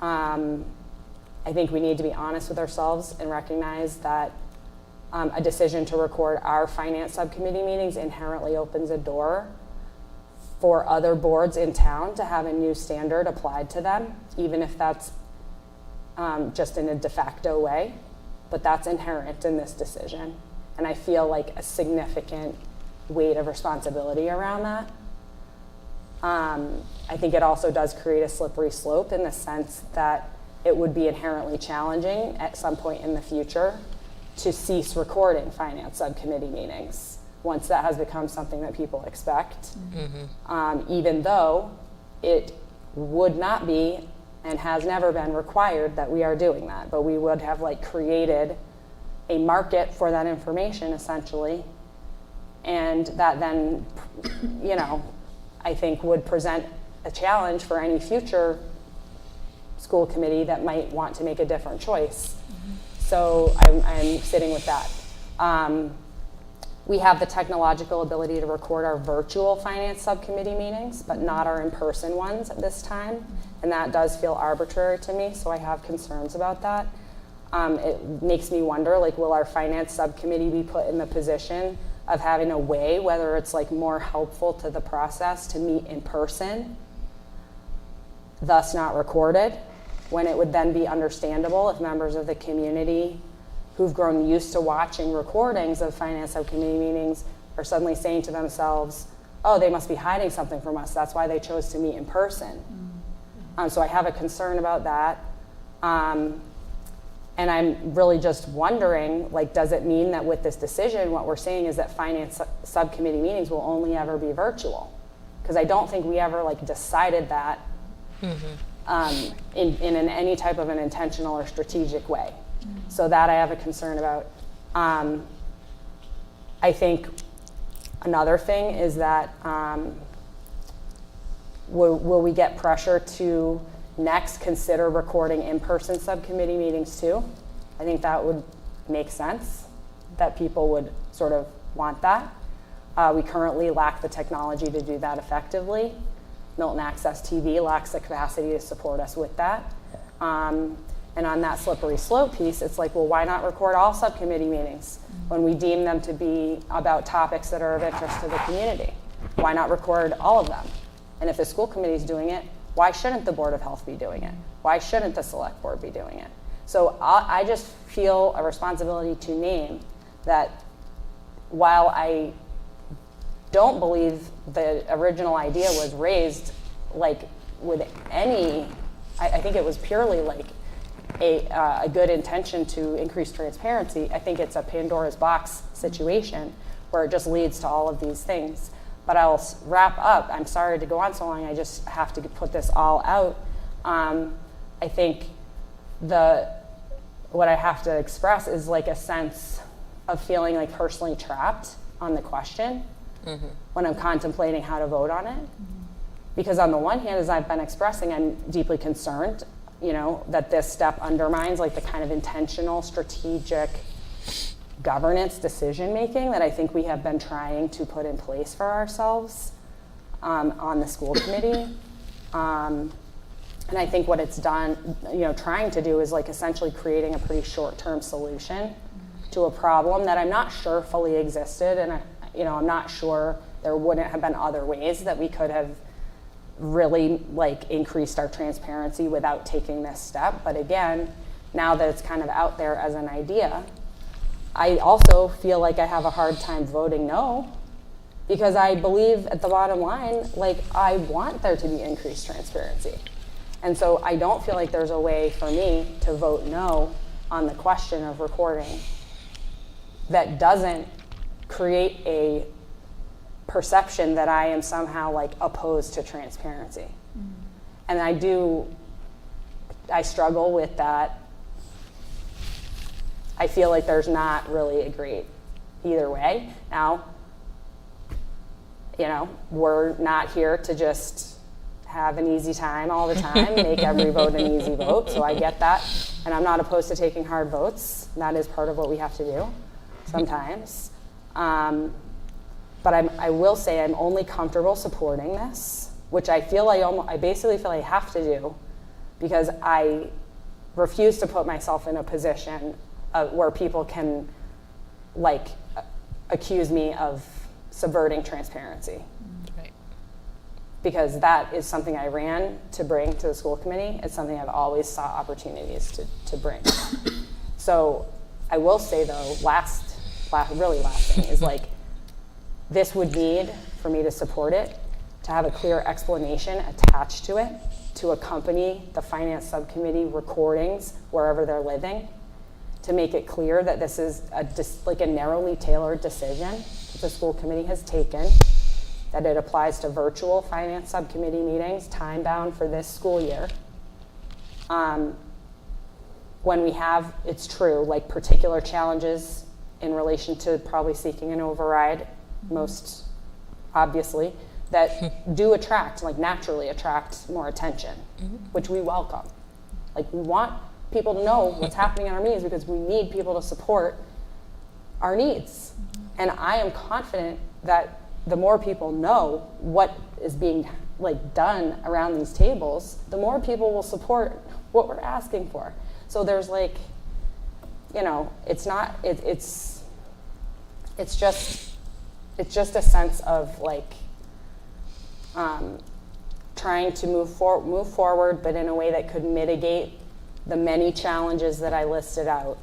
I think we need to be honest with ourselves and recognize that a decision to record our finance subcommittee meetings inherently opens a door for other boards in town to have a new standard applied to them, even if that's just in a de facto way, but that's inherent in this decision. And I feel like a significant weight of responsibility around that. I think it also does create a slippery slope in the sense that it would be inherently challenging at some point in the future to cease recording finance subcommittee meetings once that has become something that people expect, even though it would not be and has never been required that we are doing that, but we would have created a market for that information essentially, and that then, I think would present a challenge for any future school committee that might want to make a different choice. So I'm sitting with that. We have the technological ability to record our virtual finance subcommittee meetings, but not our in-person ones at this time. And that does feel arbitrary to me, so I have concerns about that. It makes me wonder, will our finance subcommittee be put in the position of having a way, whether it's more helpful to the process to meet in person, thus not recorded, when it would then be understandable if members of the community who've grown used to watching recordings of finance subcommittee meetings are suddenly saying to themselves, oh, they must be hiding something from us. That's why they chose to meet in person. So I have a concern about that. And I'm really just wondering, does it mean that with this decision, what we're saying is that finance subcommittee meetings will only ever be virtual? Because I don't think we ever decided that in any type of an intentional or strategic way. So that I have a concern about. I think Another thing is that will we get pressure to next consider recording in-person subcommittee meetings too? I think that would make sense, that people would sort of want that. We currently lack the technology to do that effectively. Milton Access TV lacks the capacity to support us with that. And on that slippery slope piece, it's like, well, why not record all subcommittee meetings when we deem them to be about topics that are of interest to the community? Why not record all of them? And if the school committee is doing it, why shouldn't the Board of Health be doing it? Why shouldn't the Select Board be doing it? So I just feel a responsibility to name that while I don't believe the original idea was raised like with any, I think it was purely like a good intention to increase transparency. I think it's a Pandora's box situation where it just leads to all of these things. But I'll wrap up. I'm sorry to go on so long. I just have to put this all out. I think what I have to express is like a sense of feeling like personally trapped on the question when I'm contemplating how to vote on it. Because on the one hand, as I've been expressing, I'm deeply concerned, that this step undermines like the kind of intentional, strategic governance decision-making that I think we have been trying to put in place for ourselves on the school committee. And I think what it's done, trying to do is like essentially creating a pretty short-term solution to a problem that I'm not sure fully existed, and I'm not sure there wouldn't have been other ways that we could have really like increased our transparency without taking this step. But again, now that it's kind of out there as an idea, I also feel like I have a hard time voting no, because I believe at the bottom line, like I want there to be increased transparency. And so I don't feel like there's a way for me to vote no on the question of recording that doesn't create a perception that I am somehow like opposed to transparency. And I struggle with that. I feel like there's not really a great either way. Now, we're not here to just have an easy time all the time, make every vote an easy vote, so I get that. And I'm not opposed to taking hard votes. That is part of what we have to do sometimes. But I will say I'm only comfortable supporting this, which I feel I basically feel I have to do, because I refuse to put myself in a position where people can like accuse me of subverting transparency. Right. Because that is something I ran to bring to the school committee. It's something I've always sought opportunities to bring. So I will say though, last thing is like, this would need, for me to support it, to have a clear explanation attached to it, to accompany the finance subcommittee recordings wherever they're living, to make it clear that this is a narrowly tailored decision that the school committee has taken, that it applies to virtual finance subcommittee meetings, time-bound for this school year. When we have, it's true, like particular challenges in relation to probably seeking an override, most obviously, that do naturally attract more attention, which we welcome. Like, we want people to know what's happening in our meetings because we need people to support our needs. And I am confident that the more people know what is being done around these tables, the more people will support what we're asking for. So there's it's just a sense of trying to move forward, but in a way that could mitigate the many challenges that I listed out,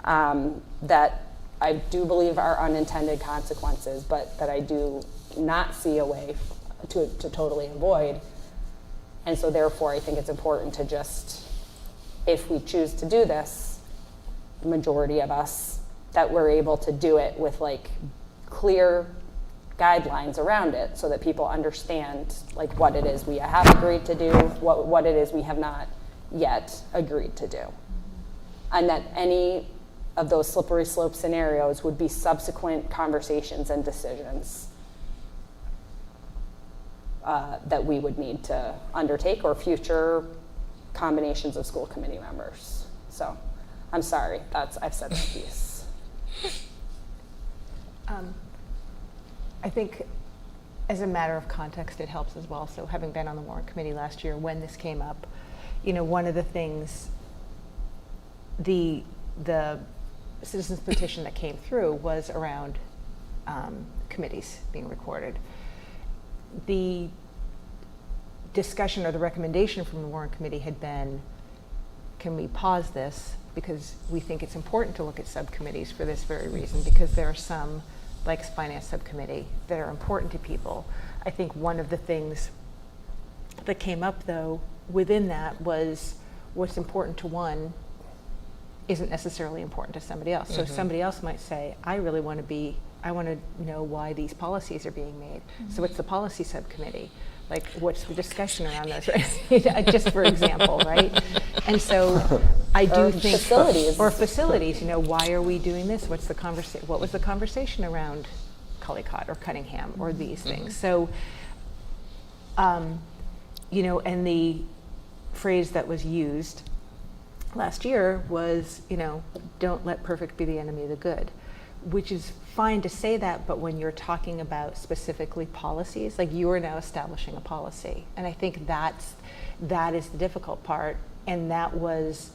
that I do believe are unintended consequences, but that I do not see a way to totally avoid. And so therefore, I think it's important to just, if we choose to do this, the majority of us, that we're able to do it with clear guidelines around it so that people understand what it is we have agreed to do, what it is we have not yet agreed to do. And that any of those slippery slope scenarios would be subsequent conversations and decisions that we would need to undertake, or future combinations of school committee members. So I'm sorry, I've said that piece. I think as a matter of context, it helps as well. So having been on the warrant committee last year when this came up, one of the things, the citizens petition that came through was around committees being recorded. The discussion or the recommendation from the warrant committee had been, can we pause this, because we think it's important to look at subcommittees for this very reason, because there are some, like finance subcommittee, that are important to people. I think one of the things that came up though within that was what's important to one isn't necessarily important to somebody else. So somebody else might say, I want to know why these policies are being made. So it's the policy subcommittee. Like, what's the discussion around those, right? Just for example, right? And so I do think facilities. Or facilities, why are we doing this? What was the conversation around Cullycott or Cunningham or these things? So, and the phrase that was used last year was, don't let perfect be the enemy of the good, which is fine to say that, but when you're talking about specifically policies, like you are now establishing a policy. And I think that is the difficult part. And that was,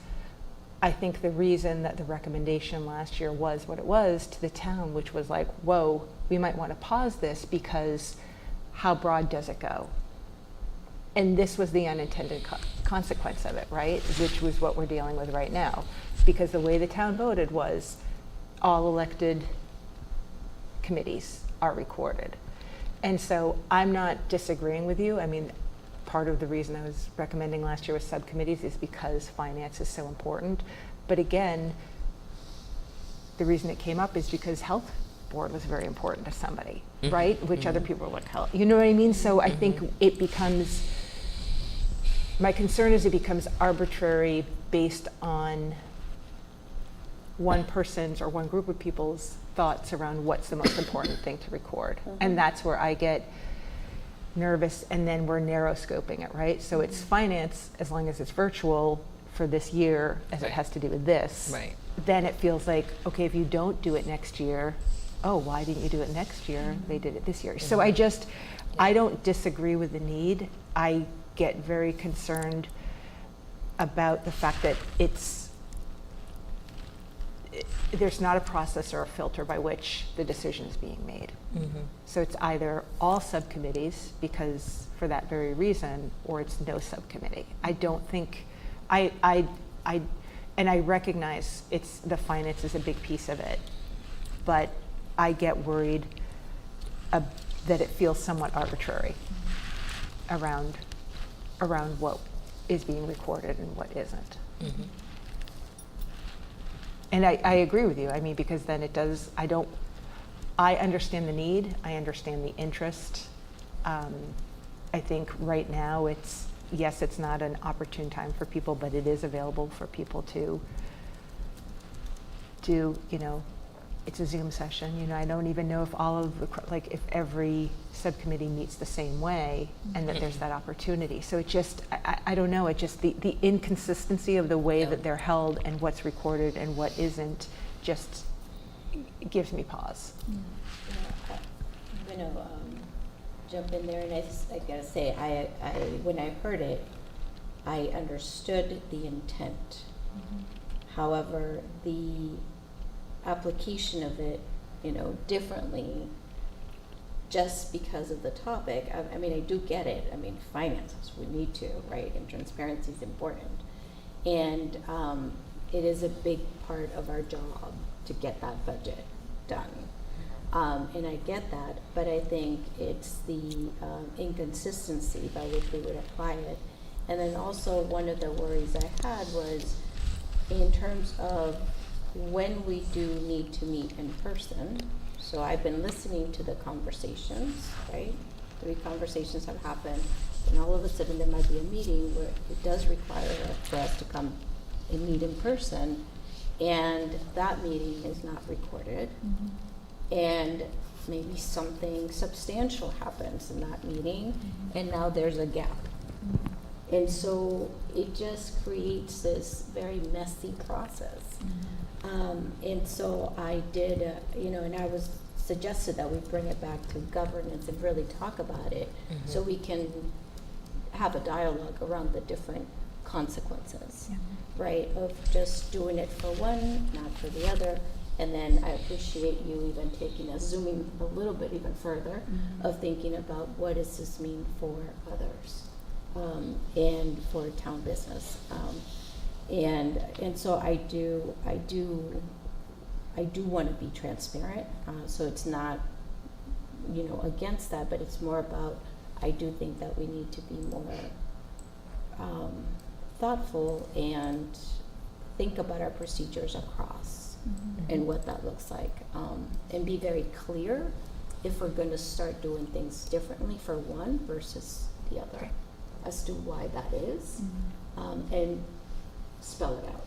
I think, the reason that the recommendation last year was what it was to the town, which was like, whoa, we might want to pause this because how broad does it go? And this was the unintended consequence of it, right? Which was what we're dealing with right now. Because the way the town voted was all elected committees are recorded. And so I'm not disagreeing with you. I mean, part of the reason I was recommending last year with subcommittees is because finance is so important. But again, the reason it came up is because health board was very important to somebody, right? Which other people were like, health, you know what I mean? So I think it becomes, my concern is it becomes arbitrary based on one person's or one group of people's thoughts around what's the most important thing to record. And that's where I get nervous, and then we're narrow scoping it, right? So it's finance as long as it's virtual for this year, as it has to do with this. Right. Then it feels like, okay, if you don't do it next year, oh, why didn't you do it next year? They did it this year. So I don't disagree with the need. I get very concerned about the fact that there's not a process or a filter by which the decision is being made. So it's either all subcommittees, because for that very reason, or it's no subcommittee. I don't think, and I recognize the finance is a big piece of it, but I get worried that it feels somewhat arbitrary around what is being recorded and what isn't. And I agree with you. I mean, because then it does, I understand the need, I understand the interest. I think right now it's not an opportune time for people, but it is available for people to do, it's a Zoom session. I don't even know if if every subcommittee meets the same way and that there's that opportunity. So it just, I don't know, it just, the inconsistency of the way that they're held and what's recorded and what isn't just gives me pause. I'm going to jump in there, and I gotta say, I when I heard it, I understood the intent. However, the application of it, differently, just because of the topic. I mean, I do get it. I mean, finances, we need to, right? And transparency is important. And it is a big part of our job to get that budget done. And I get that, but I think it's the inconsistency by which we would apply it. And then also one of the worries I had was in terms of when we do need to meet in person. So I've been listening to the conversations, right? 3 conversations have happened, and all of a sudden there might be a meeting where it does require for us to come and meet in person, and that meeting is not recorded. And maybe something substantial happens in that meeting, and now there's a gap. And so it just creates this very messy process. And so I did, and I was suggested that we bring it back to governance and really talk about it, so we can have a dialogue around the different consequences, right, of just doing it for one, not for the other. And then I appreciate you even zooming a little bit even further, of thinking about what does this mean for others, and for town business. And so I do want to be transparent. So it's not, against that, but it's more about, I do think that we need to be more thoughtful and think about our procedures across and what that looks like, and be very clear if we're going to start doing things differently for one versus the other, as to why that is, and spell it out,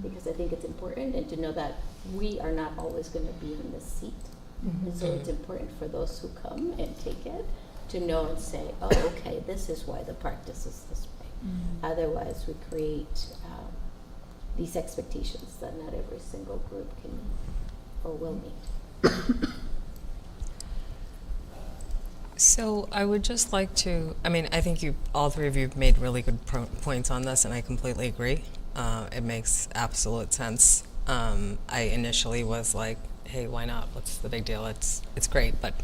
because I think it's important, and to know that we are not always going to be in this seat, and so it's important for those who come and take it to know and say, oh, okay, this is why the practice is this way. Otherwise, we create these expectations that not every single group can meet or will meet. So I would just like to, I think all three of you have made really good points on this, and I completely agree. It makes absolute sense. I initially was like, hey, why not? What's the big deal? It's great, but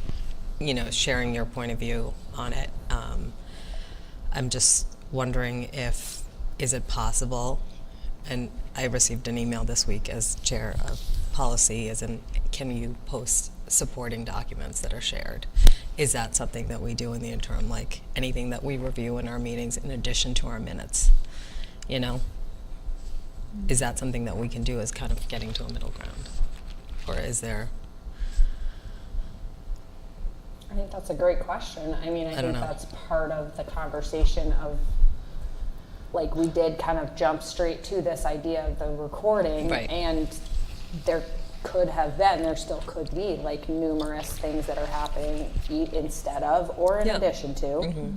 sharing your point of view on it, I'm just wondering is it possible, and I received an email this week as chair of policy, as in, can you post supporting documents that are shared? Is that something that we do in the interim, like anything that we review in our meetings in addition to our minutes? Is that something that we can do as kind of getting to a middle ground? Or is there? I think that's a great question. I don't think know. that's part of the conversation of, like, we did kind of jump straight to this idea of the recording, Right. and there still could be, like, numerous things that are happening instead of or in addition to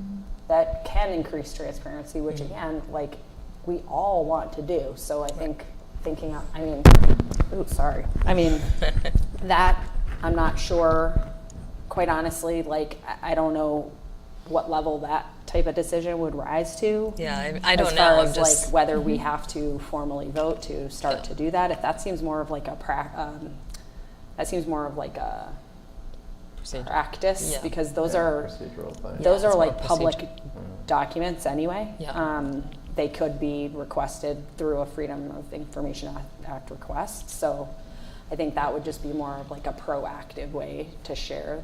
that can increase transparency, which again, like, we all want to do. So I think that I'm not sure, quite honestly, like, I don't know what level that type of decision would rise to. Yeah, I don't as know. far I'm as just like whether we have to formally vote to start to do that. If that seems more of like a procedure. practice, Yeah. because those are Procedural thing. those are it's like more public procedure. documents anyway. Yeah. They could be requested through a Freedom of Information Act request. So I think that would just be more of like a proactive way to share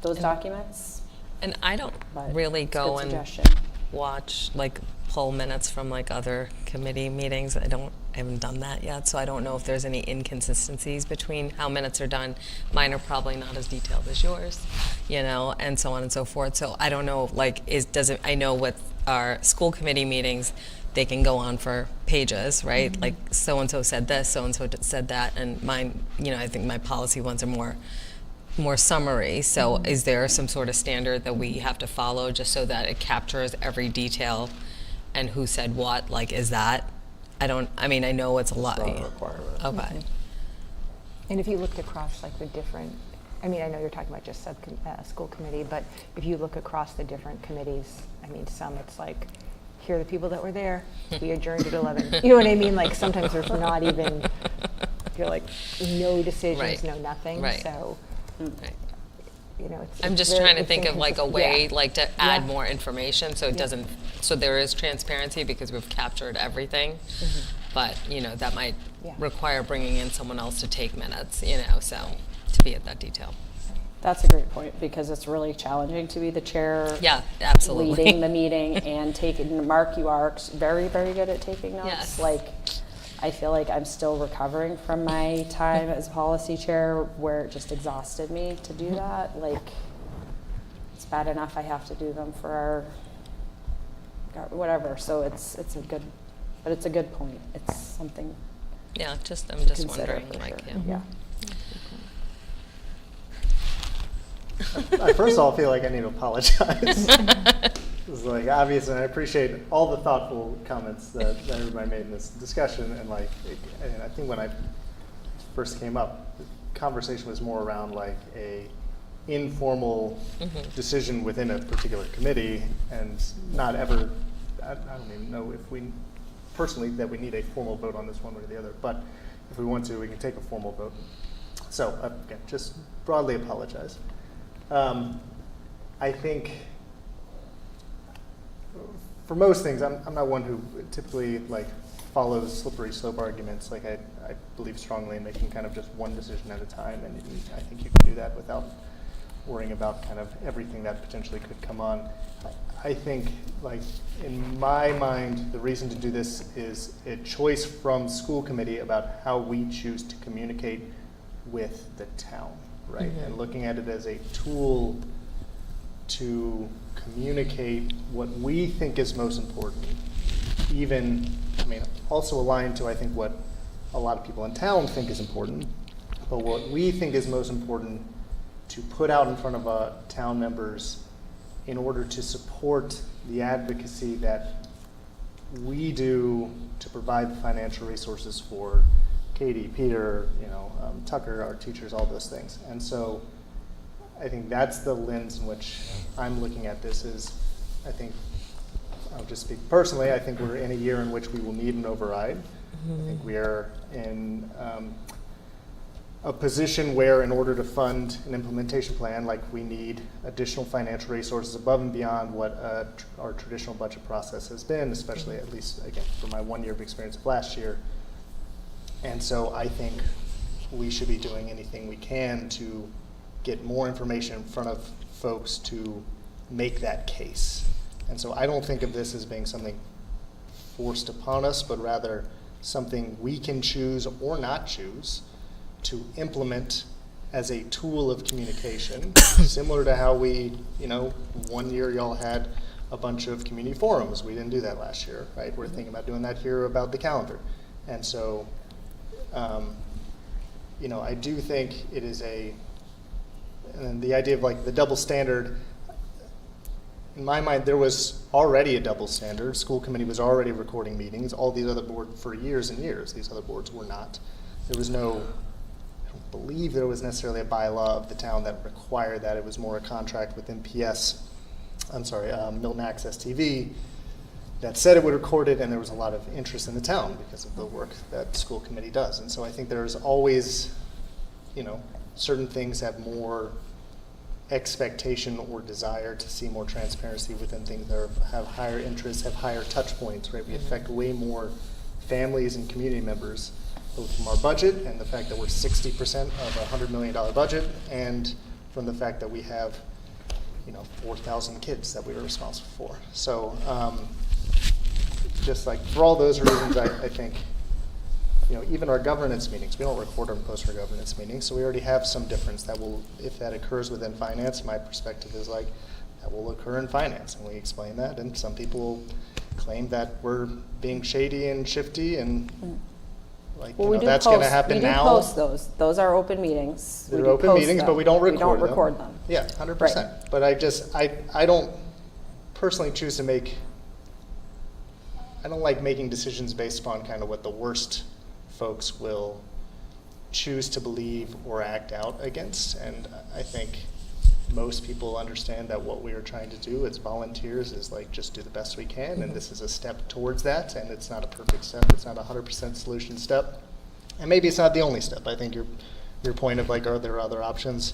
those documents. And I don't But really it's a go good and suggestion. watch, like, pull minutes from, like, other committee meetings. I haven't done that yet, so I don't know if there's any inconsistencies between how minutes are done. Mine are probably not as detailed as yours, and so on and so forth. So I don't know, like, I know with our school committee meetings, they can go on for pages, right? Like, so-and-so said this, so-and-so said that, and mine, I think my policy ones are more summary. So is there some sort of standard that we have to follow just so that it captures every detail and who said what? Like, is that, I know it's a lot. It's not a requirement. Okay. And if you looked across like the different, I know you're talking about just school committee, but if you look across the different committees, some it's like, here are the people that were there, we adjourned at 11. You know what I mean? Like, sometimes there's not even, you're like, no decisions, Right. no nothing. Right. So, Right. I'm I'm just trying to think of like a way, like, to add Yeah. more information so it doesn't, so there is transparency because we've captured everything. But, that might Yeah. require bringing in someone else to take minutes, so to be at that detail. That's a great point, because it's really challenging to be the chair. Yeah, absolutely. Leading the meeting and taking, Mark, you are very, very good at taking notes. Yes. Like, I feel like I'm still recovering from my time as policy chair where it just exhausted me to do that. Like, it's bad enough I have to do them for our whatever. So it's a good point. It's something Yeah, I'm to just consider wondering, for like, sure. yeah. first of all, I feel like I need to apologize. It's like obvious, and I appreciate all the thoughtful comments that everybody made in this discussion. And like, and I think when I first came up, the conversation was more around like a informal decision within a particular committee, and not ever. I don't even know if we personally that we need a formal vote on this one way or the other. But if we want to, we can take a formal vote. So again, just broadly apologize. I think for most things, I'm not one who typically like follows slippery slope arguments. Like I believe strongly in making kind of just one decision at a time, and I think you can do that without worrying about kind of everything that potentially could come on. I think, like, in my mind, the reason to do this is a choice from school committee about how we choose to communicate with the town, right? And looking at it as a tool to communicate what we think is most important, even, I mean, also aligned to, I think, what a lot of people in town think is important, but what we think is most important to put out in front of town members in order to support the advocacy that we do to provide the financial resources for Katie, Peter, Tucker, our teachers, all those things. And so I think that's the lens in which I'm looking at this. Is I think, I'll just speak personally, I think we're in a year in which we will need an override. I think we are in a position where, in order to fund an implementation plan, like, we need additional financial resources above and beyond what our traditional budget process has been, especially, at least, again, for my 1 year of experience of last year. And so I think we should be doing anything we can to get more information in front of folks to make that case. And so I don't think of this as being something forced upon us, but rather something we can choose or not choose to implement as a tool of communication, similar to how we, 1 year y'all had a bunch of community forums. We didn't do that last year, right? We're thinking about doing that here about the calendar. And so, I do think it is and the idea of like the double standard, in my mind, there was already a double standard. School committee was already recording meetings. All these other boards, for years and years, these other boards were not. There was no, I don't believe there was necessarily a bylaw of the town that required that. It was more a contract with Milton Access TV that said it would record it, and there was a lot of interest in the town because of the work that school committee does. And so I think there's always, certain things have more expectation or desire to see more transparency within things that have higher interest, have higher touch points, right? We affect way more families and community members, both from our budget and the fact that we're 60% of a $100 million budget, and from the fact that we have, 4,000 kids that we are responsible for. So just like for all those reasons, I think, even our governance meetings, we don't record and post our governance meetings, so we already have some difference that will, if that occurs within finance, my perspective is like, that will occur in finance, and we explain that, and some people claim that we're being shady and shifty, and that's going to happen now. We do post those. Those are open meetings. They're open meetings, but we don't record them. Yeah, 100%. Right. But I don't personally choose to I don't like making decisions based upon kind of what the worst folks will choose to believe or act out against. And I think most people understand that what we are trying to do as volunteers is like just do the best we can, and this is a step towards that, and it's not a perfect step. It's not a 100% solution step, and maybe it's not the only step. I think your point of like, are there other options,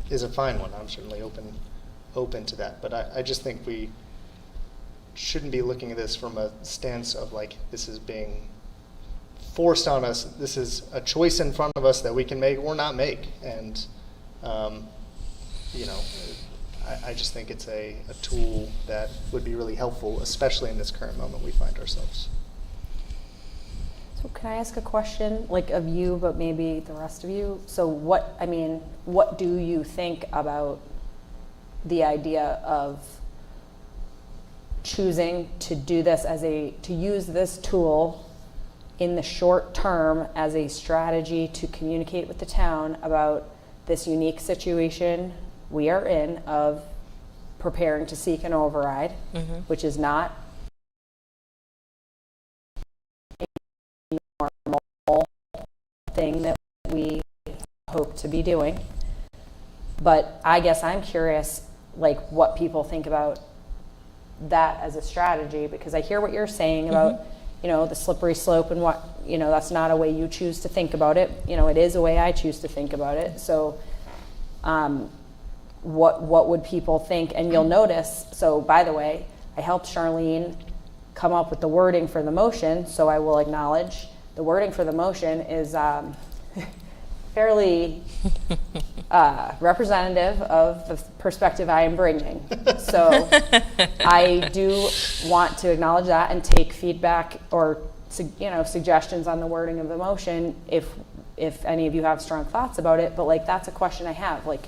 is a fine one. I'm certainly open to that, but I just think we shouldn't be looking at this from a stance of like, this is being forced on us. This is a choice in front of us that we can make or not make. And, I just think it's a tool that would be really helpful, especially in this current moment we find ourselves. So can I ask a question, like of you, but maybe the rest of you? So what do you think about the idea of choosing to do this to use this tool in the short term as a strategy to communicate with the town about this unique situation we are in of preparing to seek an override, which is not a normal thing that we hope to be doing. But I guess I'm curious, like, what people think about that as a strategy, because I hear what you're saying about, you know, the slippery slope and what, you know, that's not a way you choose to think about it. You know, it is a way I choose to think about it. So what would people think? And you'll notice, so by the way, I helped Charlene come up with the wording for the motion, so I will acknowledge the wording for the motion is fairly representative of the perspective I am bringing. So I do want to acknowledge that and take feedback or suggestions on the wording of the motion if any of you have strong thoughts about it. But like, that's a question I have. Like,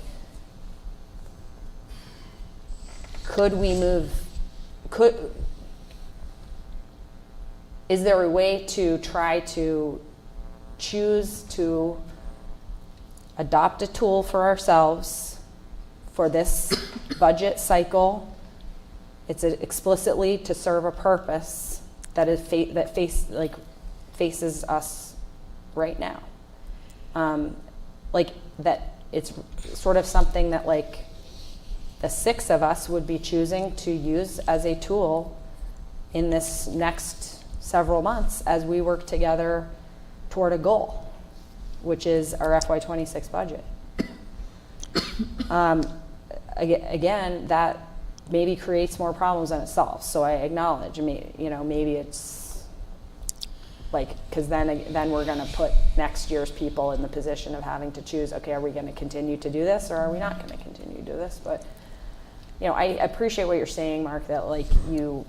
is there a way to try to choose to adopt a tool for ourselves for this budget cycle? It's explicitly to serve a purpose that is faces us right now. Like, that it's sort of something that, like, the 6 of us would be choosing to use as a tool in this next several months as we work together toward a goal, which is our FY26 budget. Again, that maybe creates more problems than it solves. So I acknowledge, maybe it's like, because then we're going to put next year's people in the position of having to choose, okay, are we going to continue to do this or are we not going to continue to do this? But, you know, I appreciate what you're saying, Mark, that like you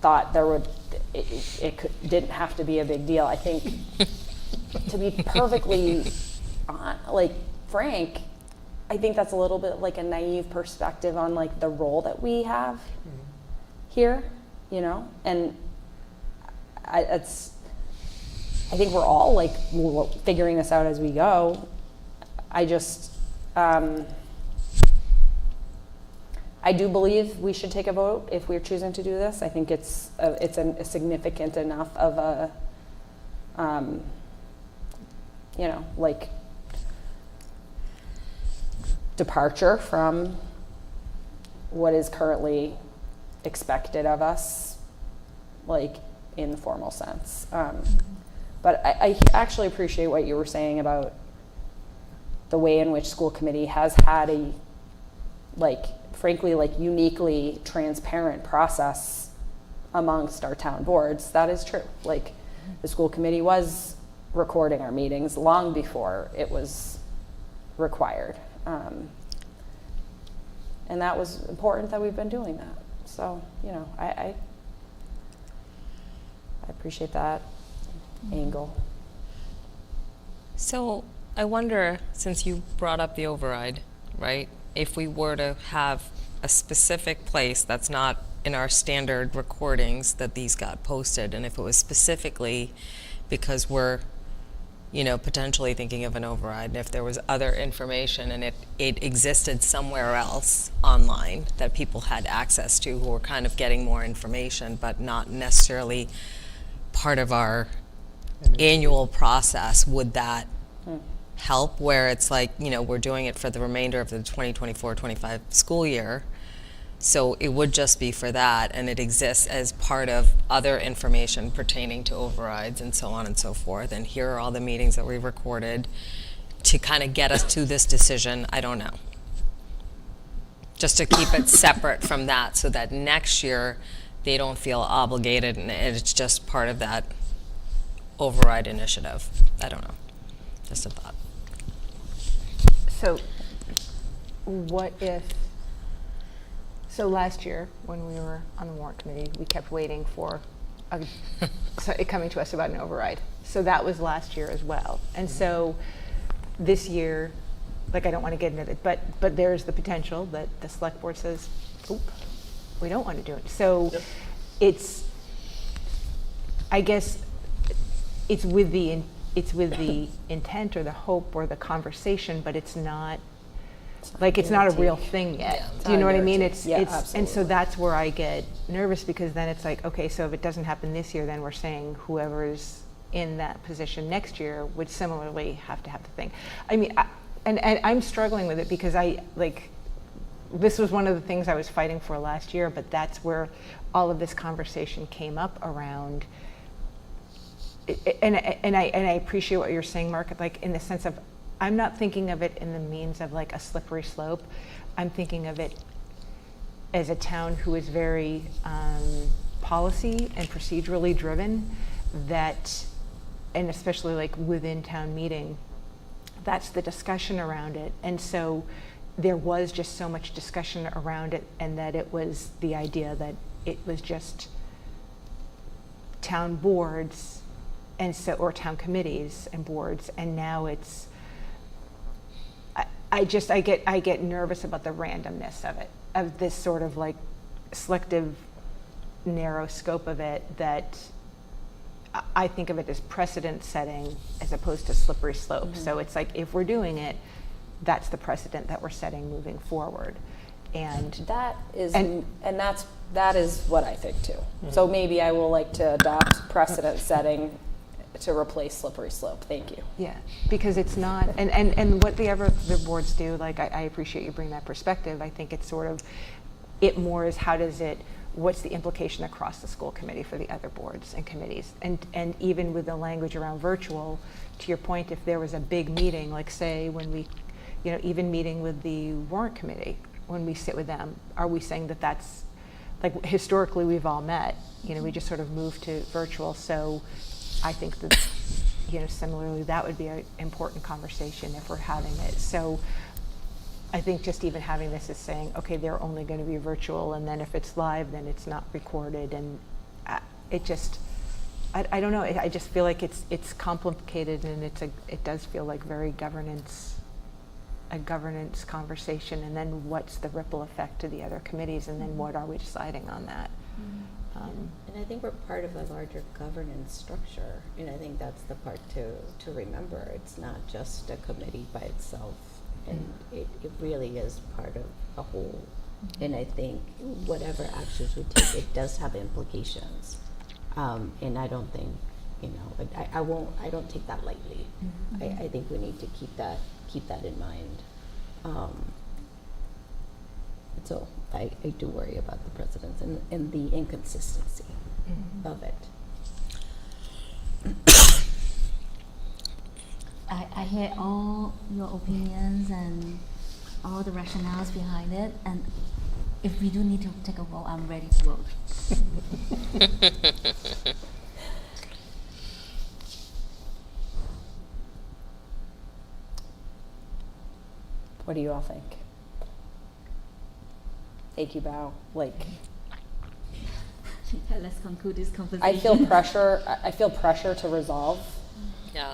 thought didn't have to be a big deal. I think to be perfectly frank, I think that's a little bit like a naive perspective on like the role that we have here, you know, and I think we're all like figuring this out as we go. I just, I do believe we should take a vote if we're choosing to do this. I think it's a significant enough of a, departure from what is currently expected of us, like in the formal sense. But I actually appreciate what you were saying about the way in which school committee has had a, frankly, uniquely transparent process amongst our town boards. That is true. Like, the school committee was recording our meetings long before it was required. And that was important that we've been doing that. So, you know, I appreciate that angle. So I wonder, since you brought up the override, right? If we were to have a specific place that's not in our standard recordings that these got posted, and if it was specifically because we're, you know, potentially thinking of an override, and if there was other information and it existed somewhere else online that people had access to who were kind of getting more information but not necessarily part of our annual process, would that help, where it's like, you know, we're doing it for the remainder of the 2024-25 school year, so it would just be for that, and it exists as part of other information pertaining to overrides and so on and so forth, and here are all the meetings that we recorded to kind of get us to this decision. I don't know, just to keep it separate from that so that next year they don't feel obligated and it's just part of that override initiative. I don't know, just a thought. So what if, so last year when we were on the warrant committee, we kept waiting for it coming to us about an override. So that was last year as well. And so this year, like, I don't want to get into it, but there's the potential that the select board says, oop, we don't want to do it. So it's, I guess, it's with the intent or the hope or the conversation, but it's not, Like, it's not a real thing yet. Yeah, Do you know what I mean? guaranteed. Yeah, And so absolutely. that's where I get nervous, because then it's like, okay, so if it doesn't happen this year, then we're saying whoever's in that position next year would similarly have to have the thing. I mean, and I'm struggling with it because this was one of the things I was fighting for last year, but that's where all of this conversation came up around. And I appreciate what you're saying, Mark, like in the sense of, I'm not thinking of it in the means of like a slippery slope. I'm thinking of it as a town who is very policy and procedurally driven, and especially like within town meeting, that's the discussion around it. And so there was just so much discussion around it, and that it was the idea that it was just town boards or town committees and boards, and now it's, I get nervous about the randomness of it, of this sort of like selective, narrow scope of it, that I think of it as precedent setting as opposed to slippery slope. So it's like, if we're doing it, that's the precedent that we're setting moving forward. And that is what I think too. So maybe I will like to adopt precedent setting to replace slippery slope. Thank you. yeah, because it's not, and whatever the boards do, like I appreciate you bring that perspective. I think it's sort of, it more is what's the implication across the school committee for the other boards and committees? And even with the language around virtual, to your point, if there was a big meeting, like say when we, even meeting with the warrant committee, when we sit with them, are we saying that that's, like historically we've all met, we just sort of moved to virtual. So I think that, similarly, that would be an important conversation if we're having it. So I think just even having this is saying, okay, they're only going to be virtual, and then if it's live, then it's not recorded. And it just, I don't know, I just feel like it's complicated, and it does feel like very a governance conversation, and then what's the ripple effect to the other committees, and then what are we deciding on that? And I think we're part of a larger governance structure, and I think that's the part to remember. It's not just a committee by itself, and it really is part of a whole. And I think whatever actions we take, it does have implications. And I don't think, I don't take that lightly. I think we need to keep that in mind. So I do worry about the precedents and the inconsistency of it. I hear all your opinions and all the rationales behind it, and if we do need to take a vote, I'm ready to vote. What do you all think? Thank you, Bao. Let's conclude this conversation. I feel pressure to resolve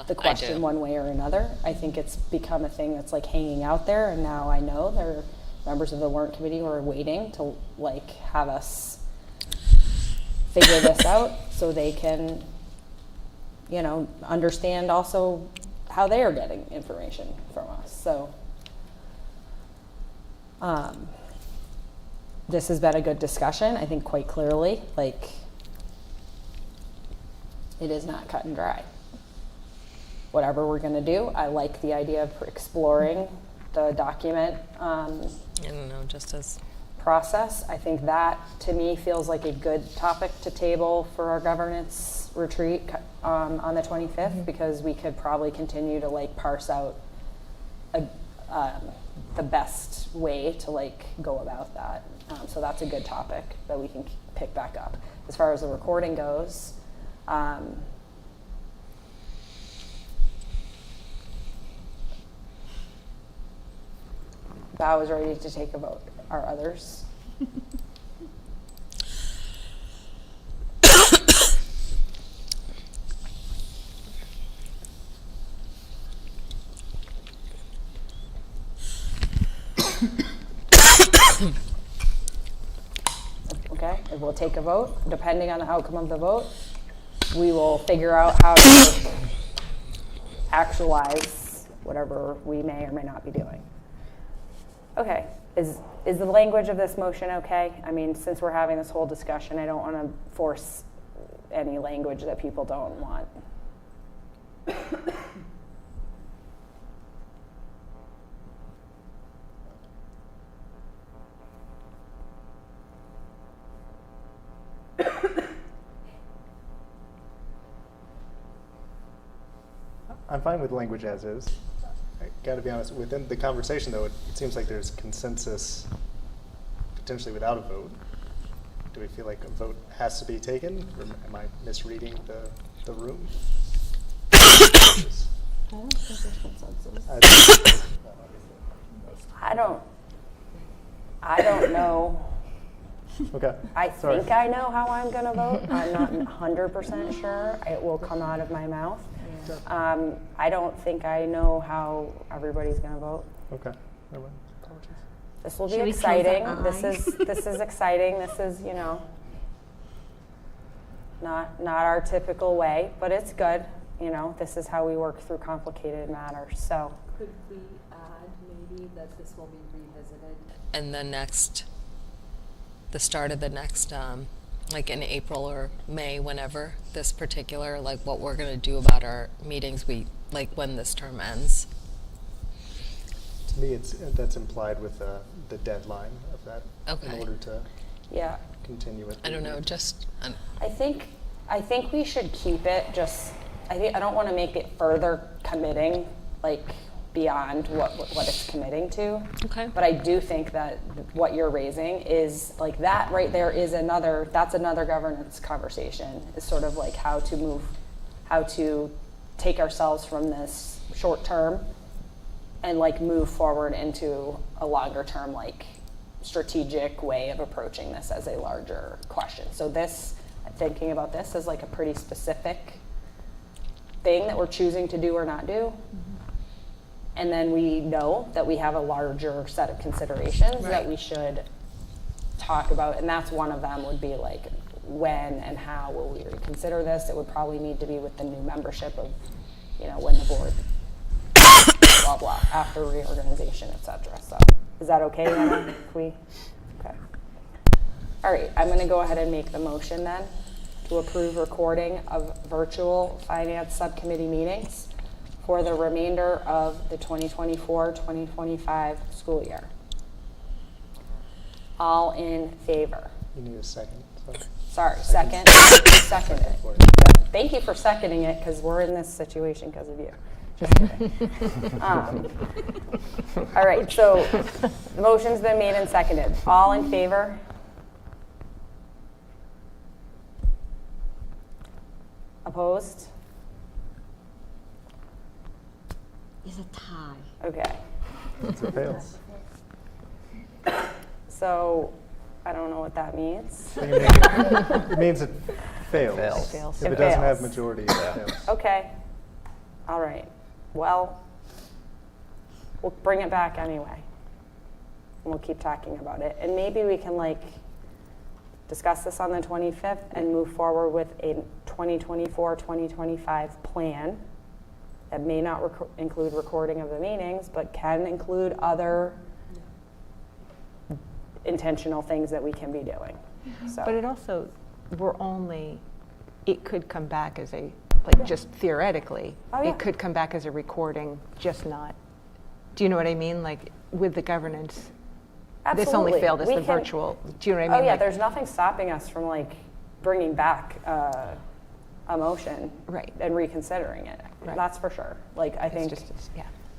the question one way or another. I think it's become a thing that's like hanging out there, and now I know there are members of the warrant committee who are waiting to have us figure this out so they can, understand also how they are getting information from us. So this has been a good discussion. I think quite clearly, it is not cut and dry. Whatever we're going to do, I like the idea of exploring the document process. I think that, to me, feels like a good topic to table for our governance retreat on the 25th, because we could probably continue to parse out the best way to go about that. So that's a good topic that we can pick back up. As far as the recording goes, Bao is ready to take a vote. Are others? Okay, we'll take a vote. Depending on the outcome of the vote, we will figure out how to actualize whatever we may or may not be doing. Okay, is the language of this motion okay? I mean, since we're having this whole discussion, I don't want to force any language that people don't want. I'm fine with language as is. I got to be honest, within the conversation, though, it seems like there's consensus potentially without a vote. Do we feel like a vote has to be taken, or am I misreading the room? I don't think there's consensus. I don't know. Okay. I Sorry. think I know how I'm going to vote. I'm not 100% sure. It will come out of my mouth. I don't think I know how everybody's going to vote. Okay. Never mind. Apologies. This will be Should we close exciting. our This eyes? is exciting. This is, not our typical way, but it's good. This is how we work through complicated matters. So, Could we add maybe that this will be revisited? And the start of the next, like in April or May, whenever this particular, like what we're going to do about our meetings, when this term ends. To me, that's implied with the deadline of that Okay. in order to yeah. continue it. I don't know, just. I think we should keep it just. I don't want to make it further committing, like beyond what it's committing to. Okay. But I do think that what you're raising is like that right there is that's another governance conversation. Is sort of like how to take ourselves from this short term and like move forward into a longer term like strategic way of approaching this as a larger question. So thinking about this as like a pretty specific thing that we're choosing to do or not do. Mm-hmm. And then we know that we have a larger set of considerations that we should talk about. And that's one of them would be like, when and how will we reconsider this? It would probably need to be with the new membership of, when the board, blah, blah, after reorganization, et cetera. So is that okay, Anna? Okay. All right, I'm going to go ahead and make the motion then to approve recording of virtual finance subcommittee meetings for the remainder of the 2024-2025 school year. All in favor? You need a second. Sorry, second. Second it. Good. Thank you for seconding it, because we're in this situation because of you. Just kidding. All right, so the motion's been made and seconded. All in favor? Opposed? It's a tie. Okay. So it fails. So I don't know what that means. It means it fails. Fails. If it doesn't have majority, it fails. Okay. All right. Well, we'll bring it back anyway. And we'll keep talking about it. And maybe we can discuss this on the 25th and move forward with a 2024-2025 plan that may not include recording of the meetings, but can include other intentional things that we can be doing. So. But it also, it could come back as just theoretically, it could come back as a recording, just not. Do you know what I mean? Like with the governance, Absolutely. this only failed as the virtual. Do you know what I mean? Oh yeah, there's nothing stopping us from bringing back a motion and reconsidering it. Right. That's for sure. I think.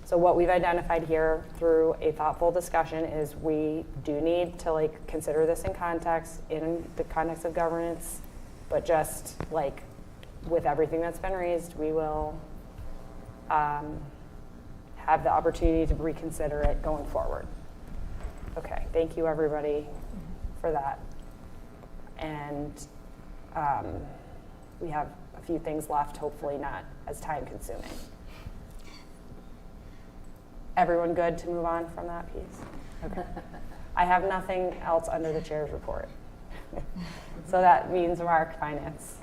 So what we've identified here through a thoughtful discussion is we do need to consider this in the context of governance, but just with everything that's been raised, we will have the opportunity to reconsider it going forward. Okay, thank you everybody for that. And we have a few things left, hopefully not as time consuming. Everyone good to move on from that piece? Okay. I have nothing else under the chair's report. So that means Mark, Finance.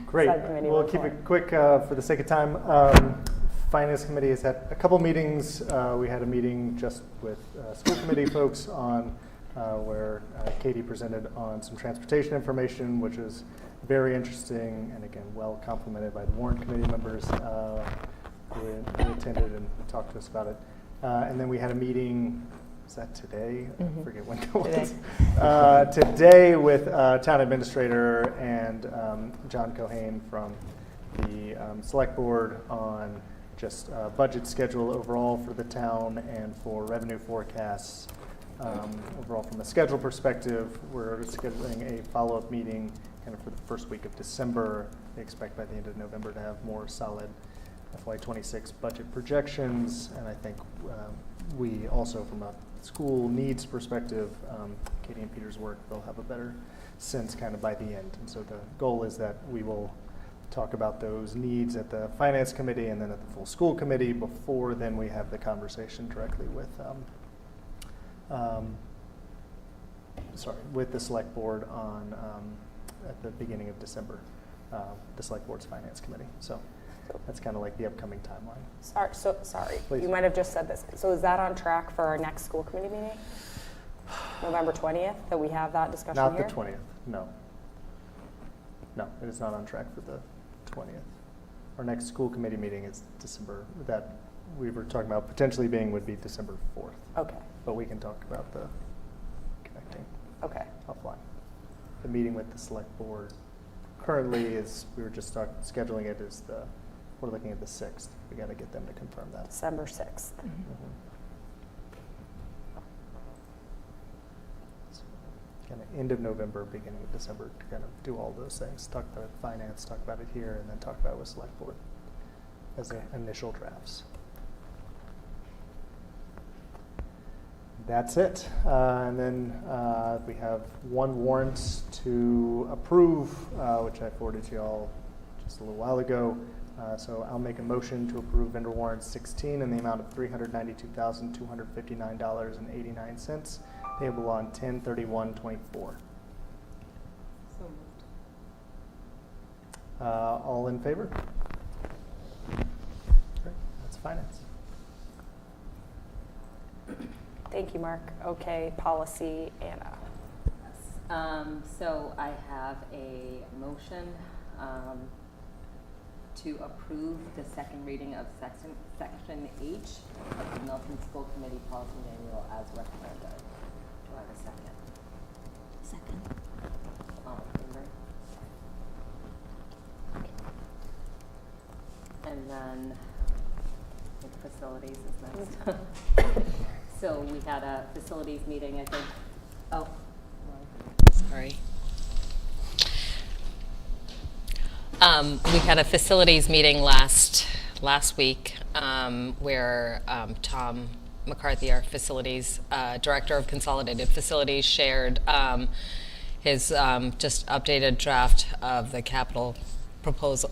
Great. Subcommittee We'll report. keep it quick for the sake of time. Finance Committee has had a couple meetings. We had a meeting just with school committee folks on where Katie presented on some transportation information, which is very interesting, and again, well complemented by the warrant committee members who attended and talked to us about it. And then we had a meeting, was that today? I forget when it was. Today with town administrator and John Cohane from the select board on just budget schedule overall for the town and for revenue forecasts. Overall, from a schedule perspective, we're scheduling a follow-up meeting kind of for the first week of December. We expect by the end of November to have more solid FY26 budget projections, and I think we also, from a school needs perspective, Katie and Peter's work, they'll have a better sense kind of by the end. And so the goal is that we will talk about those needs at the Finance Committee and then at the full school committee. Before then, we have the conversation directly with with the select board on at the beginning of December, the select board's Finance Committee. So that's kind of like the upcoming timeline. Sorry, Please. you might have just said this. So is that on track for our next school committee meeting? November 20th, that we have that discussion Not here? the 20th, no. No, it is not on track for the 20th. Our next school committee meeting is December, that we were talking about potentially being would be December 4th. Okay, But we can talk about the connecting okay. offline. The meeting with the select board currently is, we were just scheduling it as we're looking at the 6th. We got to get them to confirm that. December 6th. Kind of end of November, beginning of December to kind of do all those things. Talk about finance, talk about it here, and then talk about it with select board as the initial drafts. That's it. And then we have one warrant to approve, which I forwarded to you all just a little while ago. So I'll make a motion to approve vendor warrant 16 in the amount of $392,259.89, payable on 10/31/24. So moved. All in favor? Great. That's finance. Thank you, Mark. Okay, policy, Anna. So I have a motion to approve the second reading of section H of the Milton School Committee Policy Manual as recommended. Do I have a second? Second. All in favor? And then I think facilities is next. So we had a facilities meeting, I think. Oh, sorry. We had a facilities meeting last week where Tom McCarthy, our facilities director of Consolidated Facilities, shared his just updated draft of the capital proposal,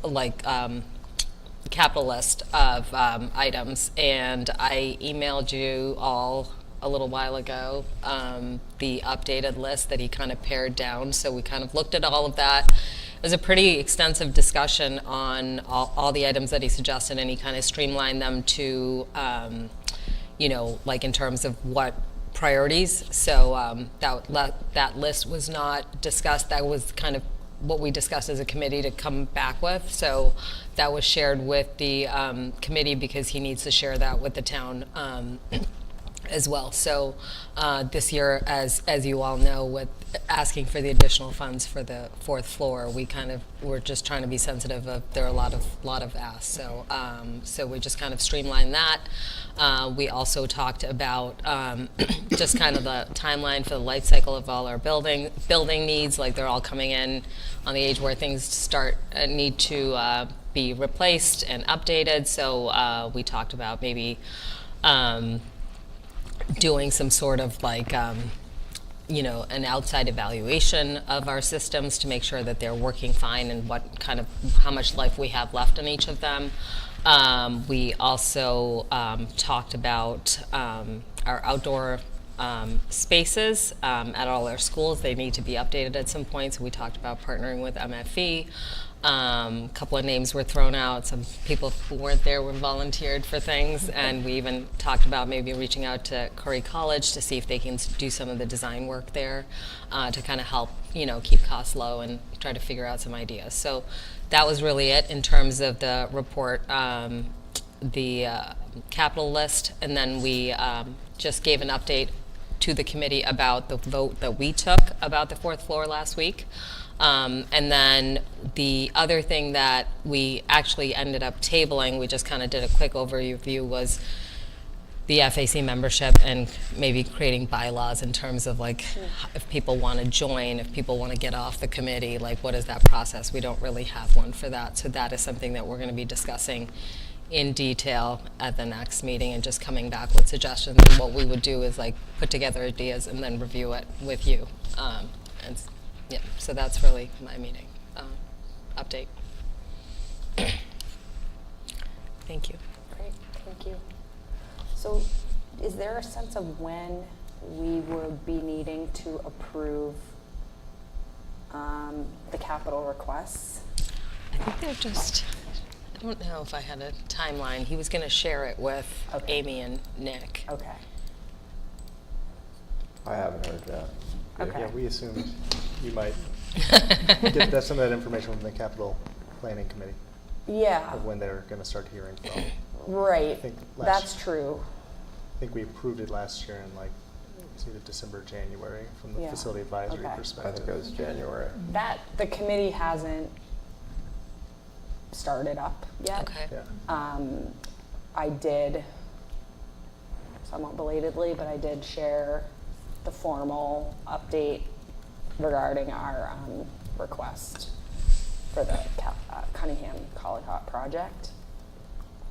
capital list of items, and I emailed you all a little while ago the updated list that he kind of pared down. So we kind of looked at all of that. It was a pretty extensive discussion on all the items that he suggested, and he kind of streamlined them to, in terms of what priorities. So that list was not discussed. That was kind of what we discussed as a committee to come back with. So that was shared with the committee because he needs to share that with the town as well. So this year, as you all know, with asking for the additional funds for the fourth floor, we're just trying to be sensitive of there are a lot of asks. So so we just kind of streamlined that. We also talked about just kind of the timeline for the life cycle of all our building needs. Like they're all coming in on the age where things need to be replaced and updated. So we talked about maybe doing some sort of an outside evaluation of our systems to make sure that they're working fine and how much life we have left in each of them. We also talked about our outdoor spaces at all our schools. They need to be updated at some point, so we talked about partnering with MFE. A couple of names were thrown out. Some people who weren't there were volunteered for things, and we even talked about maybe reaching out to Curry College to see if they can do some of the design work there to kind of help, keep costs low and try to figure out some ideas. So that was really it in terms of the report, the capital list, and then we just gave an update to the committee about the vote that we took about the fourth floor last week. And then the other thing that we actually ended up tabling, we just kind of did a quick overview, was the FAC membership and maybe creating bylaws in terms of like if people want to join, if people want to get off the committee, like what is that process? We don't really have one for that. So that is something that we're going to be discussing in detail at the next meeting and just coming back with suggestions. And what we would do is like put together ideas and then review it with you. Yeah, so that's really my meeting update. Thank you. Great, thank you. So is there a sense of when we would be needing to approve the capital requests? I think they're just, I don't know if I had a timeline. He was going to share it with Amy and Nick. Okay. I haven't heard that. Okay. Yeah, we assumed you might get some of that information from the capital planning committee. Yeah. Of when they're going to start hearing from. Right. I think That's true. I think we approved it last year in like it's either December, January from the Yeah. facility advisory Okay. perspective. I think it was January. That the committee hasn't started up yet. Okay. Yeah. I did, somewhat belatedly, but I did share the formal update regarding our request for the Cunningham Collicott project.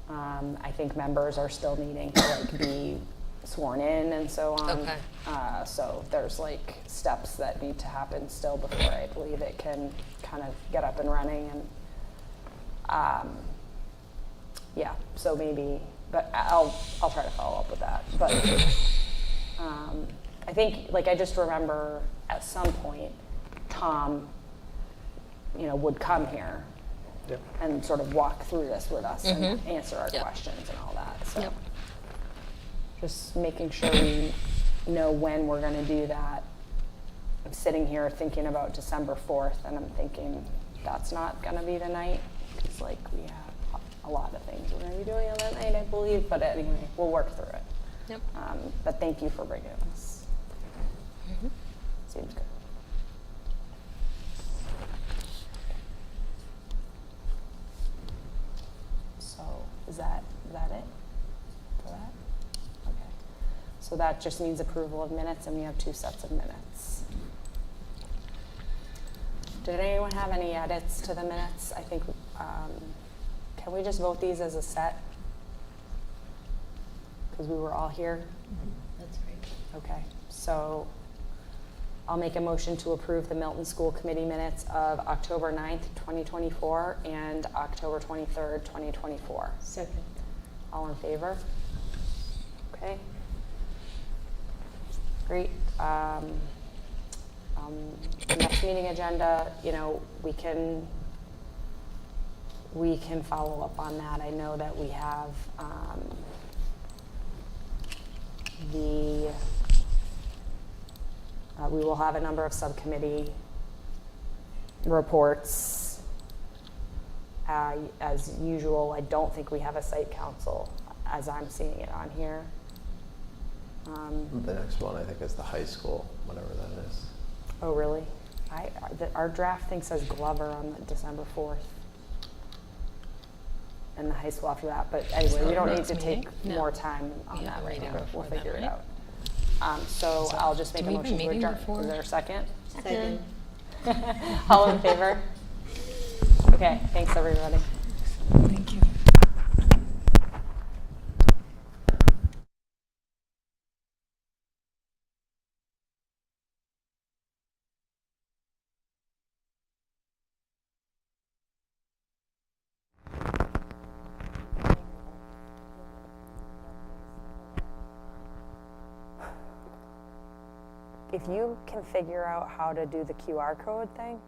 I think members are still needing to like be sworn in and so on. Okay. So there's like steps that need to happen still before I believe it can kind of get up and running. And yeah, so maybe, but I'll try to follow up with that. But I think, like, I just remember at some point, Tom, would come here Yep. and sort of walk through this with us and answer our Yep. questions and all that. So Yep. just making sure we know when we're going to do that. I'm sitting here thinking about December 4th, and I'm thinking that's not going to be the night because, like, we have a lot of things we're going to be doing on that night, I believe. But anyway, we'll work through it. Yep. But thank you for bringing this. Seems good. So is that it for that? Okay. So that just means approval of minutes, and we have 2 sets of minutes. Did anyone have any edits to the minutes? I think, can we just vote these as a set? Because we were all here. That's great. Okay, so I'll make a motion to approve the Milton School Committee minutes of October 9th, 2024 and October 23rd, 2024. Second. All in favor? Okay. Great. Next meeting agenda, we can follow up on that. I know that we have we will have a number of subcommittee reports. As usual, I don't think we have a site council as I'm seeing it on here. The next one, I think, is the high school, whatever that is. Oh, really? Our draft thing says Glover on December 4th. And the high school after that. But anyway, we don't need to take more time on that right now. We'll figure it out. So I'll just make a motion to adjourn. Is there a second? Second. All in favor? Okay, thanks everybody. Thank you. if you can figure out how to do the QR code thing,